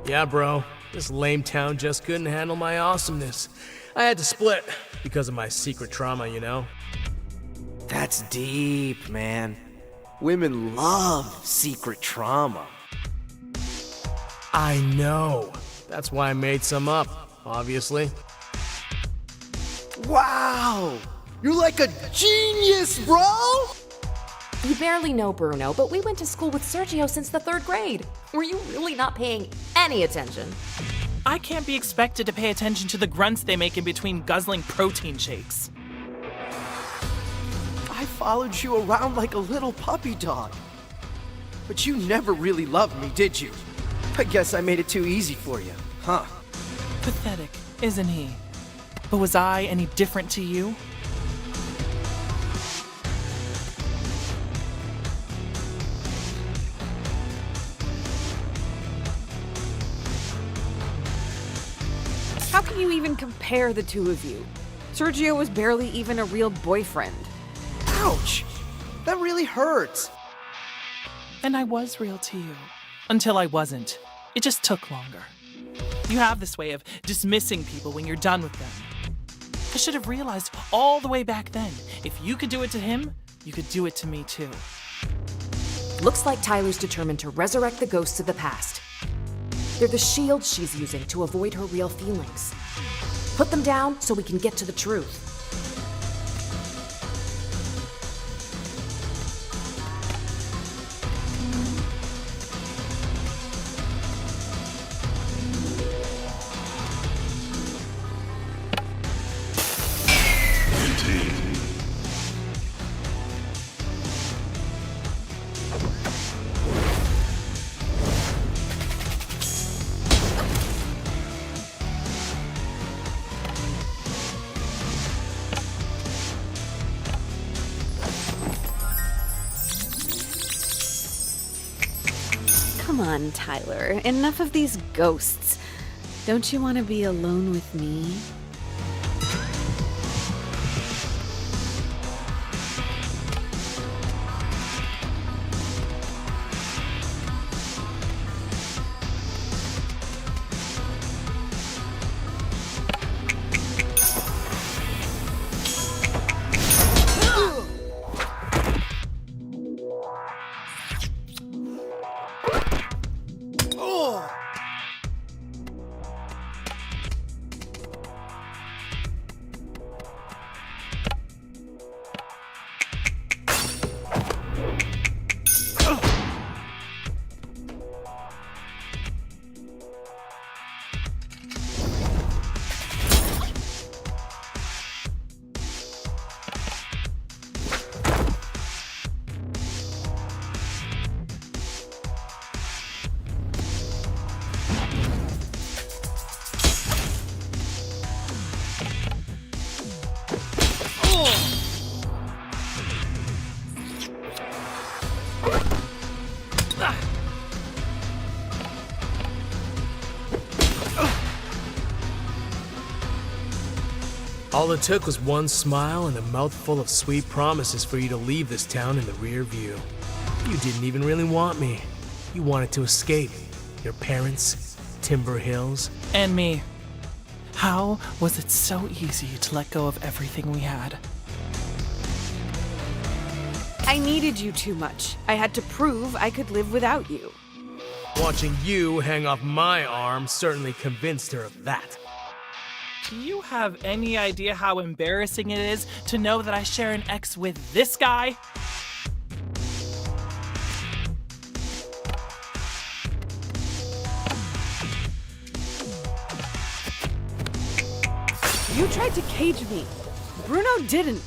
Yeah, bro. This lame town just couldn't handle my awesomeness. I had to split because of my secret trauma, you know? That's deep, man. Women love secret trauma. I know. That's why I made some up, obviously. Wow! You're like a genius, bro! You barely know Bruno, but we went to school with Sergio since the 3rd grade. Were you really not paying any attention? I can't be expected to pay attention to the grunts they make in between guzzling protein shakes. I followed you around like a little puppy dog. But you never really loved me, did you? I guess I made it too easy for you, huh? Pathetic, isn't he? But was I any different to you? How can you even compare the two of you? Sergio was barely even a real boyfriend. Ouch! That really hurts. And I was real to you. Until I wasn't. It just took longer. You have this way of dismissing people when you're done with them. I should have realized all the way back then, if you could do it to him, you could do it to me too. Looks like Tyler's determined to resurrect the ghosts of the past. They're the shield she's using to avoid her real feelings. Put them down so we can get to the truth. Come on, Tyler. Enough of these ghosts. Don't you want to be alone with me? All it took was one smile and a mouthful of sweet promises for you to leave this town in the rear view. You didn't even really want me. You wanted to escape. Your parents, Timber Hills. And me. How was it so easy to let go of everything we had? I needed you too much. I had to prove I could live without you. Watching you hang off my arm certainly convinced her of that. Do you have any idea how embarrassing it is to know that I share an ex with this guy? You tried to cage me. Bruno didn't.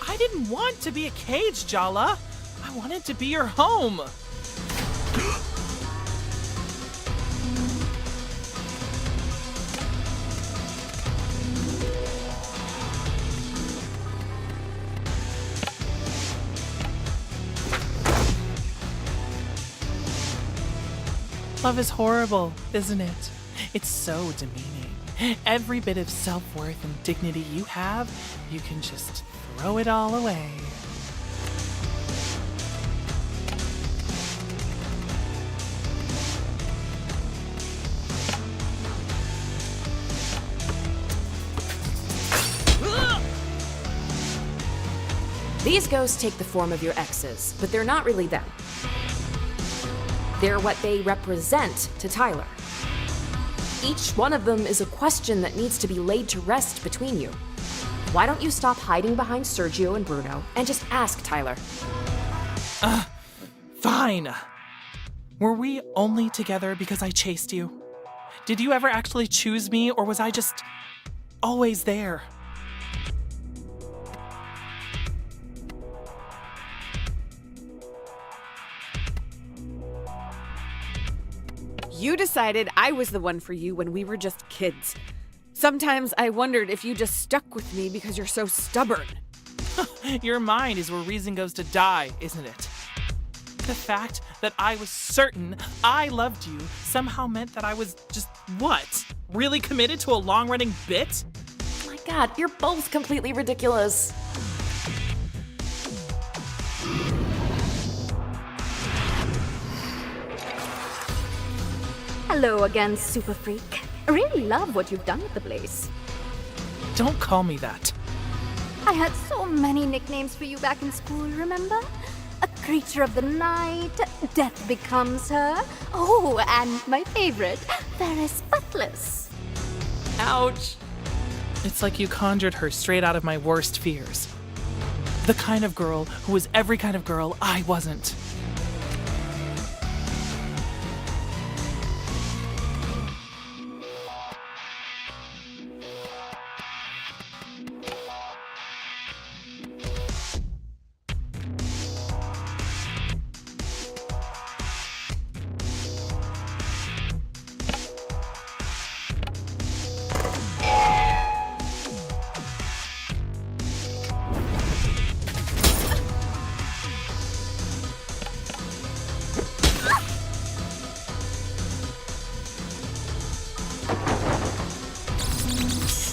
I didn't want to be a cage, Jala. I wanted to be your home. Love is horrible, isn't it? It's so demeaning. Every bit of self-worth and dignity you have, you can just throw it all away. These ghosts take the form of your exes, but they're not really them. They're what they represent to Tyler. Each one of them is a question that needs to be laid to rest between you. Why don't you stop hiding behind Sergio and Bruno and just ask Tyler? Fine. Were we only together because I chased you? Did you ever actually choose me, or was I just always there? You decided I was the one for you when we were just kids. Sometimes I wondered if you just stuck with me because you're so stubborn. Your mind is where reason goes to die, isn't it? The fact that I was certain I loved you somehow meant that I was just, what? Really committed to a long-running bit? Oh my god, you're both completely ridiculous. Hello again, Super Freak. I really love what you've done with the place. Don't call me that. I had so many nicknames for you back in school, remember? A creature of the night, death becomes her. Oh, and my favorite, Ferris Buttless. Ouch. It's like you conjured her straight out of my worst fears. The kind of girl who was every kind of girl I wasn't.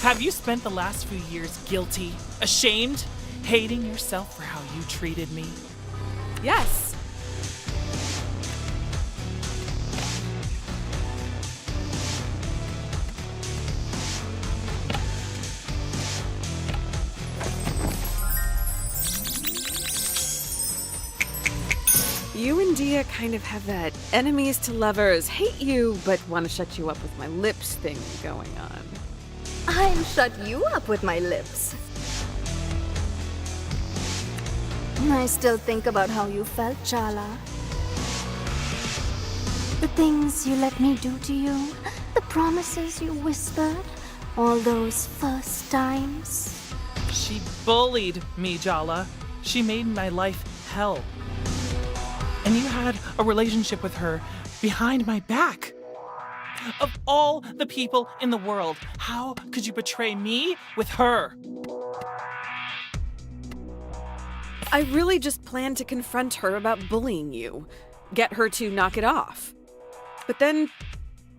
Have you spent the last few years guilty, ashamed, hating yourself for how you treated me? Yes. You and Dia kind of have that enemies to lovers, hate you, but want to shut you up with my lips thing going on. I'll shut you up with my lips. I still think about how you felt, Chala. The things you let me do to you, the promises you whispered, all those first times. She bullied me, Jala. She made my life hell. And you had a relationship with her behind my back. Of all the people in the world, how could you betray me with her? I really just planned to confront her about bullying you, get her to knock it off. But then,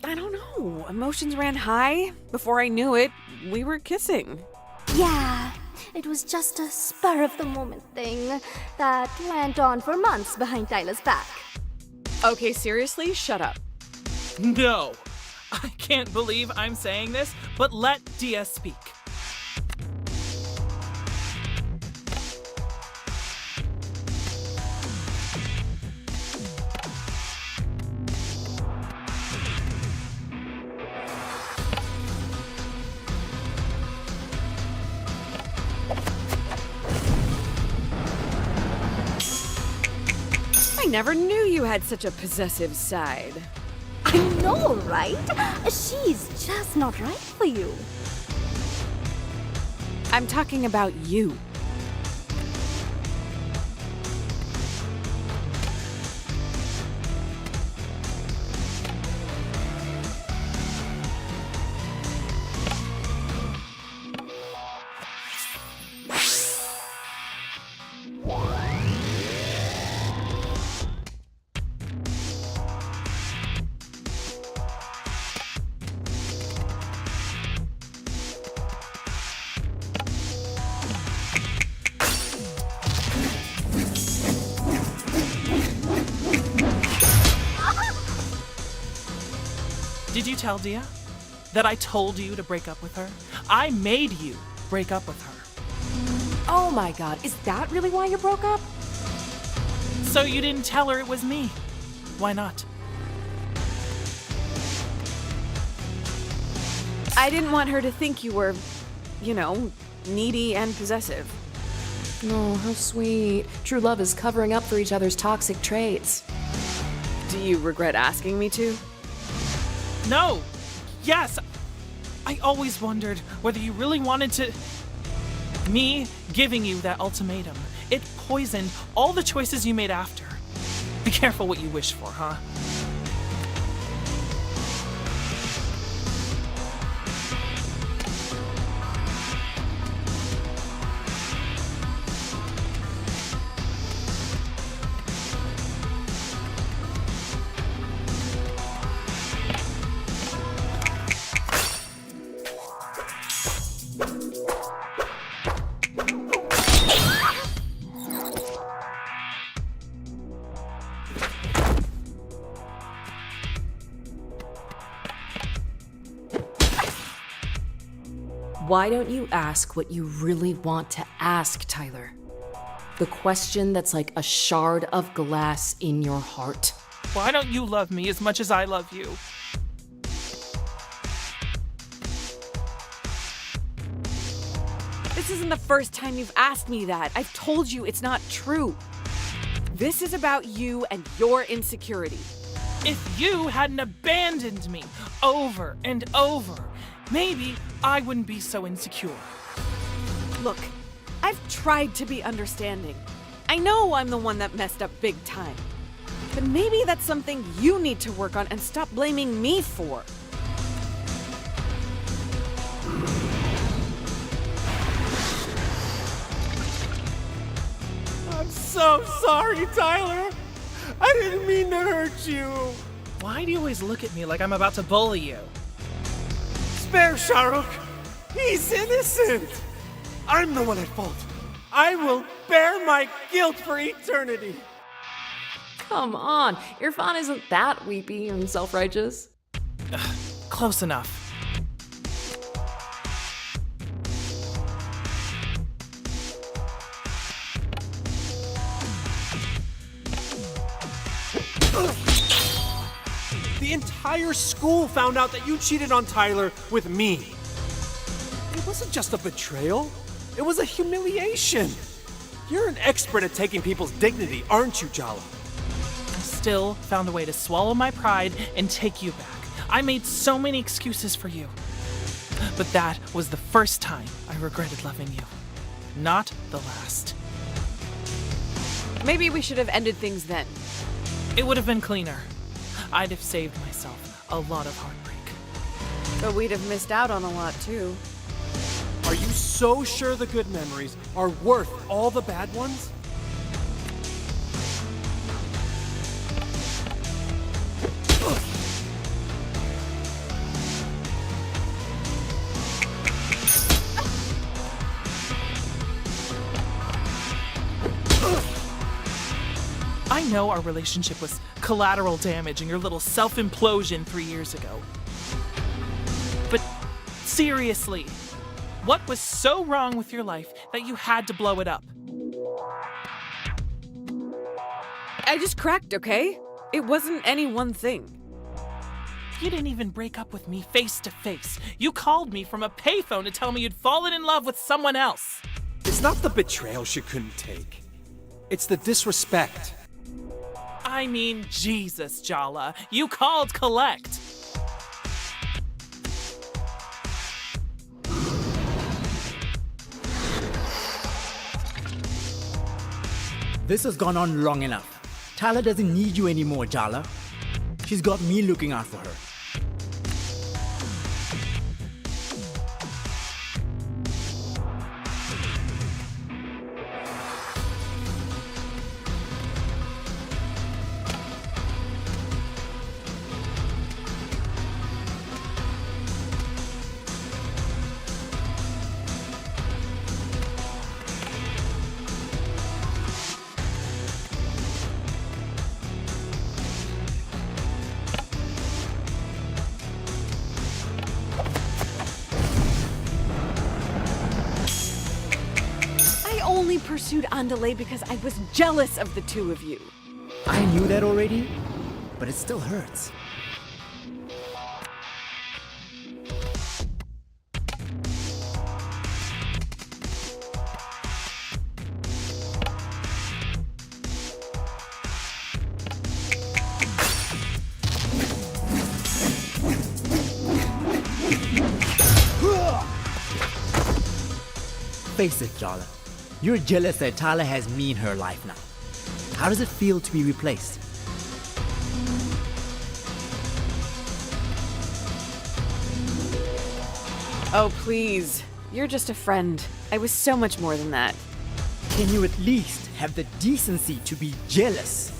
I don't know, emotions ran high. Before I knew it, we were kissing. Yeah, it was just a spur-of-the-moment thing that went on for months behind Tyler's back. Okay, seriously, shut up. No. I can't believe I'm saying this, but let Dia speak. I never knew you had such a possessive side. I know, right? She's just not right for you. I'm talking about you. Did you tell Dia that I told you to break up with her? I made you break up with her. Oh my god, is that really why you broke up? So you didn't tell her it was me. Why not? I didn't want her to think you were, needy and possessive. Oh, how sweet. True love is covering up for each other's toxic traits. Do you regret asking me to? No! Yes! I always wondered whether you really wanted to... Me giving you that ultimatum, it poisoned all the choices you made after. Be careful what you wish for, huh? Why don't you ask what you really want to ask, Tyler? The question that's like a shard of glass in your heart. Why don't you love me as much as I love you? This isn't the first time you've asked me that. I've told you it's not true. This is about you and your insecurity. If you hadn't abandoned me over and over, maybe I wouldn't be so insecure. Look, I've tried to be understanding. I know I'm the one that messed up big time. But maybe that's something you need to work on and stop blaming me for. I'm so sorry, Tyler. I didn't mean to hurt you. Why do you always look at me like I'm about to bully you? Spare Shahrukh. He's innocent. I'm the one at fault. I will bear my guilt for eternity. Come on, Irfan isn't that weepy and self-righteous. Close enough. The entire school found out that you cheated on Tyler with me. It wasn't just a betrayal. It was a humiliation. You're an expert at taking people's dignity, aren't you, Jala? I still found a way to swallow my pride and take you back. I made so many excuses for you. But that was the first time I regretted loving you. Not the last. Maybe we should have ended things then. It would have been cleaner. I'd have saved myself a lot of heartbreak. But we'd have missed out on a lot too. Are you so sure the good memories are worth all the bad ones? I know our relationship was collateral damage in your little self-implosion 3 years ago. But seriously, what was so wrong with your life that you had to blow it up? I just cracked, okay? It wasn't any one thing. You didn't even break up with me face to face. You called me from a payphone to tell me you'd fallen in love with someone else. It's not the betrayal she couldn't take. It's the disrespect. I mean, Jesus, Jala. You called collect. This has gone on long enough. Tyler doesn't need you anymore, Jala. She's got me looking out for her. pursued Andale because I was jealous of the two of you. I knew that already, but it still hurts. Face it, Jala. You're jealous that Tyler has me in her life now. How does it feel to be replaced? Oh, please. You're just a friend. I was so much more than that. Can you at least have the decency to be jealous?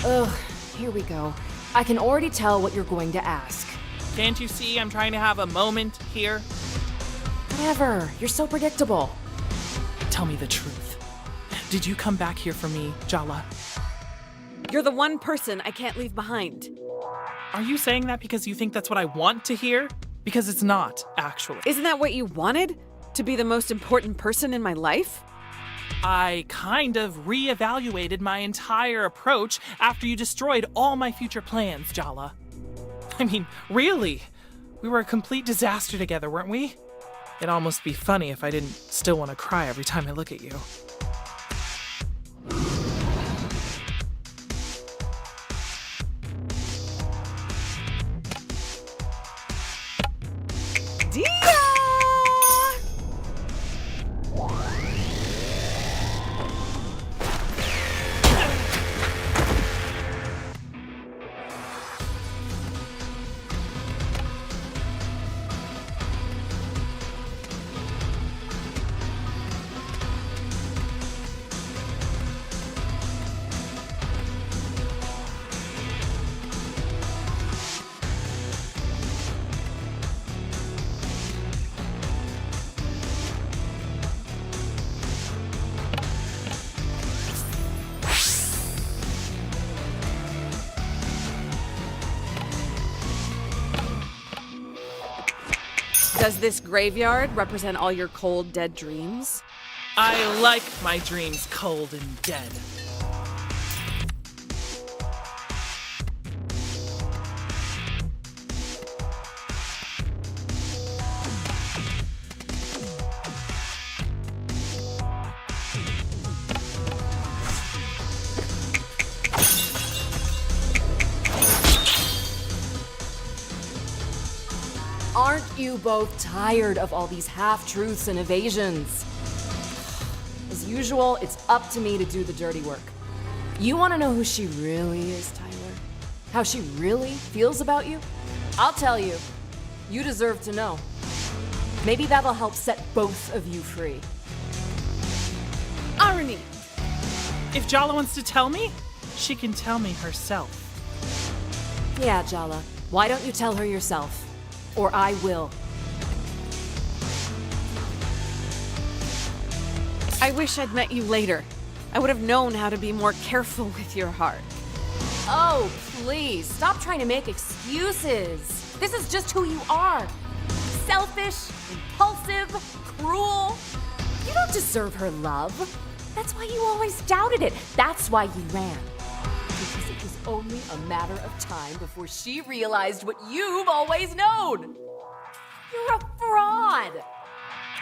Ugh, here we go. I can already tell what you're going to ask. Can't you see I'm trying to have a moment here? Whatever, you're so predictable. Tell me the truth. Did you come back here for me, Jala? You're the one person I can't leave behind. Are you saying that because you think that's what I want to hear? Because it's not, actually. Isn't that what you wanted? To be the most important person in my life? I kind of reevaluated my entire approach after you destroyed all my future plans, Jala. I mean, really? We were a complete disaster together, weren't we? It'd almost be funny if I didn't still want to cry every time I look at you. Does this graveyard represent all your cold, dead dreams? I like my dreams cold and dead. Aren't you both tired of all these half-truths and evasions? As usual, it's up to me to do the dirty work. You want to know who she really is, Tyler? How she really feels about you? I'll tell you. You deserve to know. Maybe that'll help set both of you free. Arnie! If Jala wants to tell me, she can tell me herself. Yeah, Jala. Why don't you tell her yourself? Or I will. I wish I'd met you later. I would have known how to be more careful with your heart. Oh, please, stop trying to make excuses. This is just who you are. Selfish, impulsive, cruel. You don't deserve her love. That's why you always doubted it. That's why you ran. Because it was only a matter of time before she realized what you've always known. You're a fraud.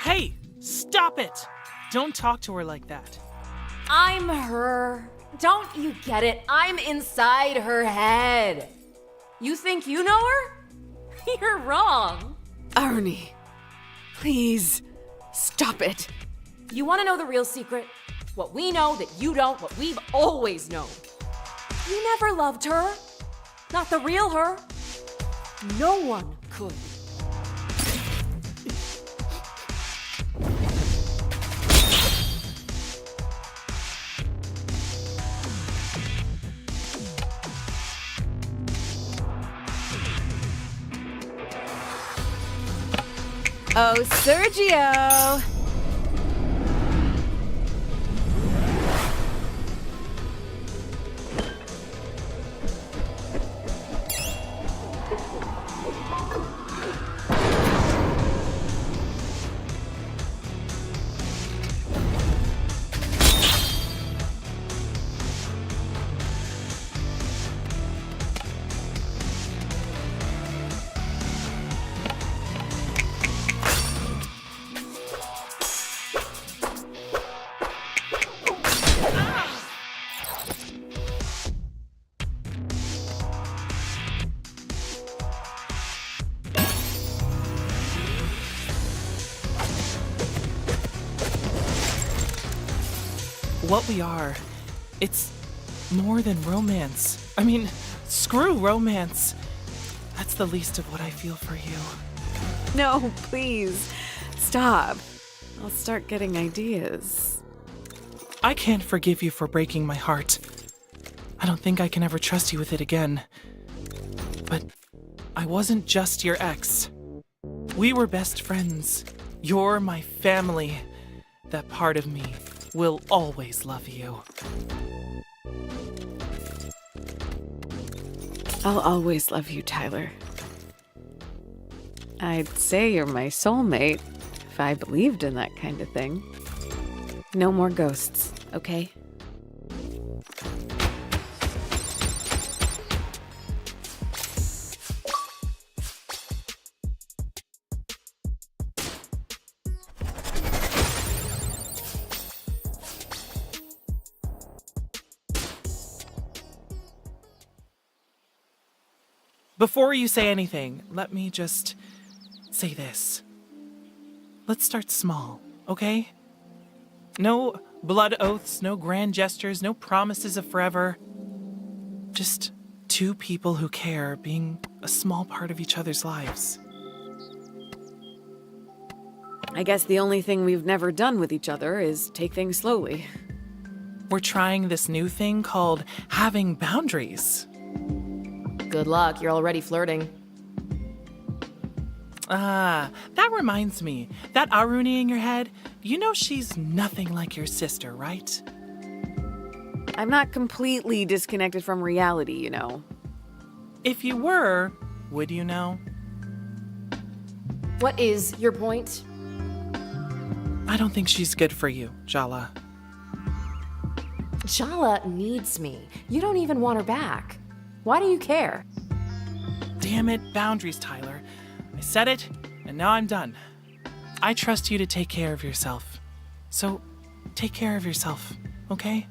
Hey, stop it. Don't talk to her like that. I'm her. Don't you get it? I'm inside her head. You think you know her? You're wrong. Arnie, please, stop it. You want to know the real secret? What we know that you don't, what we've always known. You never loved her. Not the real her. No one could. Oh, Sergio! What we are, it's more than romance. I mean, screw romance. That's the least of what I feel for you. No, please. Stop. I'll start getting ideas. I can't forgive you for breaking my heart. I don't think I can ever trust you with it again. But I wasn't just your ex. We were best friends. You're my family. That part of me will always love you. I'll always love you, Tyler. I'd say you're my soulmate if I believed in that kind of thing. No more ghosts, okay? Before you say anything, let me just say this. Let's start small, okay? No blood oaths, no grand gestures, no promises of forever. Just two people who care being a small part of each other's lives. I guess the only thing we've never done with each other is take things slowly. We're trying this new thing called having boundaries. Good luck, you're already flirting. Ah, that reminds me. That Aruni in your head, you know she's nothing like your sister, right? I'm not completely disconnected from reality, you know. If you were, would you know? What is your point? I don't think she's good for you, Jala. Jala needs me. You don't even want her back. Why do you care? Damn it, boundaries, Tyler. I said it, and now I'm done. I trust you to take care of yourself. So, take care of yourself, okay?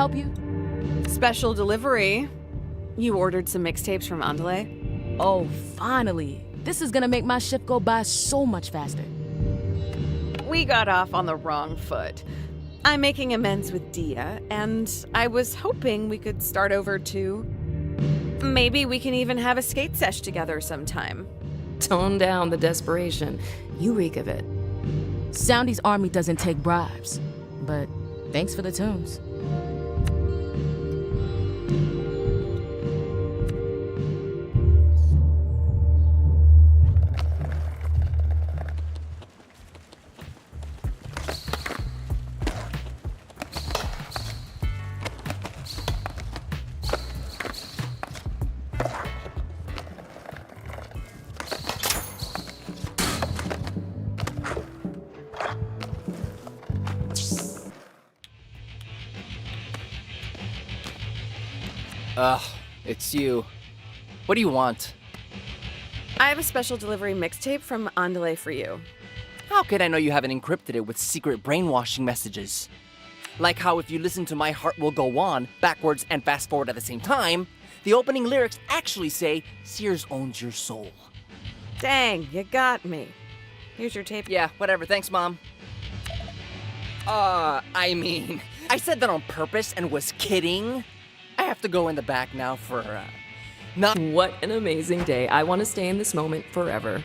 help you? Special delivery. You ordered some mixtapes from Andale? Oh, finally. This is gonna make my shift go by so much faster. We got off on the wrong foot. I'm making amends with Dia, and I was hoping we could start over too. Maybe we can even have a skate sesh together sometime. Tone down the desperation. You reek of it. Soundy's army doesn't take bribes, but thanks for the tunes. It's you. What do you want? I have a special delivery mixtape from Andale for you. How could I know you haven't encrypted it with secret brainwashing messages? Like how if you listen to My Heart Will Go On backwards and fast forward at the same time, the opening lyrics actually say, Sears owns your soul. Dang, you got me. Here's your tape. Yeah, whatever, thanks, Mom. I mean, I said that on purpose and was kidding. I have to go in the back now for, not- What an amazing day. I want to stay in this moment forever.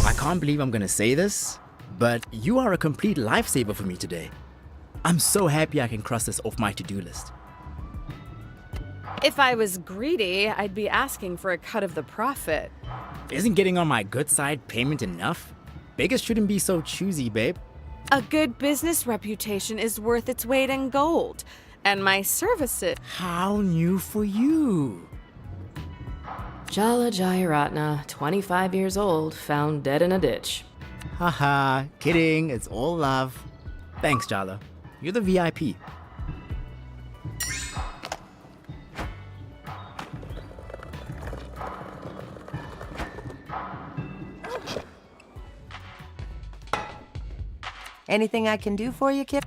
I can't believe I'm gonna say this, but you are a complete lifesaver for me today. I'm so happy I can cross this off my to-do list. If I was greedy, I'd be asking for a cut of the profit. Isn't getting on my good side payment enough? Beggars shouldn't be so choosy, babe. A good business reputation is worth its weight in gold, and my services— How new for you? Jala Jayaratna, 25 years old, found dead in a ditch. Haha, kidding, it's all love. Thanks, Jala. You're the VIP. Anything I can do for you, Kip?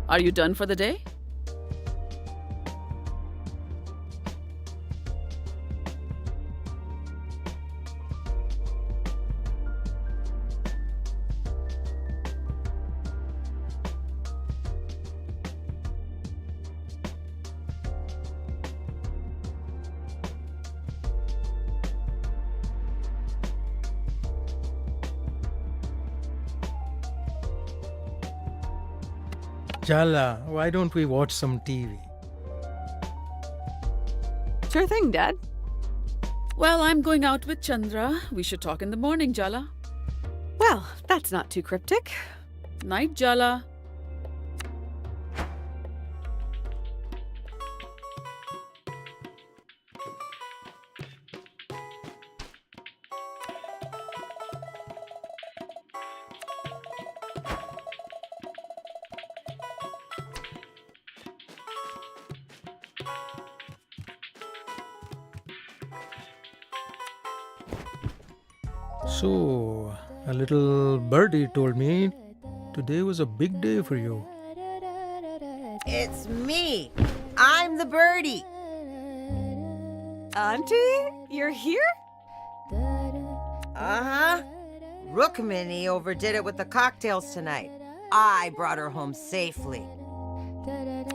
Are you done for the day? Jala, why don't we watch some TV? Sure thing, Dad. Well, I'm going out with Chandra. We should talk in the morning, Jala. Well, that's not too cryptic. Night, Jala. So, a little birdie told me today was a big day for you. It's me. I'm the birdie. Auntie, you're here? Uh-huh. Rukmini overdid it with the cocktails tonight. I brought her home safely.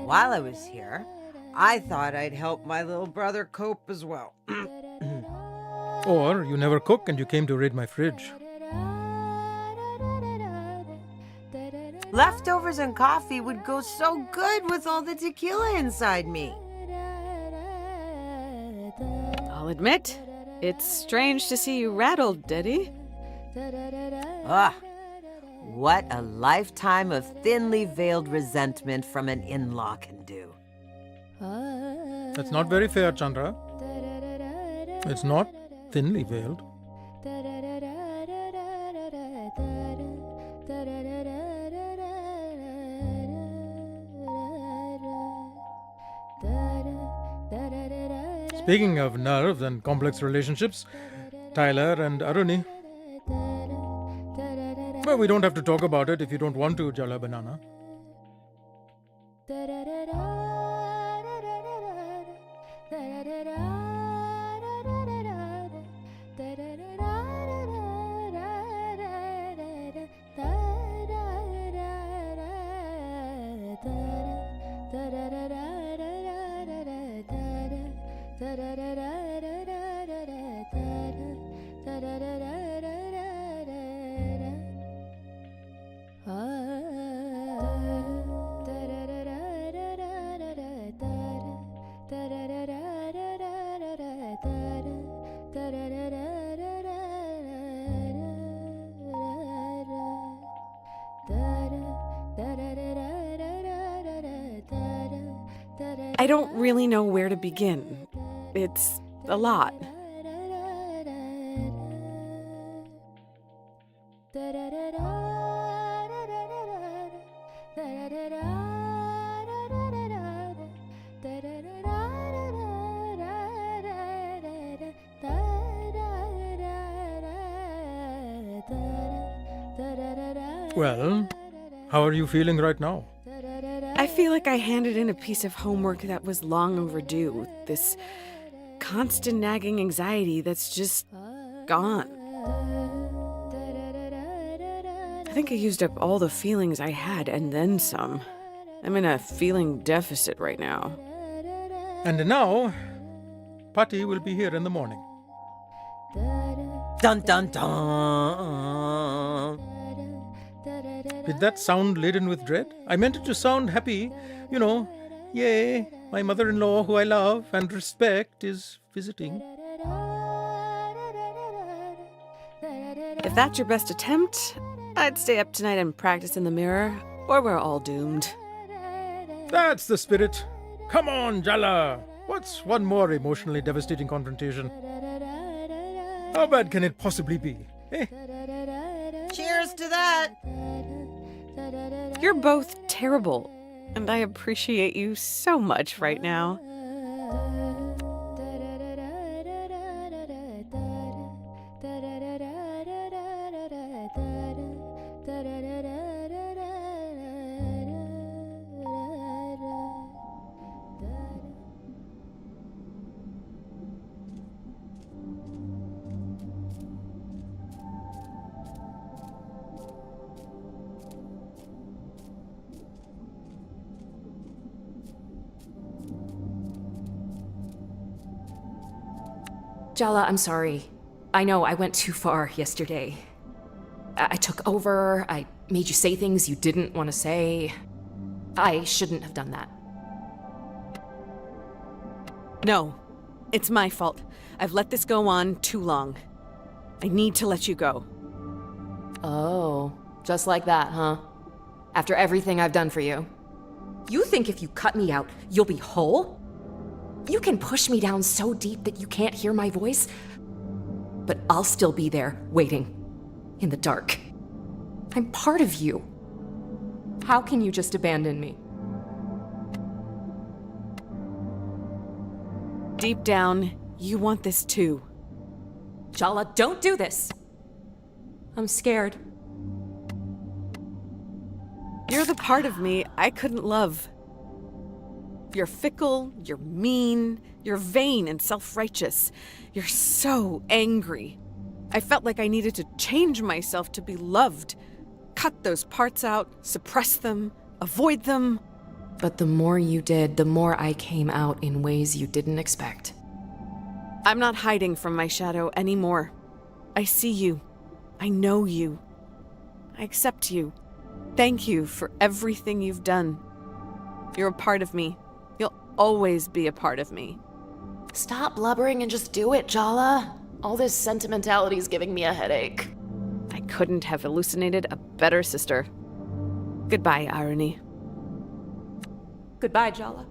While I was here, I thought I'd help my little brother cope as well. Or you never cook and you came to raid my fridge. Leftovers and coffee would go so good with all the tequila inside me. I'll admit, it's strange to see you rattled, Daddy. Ah, what a lifetime of thinly veiled resentment from an in-law can do. That's not very fair, Chandra. It's not thinly veiled. Speaking of nerves and complex relationships, Tyler and Aruni. Well, we don't have to talk about it if you don't want to, Jala Banana. I don't really know where to begin. It's a lot. Well, how are you feeling right now? I feel like I handed in a piece of homework that was long overdue. This constant nagging anxiety that's just gone. I think I used up all the feelings I had and then some. I'm in a feeling deficit right now. And now, Patty will be here in the morning. Dun dun dun. Did that sound laden with dread? I meant it to sound happy. You know, yay, my mother-in-law, who I love and respect, is visiting. If that's your best attempt, I'd stay up tonight and practice in the mirror, or we're all doomed. That's the spirit. Come on, Jala. What's one more emotionally devastating confrontation? How bad can it possibly be? Eh? Cheers to that. You're both terrible, and I appreciate you so much right now. Jala, I'm sorry. I know I went too far yesterday. I took over, I made you say things you didn't want to say. I shouldn't have done that. No, it's my fault. I've let this go on too long. I need to let you go. Oh, just like that, huh? After everything I've done for you. You think if you cut me out, you'll be whole? You can push me down so deep that you can't hear my voice, but I'll still be there, waiting, in the dark. I'm part of you. How can you just abandon me? Deep down, you want this too. Jala, don't do this. I'm scared. You're the part of me I couldn't love. You're fickle, you're mean, you're vain and self-righteous. You're so angry. I felt like I needed to change myself to be loved. Cut those parts out, suppress them, avoid them. But the more you did, the more I came out in ways you didn't expect. I'm not hiding from my shadow anymore. I see you. I know you. I accept you. Thank you for everything you've done. You're a part of me. You'll always be a part of me. Stop blubbering and just do it, Jala. All this sentimentality is giving me a headache. I couldn't have hallucinated a better sister. Goodbye, irony. Goodbye, Jala.